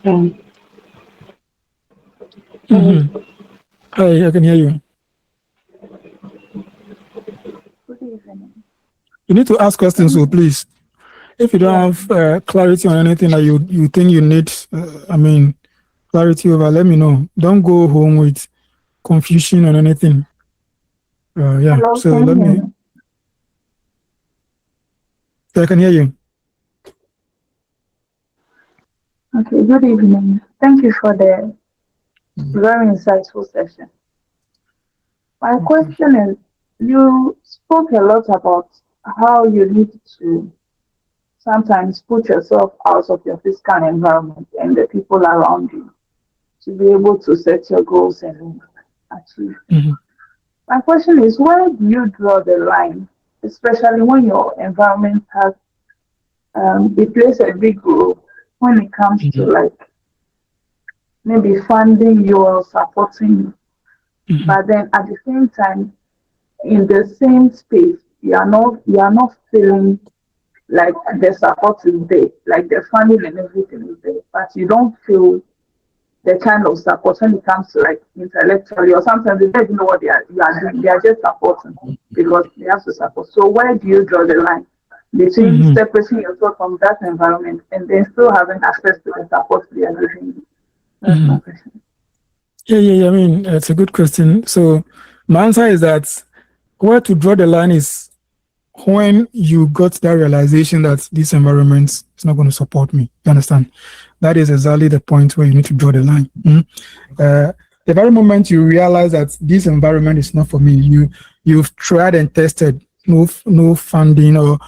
Mm-hmm. Hi, I can hear you. Good evening. You need to ask questions, so please. If you don't have clarity on anything that you think you need, clarity over, let me know. Don't go home with confusion on anything. Hello, so let me. I can hear you. Okay, good evening. Thank you for the very insightful session. My question is, you spoke a lot about how you need to sometimes put yourself out of your physical environment and the people around you to be able to set your goals and achieve. Mm-hmm. My question is, where do you draw the line, especially when your environment has it plays a big role when it comes to like maybe funding you or supporting you. But then at the same time, in the same space, you are not feeling like the support is there, like the funding and everything is there, but you don't feel the kind of support when it comes to like intellectually, or sometimes they don't even know what you are doing. They are just supporting because they have to support. So where do you draw the line between separating yourself from that environment and then still having access to the support they are giving you? That's my question. Yeah. I mean, it's a good question. So my answer is that where to draw the line is when you got that realization that this environment is not going to support me. You understand? That is exactly the point where you need to draw the line. The very moment you realize that this environment is not for me, you've tried and tested no funding, or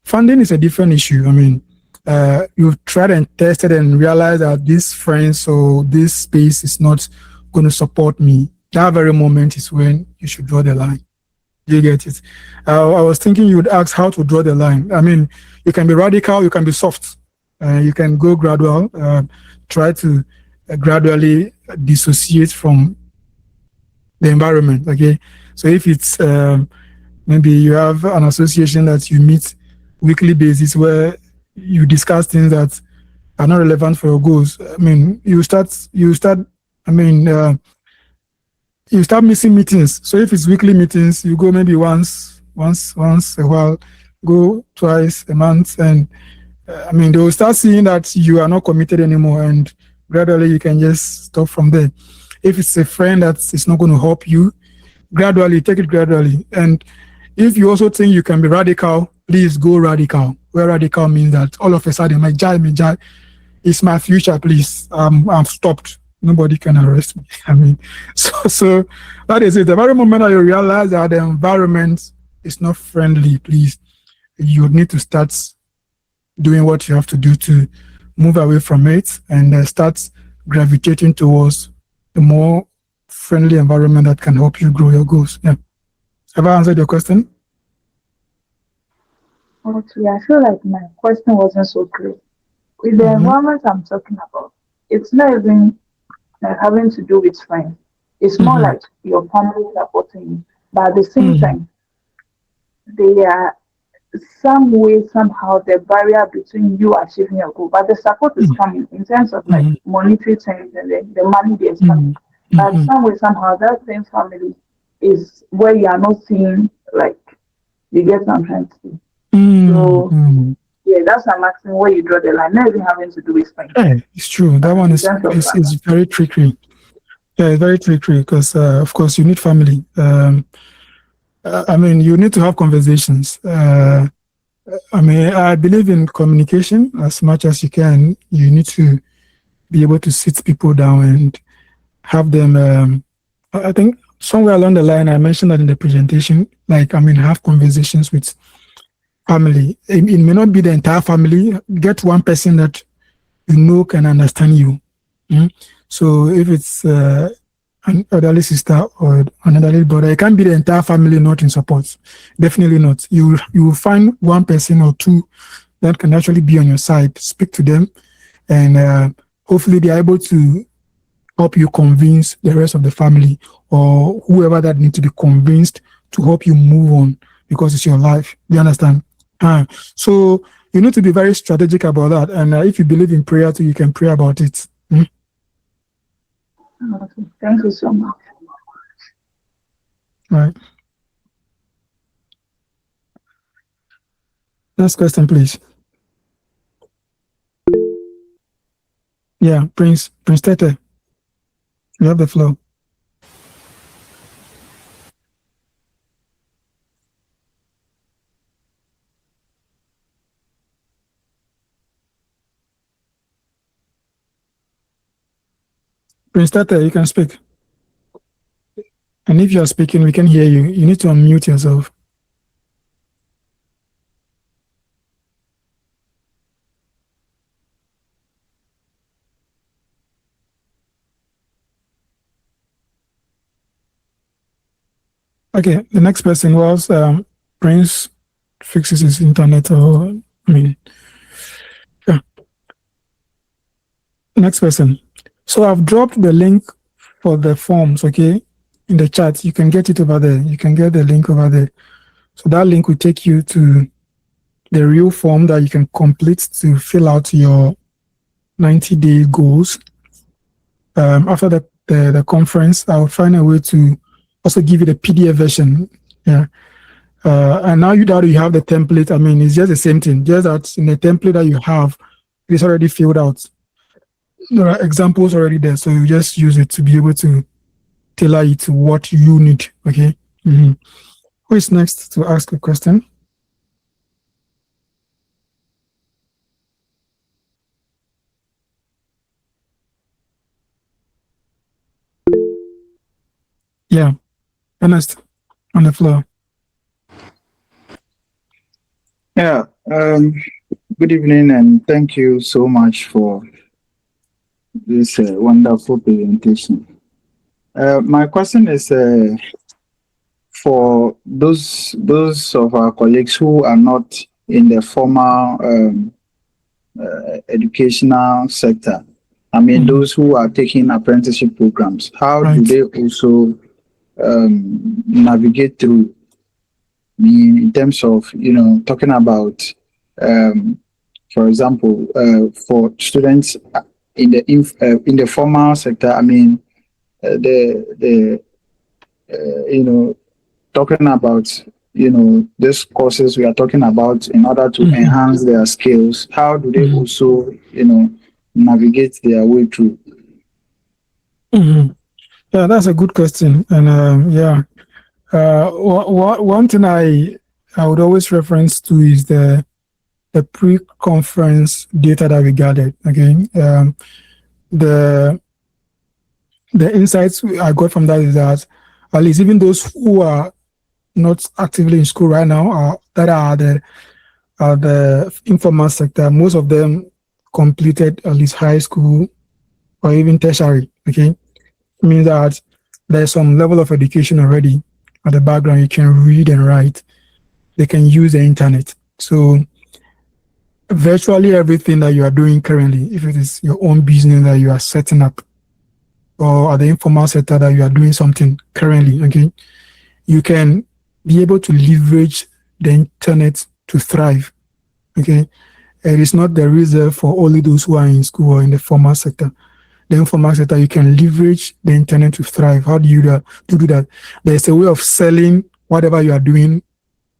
funding is a different issue. I mean, you've tried and tested and realized that this friends or this space is not going to support me. That very moment is when you should draw the line. Do you get it? I was thinking you would ask how to draw the line. I mean, you can be radical, you can be soft, you can go gradual, try to gradually dissociate from the environment. Okay, so if it's maybe you have an association that you meet weekly basis where you discuss things that are not relevant for your goals. I mean, you start. You start missing meetings. So if it's weekly meetings, you go maybe once a while, go twice a month, and they will start seeing that you are not committed anymore, and gradually you can just stop from there. If it's a friend that is not going to help you, gradually take it gradually. And if you also think you can be radical, please go radical. Where radical means that all of a sudden, my jai, it's my future, please. I'm stopped. Nobody can arrest me. So that is it. The very moment that you realize that the environment is not friendly, please, you need to start doing what you have to do to move away from it and start gravitating towards a more friendly environment that can help you grow your goals. Yeah. Have I answered your question? Okay, I feel like my question wasn't so clear. With the environment I'm talking about, it's not even like having to do with friends. It's more like your family supporting you. But at the same time, they are some way, somehow, the barrier between you achieving your goal. But the support is coming in terms of like monetary terms and the money is coming. But some way, somehow, that same family is where you are not seeing, like, you get what I'm trying to say. So, yeah, that's a maximum where you draw the line, not even having to do with spending. Yeah, it's true. That one is very tricky. Yeah, it's very tricky because, of course, you need family. I mean, you need to have conversations. I mean, I believe in communication as much as you can. You need to be able to sit people down and have them. I think somewhere along the line, I mentioned that in the presentation, like, I mean, have conversations with family. It may not be the entire family. Get one person that you know can understand you. So if it's an elderly sister or an elderly brother, it can't be the entire family not in support. Definitely not. You will find one person or two that can actually be on your side. Speak to them, and hopefully they are able to help you convince the rest of the family or whoever that needs to be convinced to help you move on because it's your life. You understand? So you need to be very strategic about that. And if you believe in prayer too, you can pray about it. Okay. Thank you so much. Right. Next question, please. Yeah, Prince Tete. You have the floor. Prince Tete, you can speak. And if you are speaking, we can hear you. You need to unmute yourself. Okay, the next person was Prince fixes his internet, or I mean, yeah. Next person. So I've dropped the link for the forms, okay, in the chat. You can get it over there. You can get the link over there. So that link will take you to the real form that you can complete to fill out your 90-day goals. After the conference, I'll find a way to also give you the PDF version. Yeah. And now that you have the template, I mean, it's just the same thing, just that in the template that you have, it's already filled out. There are examples already there, so you just use it to be able to tailor it to what you need, okay? Who is next to ask a question? Yeah, Ernest, on the floor. Yeah, good evening and thank you so much for this wonderful presentation. My question is for those of our colleagues who are not in the formal educational sector. I mean, those who are taking apprenticeship programs. How do they also navigate through? In terms of talking about, for example, for students in the formal sector. I mean, talking about these courses we are talking about in order to enhance their skills. How do they also navigate their way through? Yeah, that's a good question, and yeah. One thing I would always reference to is the pre-conference data that we gathered. Again, the insights I got from that is that at least even those who are not actively in school right now, that are the informal sector, most of them completed at least high school or even tertiary. Okay, it means that there's some level of education already at the background. You can read and write. They can use the internet. So virtually everything that you are doing currently, if it is your own business that you are setting up, or at the informal sector that you are doing something currently, okay, you can be able to leverage the internet to thrive. Okay, it is not the reserve for only those who are in school or in the formal sector. The informal sector, you can leverage the internet to thrive. How do you do that? There's a way of selling whatever you are doing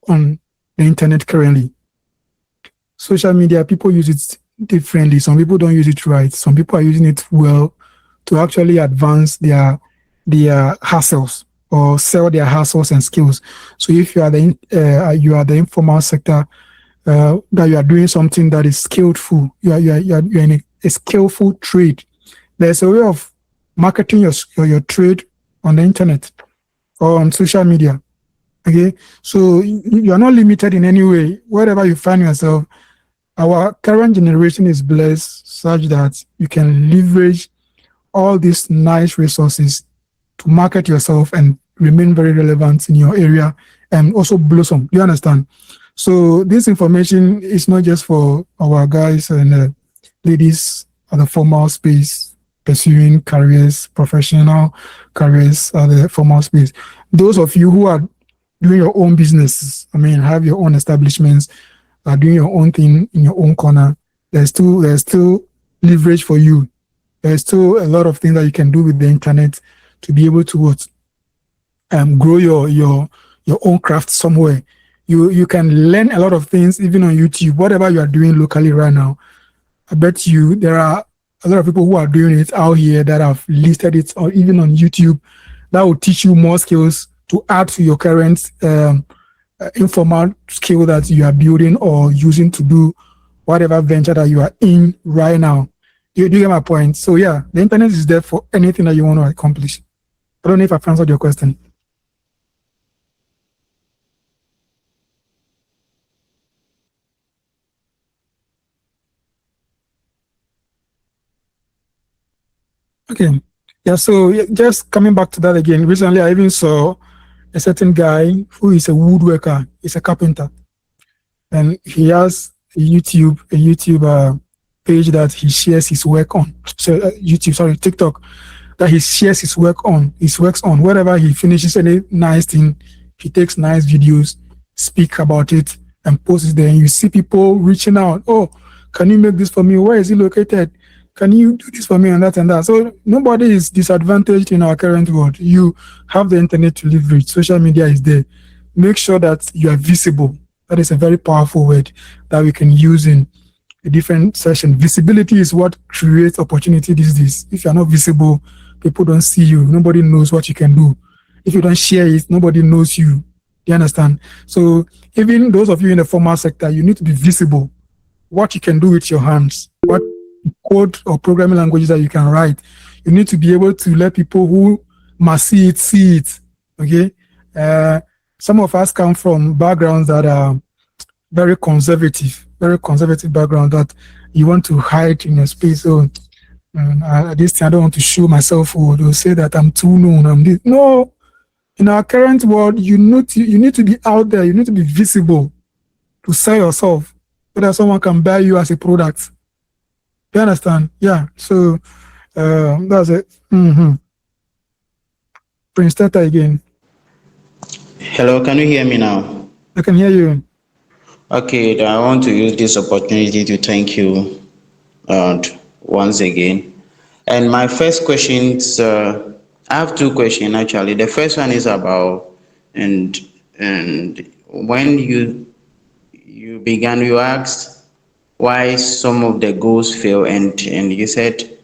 on the internet currently. Social media, people use it differently. Some people don't use it right. Some people are using it well to actually advance their hustles or sell their hustles and skills. So if you are the informal sector, that you are doing something that is skillful, you're in a skillful trade. There's a way of marketing your trade on the internet or on social media. Okay, so you are not limited in any way. Wherever you find yourself, our current generation is blessed such that you can leverage all these nice resources to market yourself and remain very relevant in your area and also blossom. Do you understand? So this information is not just for our guys and ladies at the formal space pursuing careers, professional careers at the formal space. Those of you who are doing your own businesses, have your own establishments, are doing your own thing in your own corner, there's still leverage for you. There's still a lot of things that you can do with the internet to be able to grow your own craft somewhere. You can learn a lot of things even on YouTube. Whatever you are doing locally right now, I bet you there are a lot of people who are doing it out here that have listed it, or even on YouTube, that will teach you more skills to add to your current informal skill that you are building or using to do whatever venture that you are in right now. Do you get my point? So yeah, the internet is there for anything that you want to accomplish. I don't know if I've answered your question. Okay. Yeah, so just coming back to that again, recently I even saw a certain guy who is a woodworker, he's a carpenter. And he has a YouTube page that he shares his work on. So TikTok, that he shares his works on. Wherever he finishes any nice thing, he takes nice videos, speak about it, and posts it there. And you see people reaching out. Oh, can you make this for me? Where is it located? Can you do this for me and that and that? So nobody is disadvantaged in our current world. You have the internet to leverage. Social media is there. Make sure that you are visible. That is a very powerful word that we can use in a different session. Visibility is what creates opportunity these days. If you're not visible, people don't see you. Nobody knows what you can do. If you don't share it, nobody knows you. Do you understand? So even those of you in the formal sector, you need to be visible. What you can do with your hands, what code or programming languages that you can write. You need to be able to let people who must see it. Okay? Some of us come from backgrounds that are very conservative background that you want to hide in a space. So this thing, I don't want to show myself, or they'll say that I'm too known. No, in our current world, you need to be out there. You need to be visible to sell yourself so that someone can buy you as a product. You understand? Yeah. So that's it. Prince Tata again. Hello, can you hear me now? I can hear you. Okay, I want to use this opportunity to thank you once again. And my first question is, I have two questions actually. The first one is about, and when you began, you asked why some of the goals fail, and you said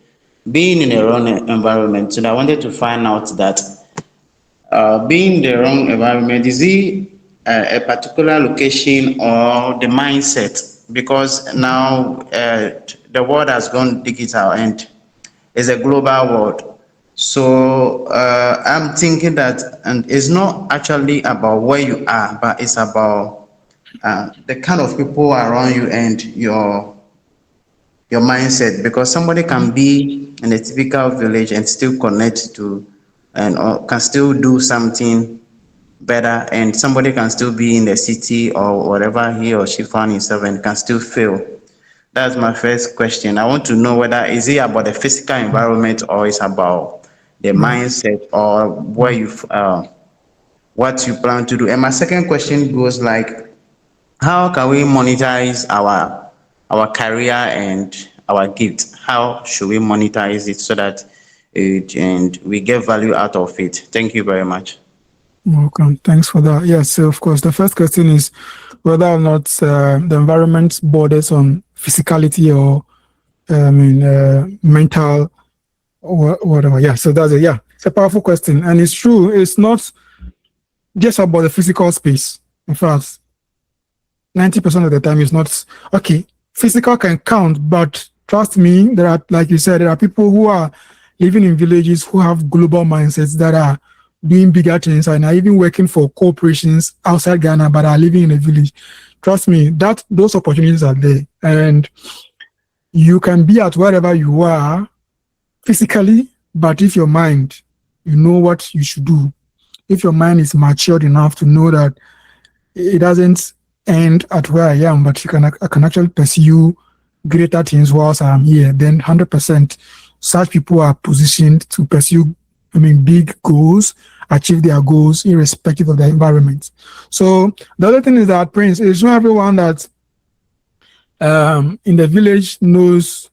being in a wrong environment. So I wanted to find out that being in the wrong environment, is it a particular location or the mindset? Because now the world has gone digital and it's a global world. So I'm thinking that, and it's not actually about where you are, but it's about the kind of people around you and your mindset, because somebody can be in a typical village and still connect to and can still do something better, and somebody can still be in the city or whatever he or she found himself and can still fail. That's my first question. I want to know whether is it about the physical environment or it's about the mindset or where you what you plan to do. And my second question goes like, how can we monetize our career and our gift? How should we monetize it so that and we get value out of it? Thank you very much. Welcome. Thanks for that. Yes, so of course, the first question is whether or not the environment borders on physicality or mental or whatever. Yeah, so that's it. Yeah, it's a powerful question. And it's true, it's not just about the physical space. In fact, 90% of the time it's not. Okay, physical can count, but trust me, there are, like you said, there are people who are living in villages who have global mindsets that are doing bigger things and are even working for corporations outside Ghana, but are living in a village. Trust me, that those opportunities are there. And you can be at wherever you are physically, but if your mind, you know what you should do, if your mind is matured enough to know that it doesn't end at where I am, but I can actually pursue greater things whilst I'm here, then 100% such people are positioned to pursue, big goals, achieve their goals irrespective of the environment. So the other thing is that, Prince, it's not everyone that in the village knows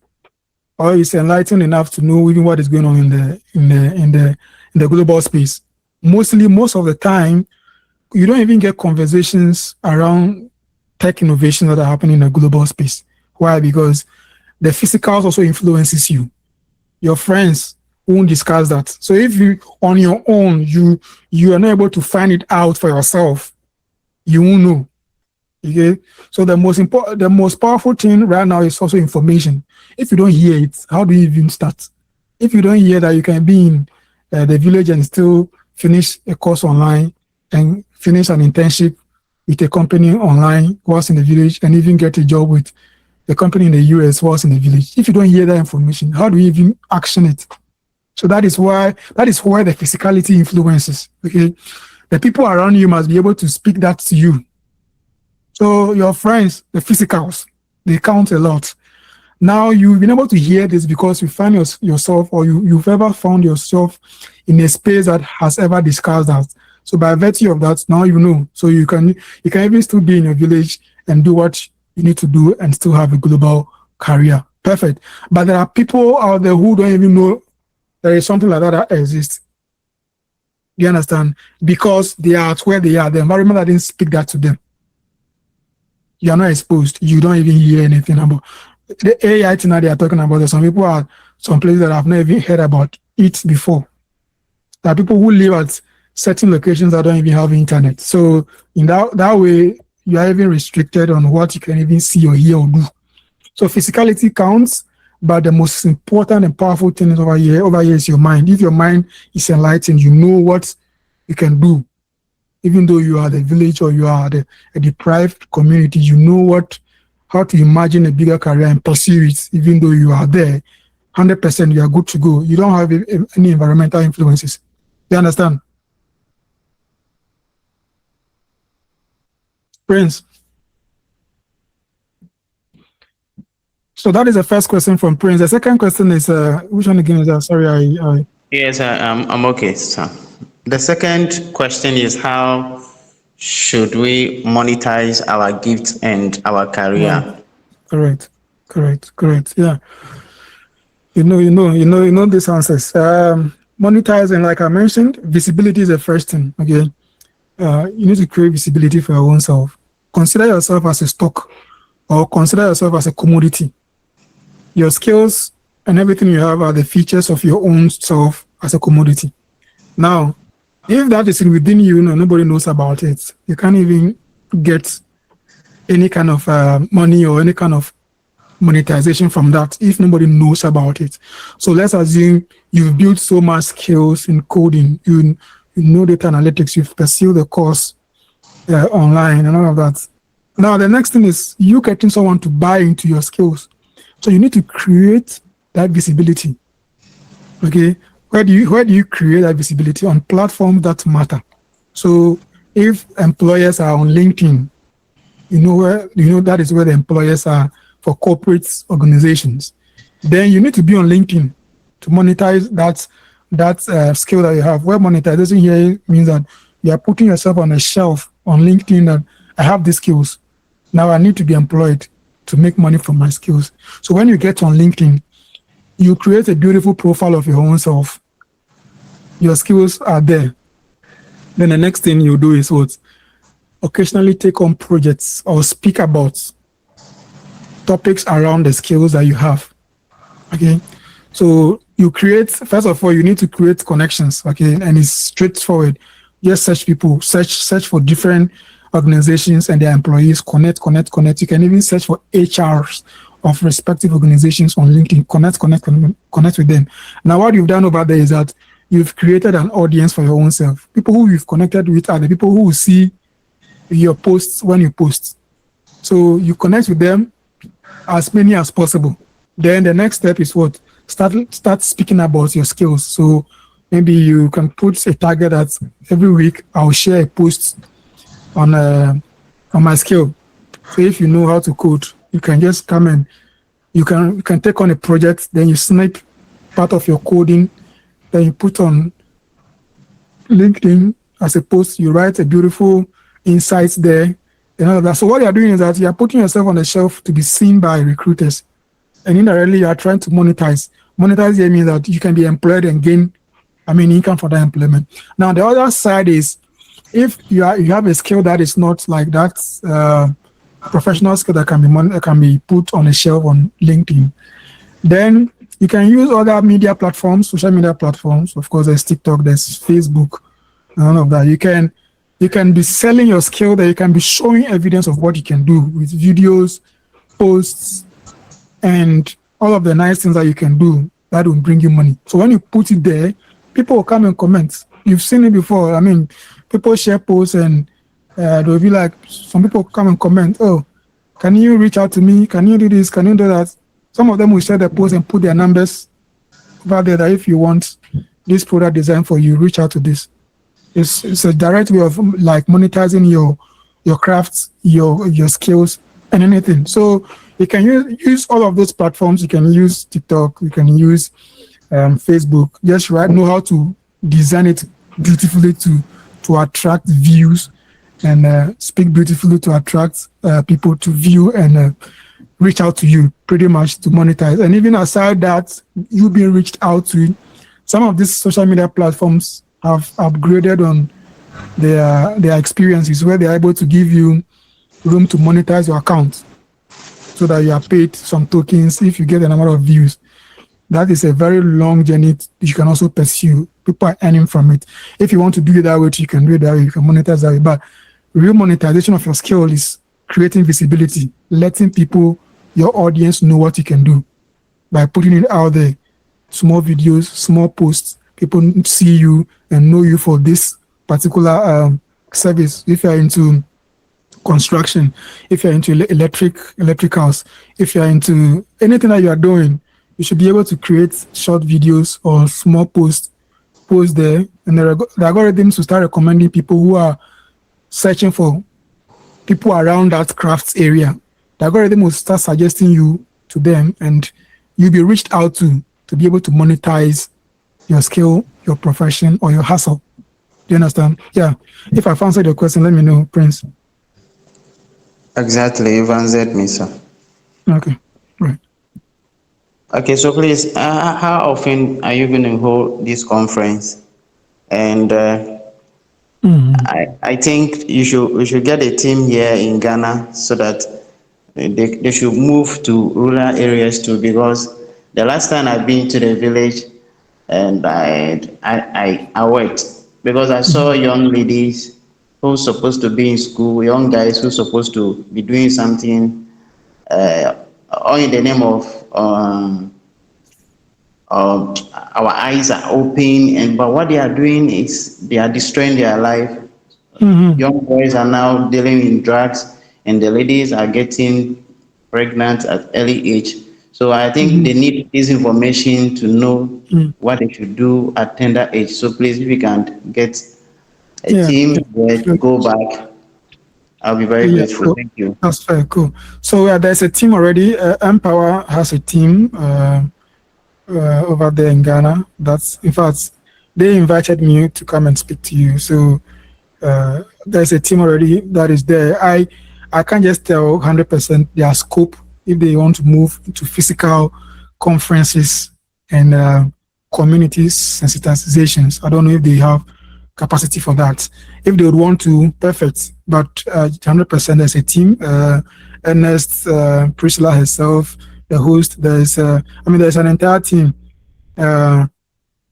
or is enlightened enough to know even what is going on in the global space. Most of the time, you don't even get conversations around tech innovations that are happening in the global space. Why? Because the physicals also influences you. Your friends won't discuss that. So if you on your own you are not able to find it out for yourself, you won't know. Okay. So the most powerful thing right now is also information. If you don't hear it, how do you even start? If you don't hear that you can be in the village and still finish a course online and finish an internship with a company online whilst in the village and even get a job with a company in the US whilst in the village. If you don't hear that information, how do you even action it? So that is where the physicality influences. Okay. The people around you must be able to speak that to you. So your friends, the physicals, they count a lot. Now you've been able to hear this because you find yourself or you've ever found yourself in a space that has ever discussed that. So by virtue of that, now you know. So you can even still be in a village and do what you need to do and still have a global career. Perfect. But there are people out there who don't even know there is something like that exists. Do you understand? Because they are at where they are. The environment that didn't speak that to them. You are not exposed. You don't even hear anything about the AI thing that they are talking about. There's some people are some places that have not even heard about it before. There are people who live at certain locations that don't even have internet. So in that way, you are even restricted on what you can even see or hear or do. So physicality counts, but the most important and powerful thing is over here is your mind. If your mind is enlightened, you know what you can do. Even though you are the village or you are a deprived community, you know how to imagine a bigger career and pursue it. Even though you are there, 100% you are good to go. You don't have any environmental influences. You understand? Prince. So that is the first question from Prince. The second question is, which one again is that? Sorry, I... Yes, I'm okay, sir. The second question is how should we monetize our gifts and our career? Correct. Yeah. You know these answers. Monetizing, like I mentioned, visibility is the first thing. Okay. You need to create visibility for your own self. Consider yourself as a stock or consider yourself as a commodity. Your skills and everything you have are the features of your own self as a commodity. Now, if that is within you, nobody knows about it. You can't even get any kind of money or any kind of monetization from that if nobody knows about it. So let's assume you've built so much skills in coding, you know data analytics, you've pursued the course online and all of that. Now, the next thing is you getting someone to buy into your skills. So you need to create that visibility. Okay. Where do you create that visibility? On platforms that matter. So if employers are on LinkedIn, that is where the employers are for corporate organizations. Then you need to be on LinkedIn to monetize that skill that you have. Where monetization here means that you are putting yourself on a shelf on LinkedIn that I have these skills. Now I need to be employed to make money from my skills. So when you get on LinkedIn, you create a beautiful profile of your own self. Your skills are there. Then the next thing you do is what? Occasionally take on projects or speak about topics around the skills that you have. Okay. So you create, first of all, you need to create connections. Okay. And it's straightforward. Just search people, search for different organizations and their employees, connect. You can even search for HRs of respective organizations on LinkedIn, connect with them. Now, what you've done over there is that you've created an audience for your own self. People who you've connected with are the people who will see your posts when you post. So you connect with them as many as possible. Then the next step is what? Start speaking about your skills. So maybe you can put a target that every week I'll share a post on my skill. So if you know how to code, you can just come and you can take on a project, then you snip part of your coding, then you put on LinkedIn as a post, you write a beautiful insights there and all of that. So what you're doing is that you're putting yourself on the shelf to be seen by recruiters. And indirectly, you are trying to monetize. Monetize here means that you can be employed and gain, income for that employment. Now, the other side is if you have a skill that is not like that professional skill that can be put on a shelf on LinkedIn, then you can use other media platforms, social media platforms. Of course, there's TikTok, there's Facebook, and all of that. You can be selling your skill there. You can be showing evidence of what you can do with videos, posts, and all of the nice things that you can do that will bring you money. So when you put it there, people will come and comment. You've seen it before. People share posts and they'll be like, some people come and comment, oh, can you reach out to me? Can you do this? Can you do that? Some of them will share their posts and put their numbers over there that if you want this product design for you, reach out to this. It's a direct way of like monetizing your crafts, your skills, and anything. So you can use all of those platforms. You can use TikTok. You can use Facebook. Just know how to design it beautifully to attract views and speak beautifully to attract people to view and reach out to you pretty much to monetize. And even aside that, you being reached out to, some of these social media platforms have upgraded on their experiences where they're able to give you room to monetize your account so that you are paid some tokens if you get a number of views. That is a very long journey you can also pursue. People are earning from it. If you want to do it that way, you can do it that way. You can monetize that way. But real monetization of your skill is creating visibility, letting people, your audience, know what you can do by putting it out there. Small videos, small posts, people see you and know you for this particular service. If you're into construction, if you're into electricals, if you're into anything that you are doing, you should be able to create short videos or small post there, and the algorithms will start recommending people who are searching for people around that crafts area. The algorithm will start suggesting you to them, and you'll be reached out to be able to monetize your skill, your profession, or your hustle. Do you understand? Yeah. If I've answered your question, let me know, Prince. Exactly, you've answered me, sir. Okay, right. Okay, so please, how often are you going to hold this conference? And I think we should get a team here in Ghana so that they should move to rural areas too, because the last time I've been to the village and I worked because I saw young ladies who's supposed to be in school, young guys who's supposed to be doing something all in the name of our eyes are open, but what they are doing is they are destroying their life. Young boys are now dealing in drugs, and the ladies are getting pregnant at early age. So I think they need this information to know what they should do at tender age. So please, if we can get a team where to go back, I'll be very grateful. Cool. Thank you. That's very cool. So there's a team already. Empower has a team over there in Ghana. That's, in fact, they invited me to come and speak to you. So there's a team already that is there. I I can't just tell 100% their scope if they want to move into physical conferences and community sensitizations. I don't know if they have capacity for that. If they would want to, perfect. But 100% there's a team. Ernest, Priscilla herself, the host. There's an entire team. All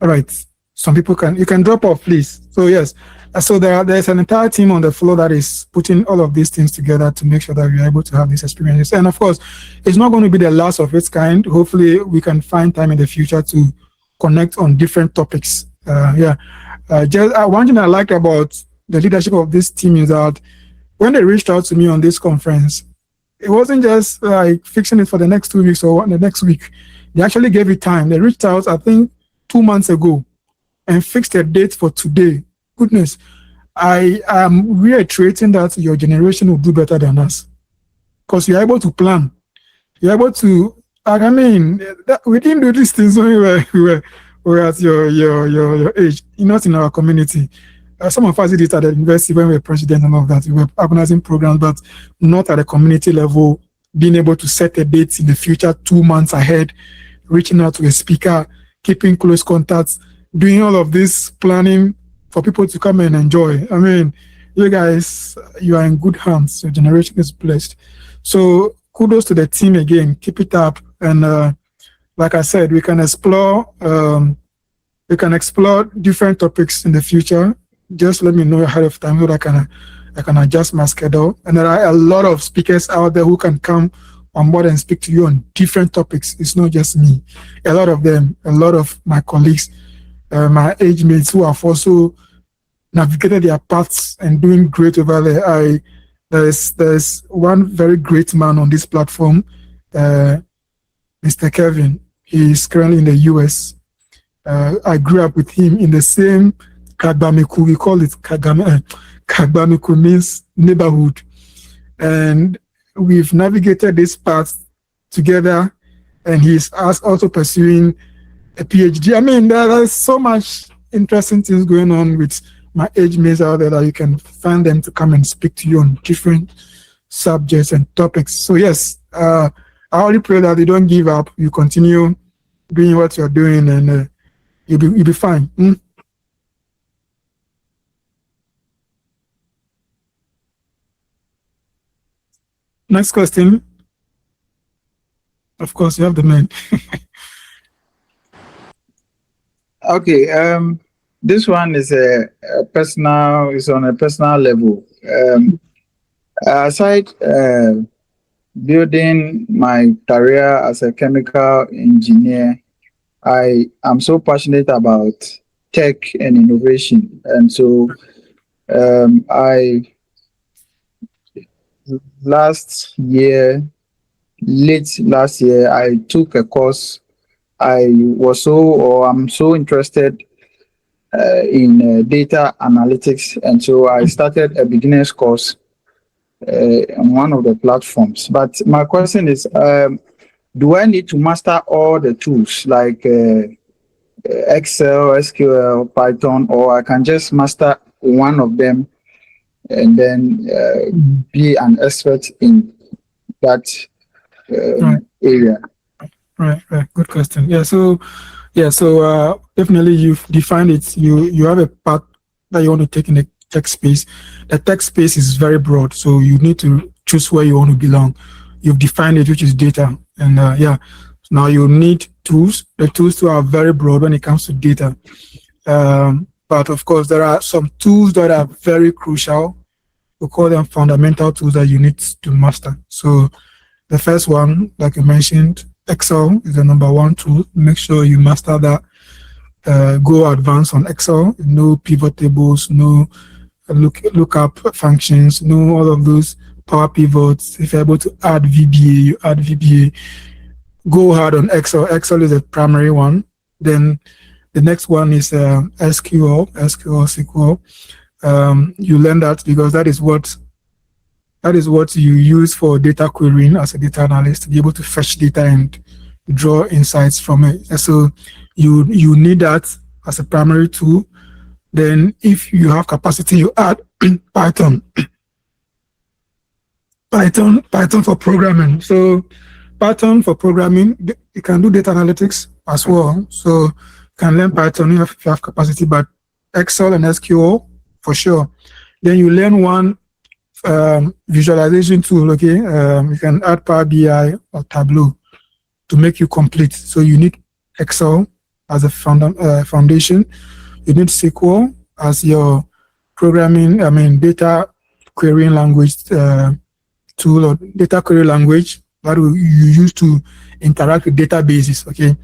right. Some people you can drop off, please. So yes. So there's an entire team on the floor that is putting all of these things together to make sure that we're able to have these experiences. And of course, it's not going to be the last of its kind. Hopefully, we can find time in the future to connect on different topics. Just one thing I liked about the leadership of this team is that when they reached out to me on this conference, it wasn't just like fixing it for the next 2 weeks or the next week. They actually gave it time. They reached out, I think, 2 months ago and fixed a date for today. Goodness, I am reiterating that your generation will do better than us because you're able to plan. You're able to, we didn't do these things when we were at your age, not in our community. Some of us did it at the university when we were president and all of that. We were organizing programs, but not at the community level, being able to set a date in the future 2 months ahead, reaching out to a speaker, keeping close contacts, doing all of this planning for people to come and enjoy. I mean, you guys, you are in good hands. Your generation is blessed. So kudos to the team again. Keep it up. And like I said, we can explore different topics in the future. Just let me know ahead of time so that I can adjust my schedule. And there are a lot of speakers out there who can come on board and speak to you on different topics. It's not just me. A lot of them, a lot of my colleagues, my age mates who have also navigated their paths and doing great over there. There's one very great man on this platform, Mr. Kevin. He is currently in the US. I grew up with him in the same Kagbamiku. We call it Kagbamiku means neighborhood. And we've navigated this path together, and he's also pursuing a PhD. I mean, there's so much interesting things going on with my age mates out there that you can find them to come and speak to you on different subjects and topics. So yes, I only pray that you don't give up. You continue doing what you're doing, and you'll be fine. Next question. Of course, you have the man. Okay. This one is a personal. It's on a personal level. Aside building my career as a chemical engineer, I am so passionate about tech and innovation, and so late last year, I took a course. I'm so interested in data analytics, and so I started a beginner's course on one of the platforms. But my question is, do I need to master all the tools like Excel, SQL, Python, or I can just master one of them and then be an expert in that area? Right. Good question. So definitely you've defined it. You have a path that you want to take in the tech space. The tech space is very broad, so you need to choose where you want to belong. You've defined it, which is data, and now you need tools. The tools too are very broad when it comes to data, but of course there are some tools that are very crucial. We call them fundamental tools that you need to master. So the first one, like you mentioned, Excel is the number one tool. Make sure you master that. Go advanced on Excel. No pivot tables, no lookup functions, no all of those power pivots. If you're able to add VBA, you add VBA. Go hard on Excel. Excel is the primary one. Then the next one is SQL, SQL. You learn that because that is what you use for data querying as a data analyst, to be able to fetch data and draw insights from it. And so you need that as a primary tool. Then if you have capacity, you add Python. Python for programming. So Python for programming, you can do data analytics as well. So you can learn Python if you have capacity, but Excel and SQL for sure. Then you learn one visualization tool. Okay, you can add Power BI or Tableau to make you complete. So you need Excel as a foundation. You need SQL as your programming, data querying language tool or data query language that you use to interact with databases. Okay,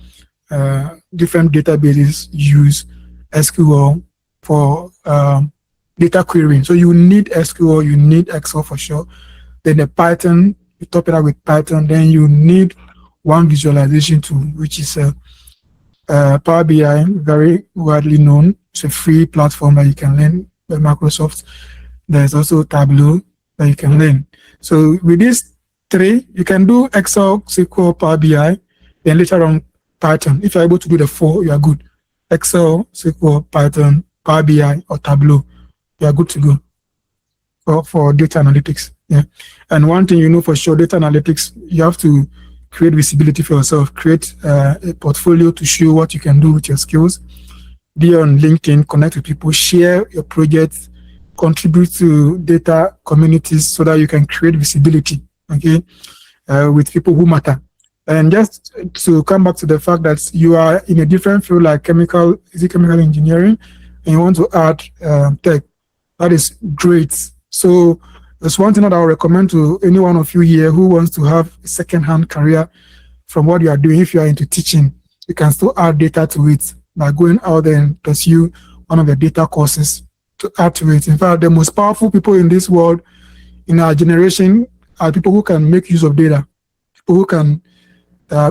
different databases use SQL for data querying. So you need SQL, you need Excel for sure. Then the Python, you top it up with Python. Then you need one visualization tool, which is Power BI, very widely known. It's a free platform that you can learn by Microsoft. There's also Tableau that you can learn. So with these three, you can do Excel, SQL, Power BI, then later on Python. If you're able to do the four, you are good. Excel, SQL, Python, Power BI, or Tableau, you are good to go for data analytics. Yeah. And one thing you know for sure, data analytics, you have to create visibility for yourself, create a portfolio to show what you can do with your skills. Be on LinkedIn, connect with people, share your projects, contribute to data communities so that you can create visibility, okay, with people who matter. And just to come back to the fact that you are in a different field like chemical engineering, and you want to add tech, that is great. So there's one thing that I would recommend to any one of you here who wants to have a second-hand career from what you are doing. If you are into teaching, you can still add data to it by going out there and pursue one of the data courses to add to it. In fact, the most powerful people in this world, in our generation, are people who can make use of data, people who can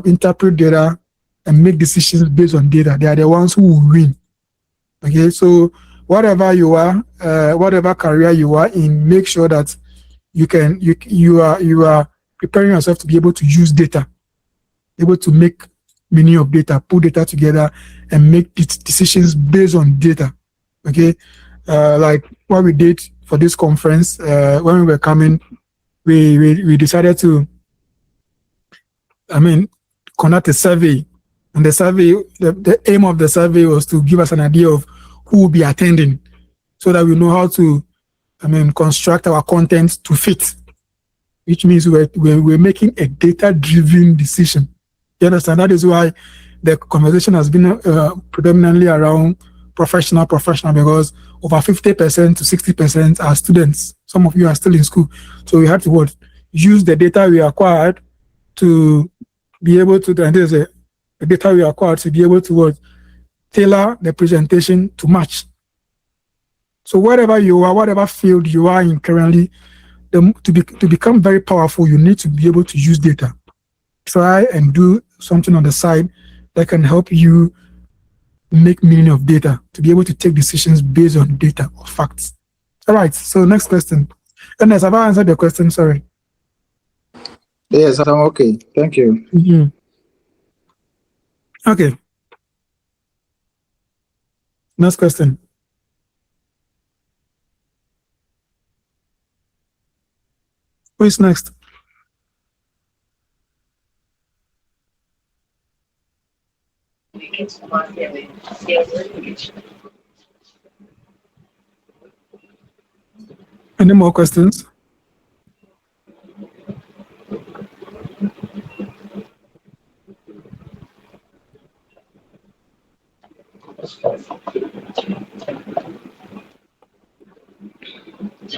interpret data and make decisions based on data. They are the ones who will win. Okay, so whatever you are, whatever career you are in, make sure that you are preparing yourself to be able to use data, able to make meaning of data, put data together, and make decisions based on data. Okay, like what we did for this conference when we were coming, we decided to, conduct a survey. And the survey, the aim of the survey was to give us an idea of who will be attending, so that we know how to, construct our content to fit. Which means we're making a data-driven decision. You understand? That is why the conversation has been predominantly around professional, because over 50% to 60% are students. Some of you are still in school. So we have to use the data we acquired to be able to, and there's the data we acquired to be able to tailor the presentation to match. So wherever you are, whatever field you are in currently, to become very powerful, you need to be able to use data. Try and do something on the side that can help you make meaning of data, to be able to take decisions based on data or facts. All right, so next question. Ernest, have I answered your question? Sorry. Yes, I'm okay. Thank you. Mm-hmm. Okay. Next question. Who is next? Any more questions?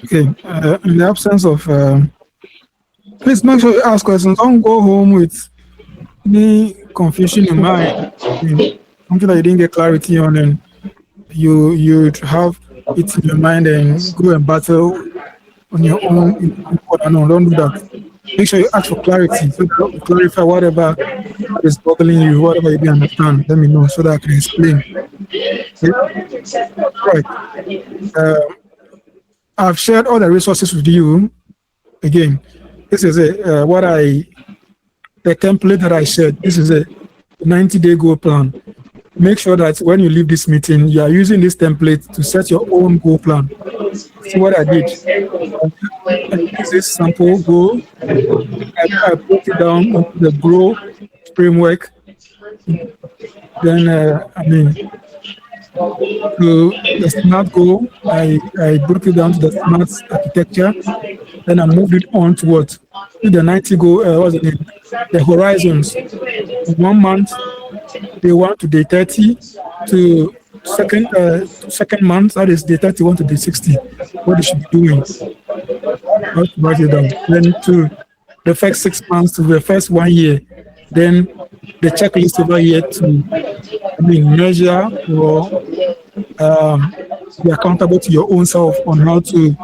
Okay, in the absence of, please make sure you ask questions. Don't go home with any confusion in mind, something that you didn't get clarity on, and you'd have it in your mind and go and battle on your own. No, don't do that. Make sure you ask for clarity, so that you clarify whatever is bothering you, whatever you didn't understand. Let me know so that I can explain. Okay? Right. I've shared all the resources with you. Again, this is the template that I shared. This is a 90-day goal plan. Make sure that when you leave this meeting, you are using this template to set your own goal plan So what I did, I used this sample Go. I broke it down into the Grow framework. Then, to the smart goal, I broke it down to the smart architecture. Then I moved it on to what? To the 90 goal, what's the name? The horizons. 1 month, day one to day 30, to second month, that is day 31 to day 60, what they should be doing. I have to write it down. Then to the first 6 months to the first 1 year, then the checklist over here to, measure or be accountable to your own self on how to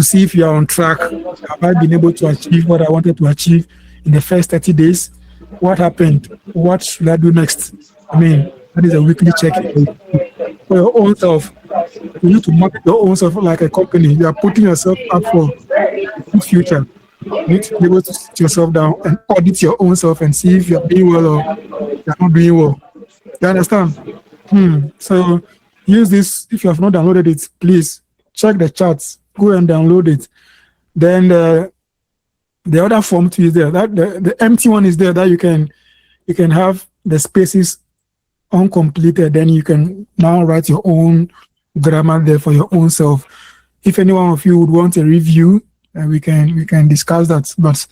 see if you are on track. Have I been able to achieve what I wanted to achieve in the first 30 days? What happened? What should I do next? That is a weekly check for your own self. You need to market your own self like a company. You are putting yourself up for a good future. You need to be able to sit yourself down and audit your own self and see if you're doing well or you're not doing well. You understand? So use this. If you have not downloaded it, please check the charts. Go and download it. Then the other form too is there. That the empty one is there that you can have the spaces uncompleted. Then you can now write your own grammar there for your own self. If any one of you would want a review, we can discuss that. But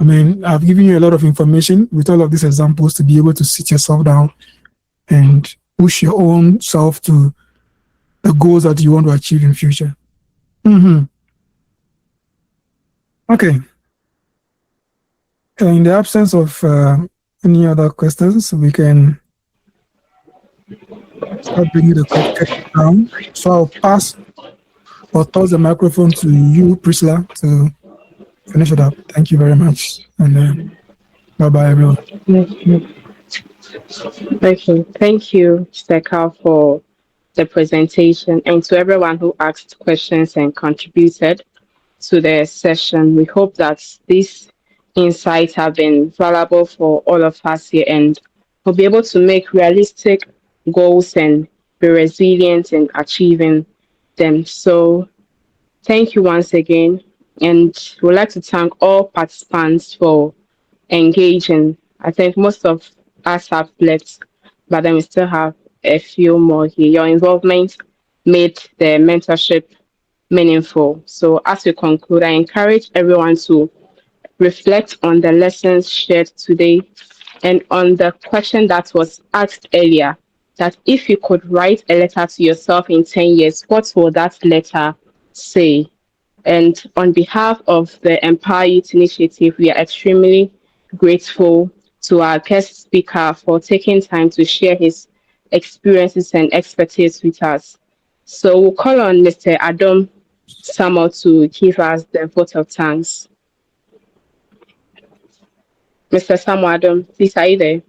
I've given you a lot of information with all of these examples to be able to sit yourself down and push your own self to the goals that you want to achieve in future. Okay. In the absence of any other questions, we can start bringing the question down. So I'll pass or toss the microphone to you, Priscilla, to finish it up. Thank you very much. And bye-bye, everyone. Okay, thank you, Steka, for the presentation, and to everyone who asked questions and contributed to the session. We hope that these insights have been valuable for all of us here, and we'll be able to make realistic goals and be resilient in achieving them. So thank you once again, and we'd like to thank all participants for engaging. I think most of us have left, but then we still have a few more here. Your involvement made the mentorship meaningful. So as we conclude, I encourage everyone to reflect on the lessons shared today and on the question that was asked earlier, that if you could write a letter to yourself in 10 years, what will that letter say? And on behalf of the Empower Youth Initiative, we are extremely grateful to our guest speaker for taking time to share his experiences and expertise with us. So we'll call on Mr. Adam Samuel to give us the vote of thanks. Mr. Samuel Adam, please, are you there?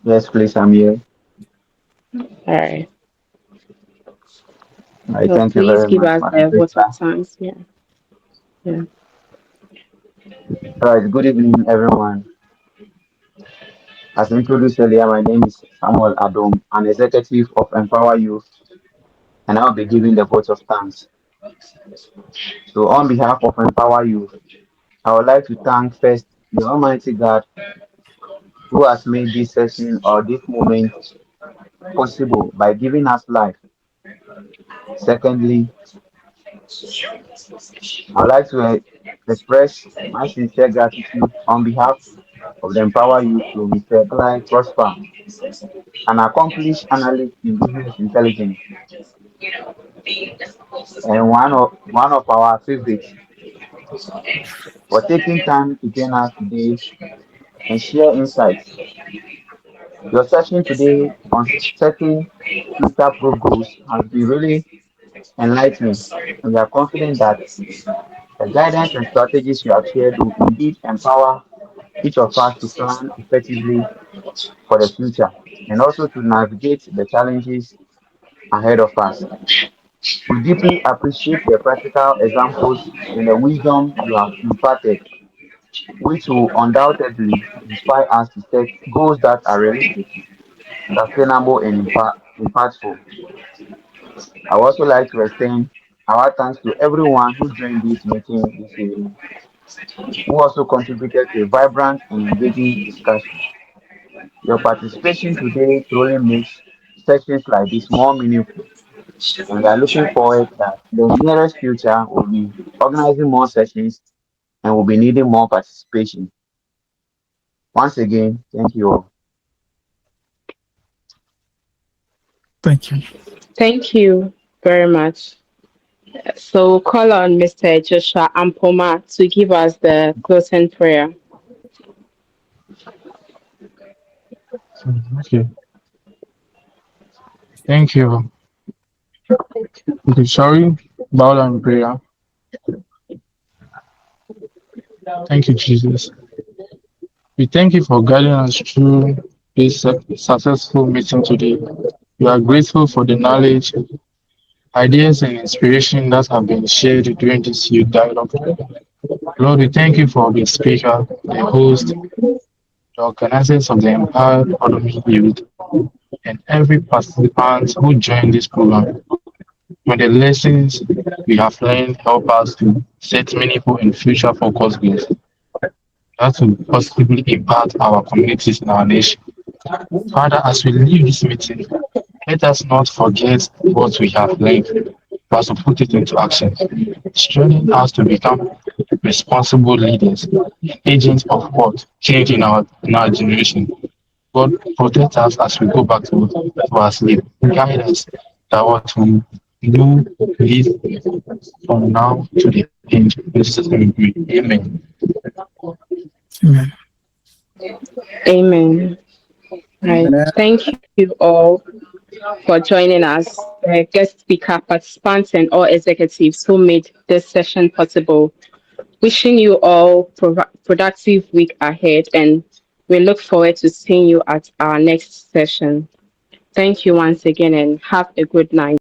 Yes, please, I'm here. All right. I So thank you please very give much, us Madam the vote of Krista. thanks. Yeah. Yeah. All right, good evening, everyone. As introduced earlier, my name is Samuel Adom, an executive of Empower Youth, and I'll be giving the vote of thanks. So, on behalf of Empower Youth, I would like to thank first the Almighty God who has made this session or this moment possible by giving us life. Secondly, I would like to express my sincere gratitude on behalf of the Empower Youth to Mr. Kallai Prosper, an accomplished analyst in business intelligence and one of our favorites, for taking time to join us today and share insights. Your session today on setting future-proof goals has been really enlightening, and we are confident that the guidance and strategies you have shared will indeed empower each of us to plan effectively for the future and also to navigate the challenges ahead of us. We deeply appreciate the practical examples and the wisdom you have imparted, which will undoubtedly inspire us to set goals that are realistic, sustainable, and impactful. I would also like to extend Our thanks to everyone who joined this meeting this evening, who also contributed to a vibrant and engaging discussion. Your participation today truly makes sessions like this more meaningful, and we are looking forward that the nearest future will be organizing more sessions and will be needing more participation. Once again, thank you all. Thank you. Thank you very much. So call on Mr. Joshua Ampoma to give us the closing prayer. Okay. Thank you. Okay, sorry. Bow down in prayer. Thank you, Jesus. We thank you for guiding us through this successful meeting today. We are grateful for the knowledge, ideas, and inspiration that have been shared during this youth dialogue. Lord, we thank you for the speaker, the host, the organizers of the Empowered Odomi Youth, and every participant who joined this program. May the lessons we have learned help us to set meaningful and future focused goals that will positively impact our communities and our nation. Father, as we leave this meeting, let us not forget what we have learned, but to put it into action, straining us to become responsible leaders, agents of what change in our generation. God protect us as we go back to our sleep. Guide us that what we do live from now to the end. In Jesus' name we pray. Amen. Amen. Amen. Right. Amen. Thank you all for joining us, guest speaker, participants, and all executives who made this session possible. Wishing you all productive week ahead, and we look forward to seeing you at our next session. Thank you once again, and have a good night.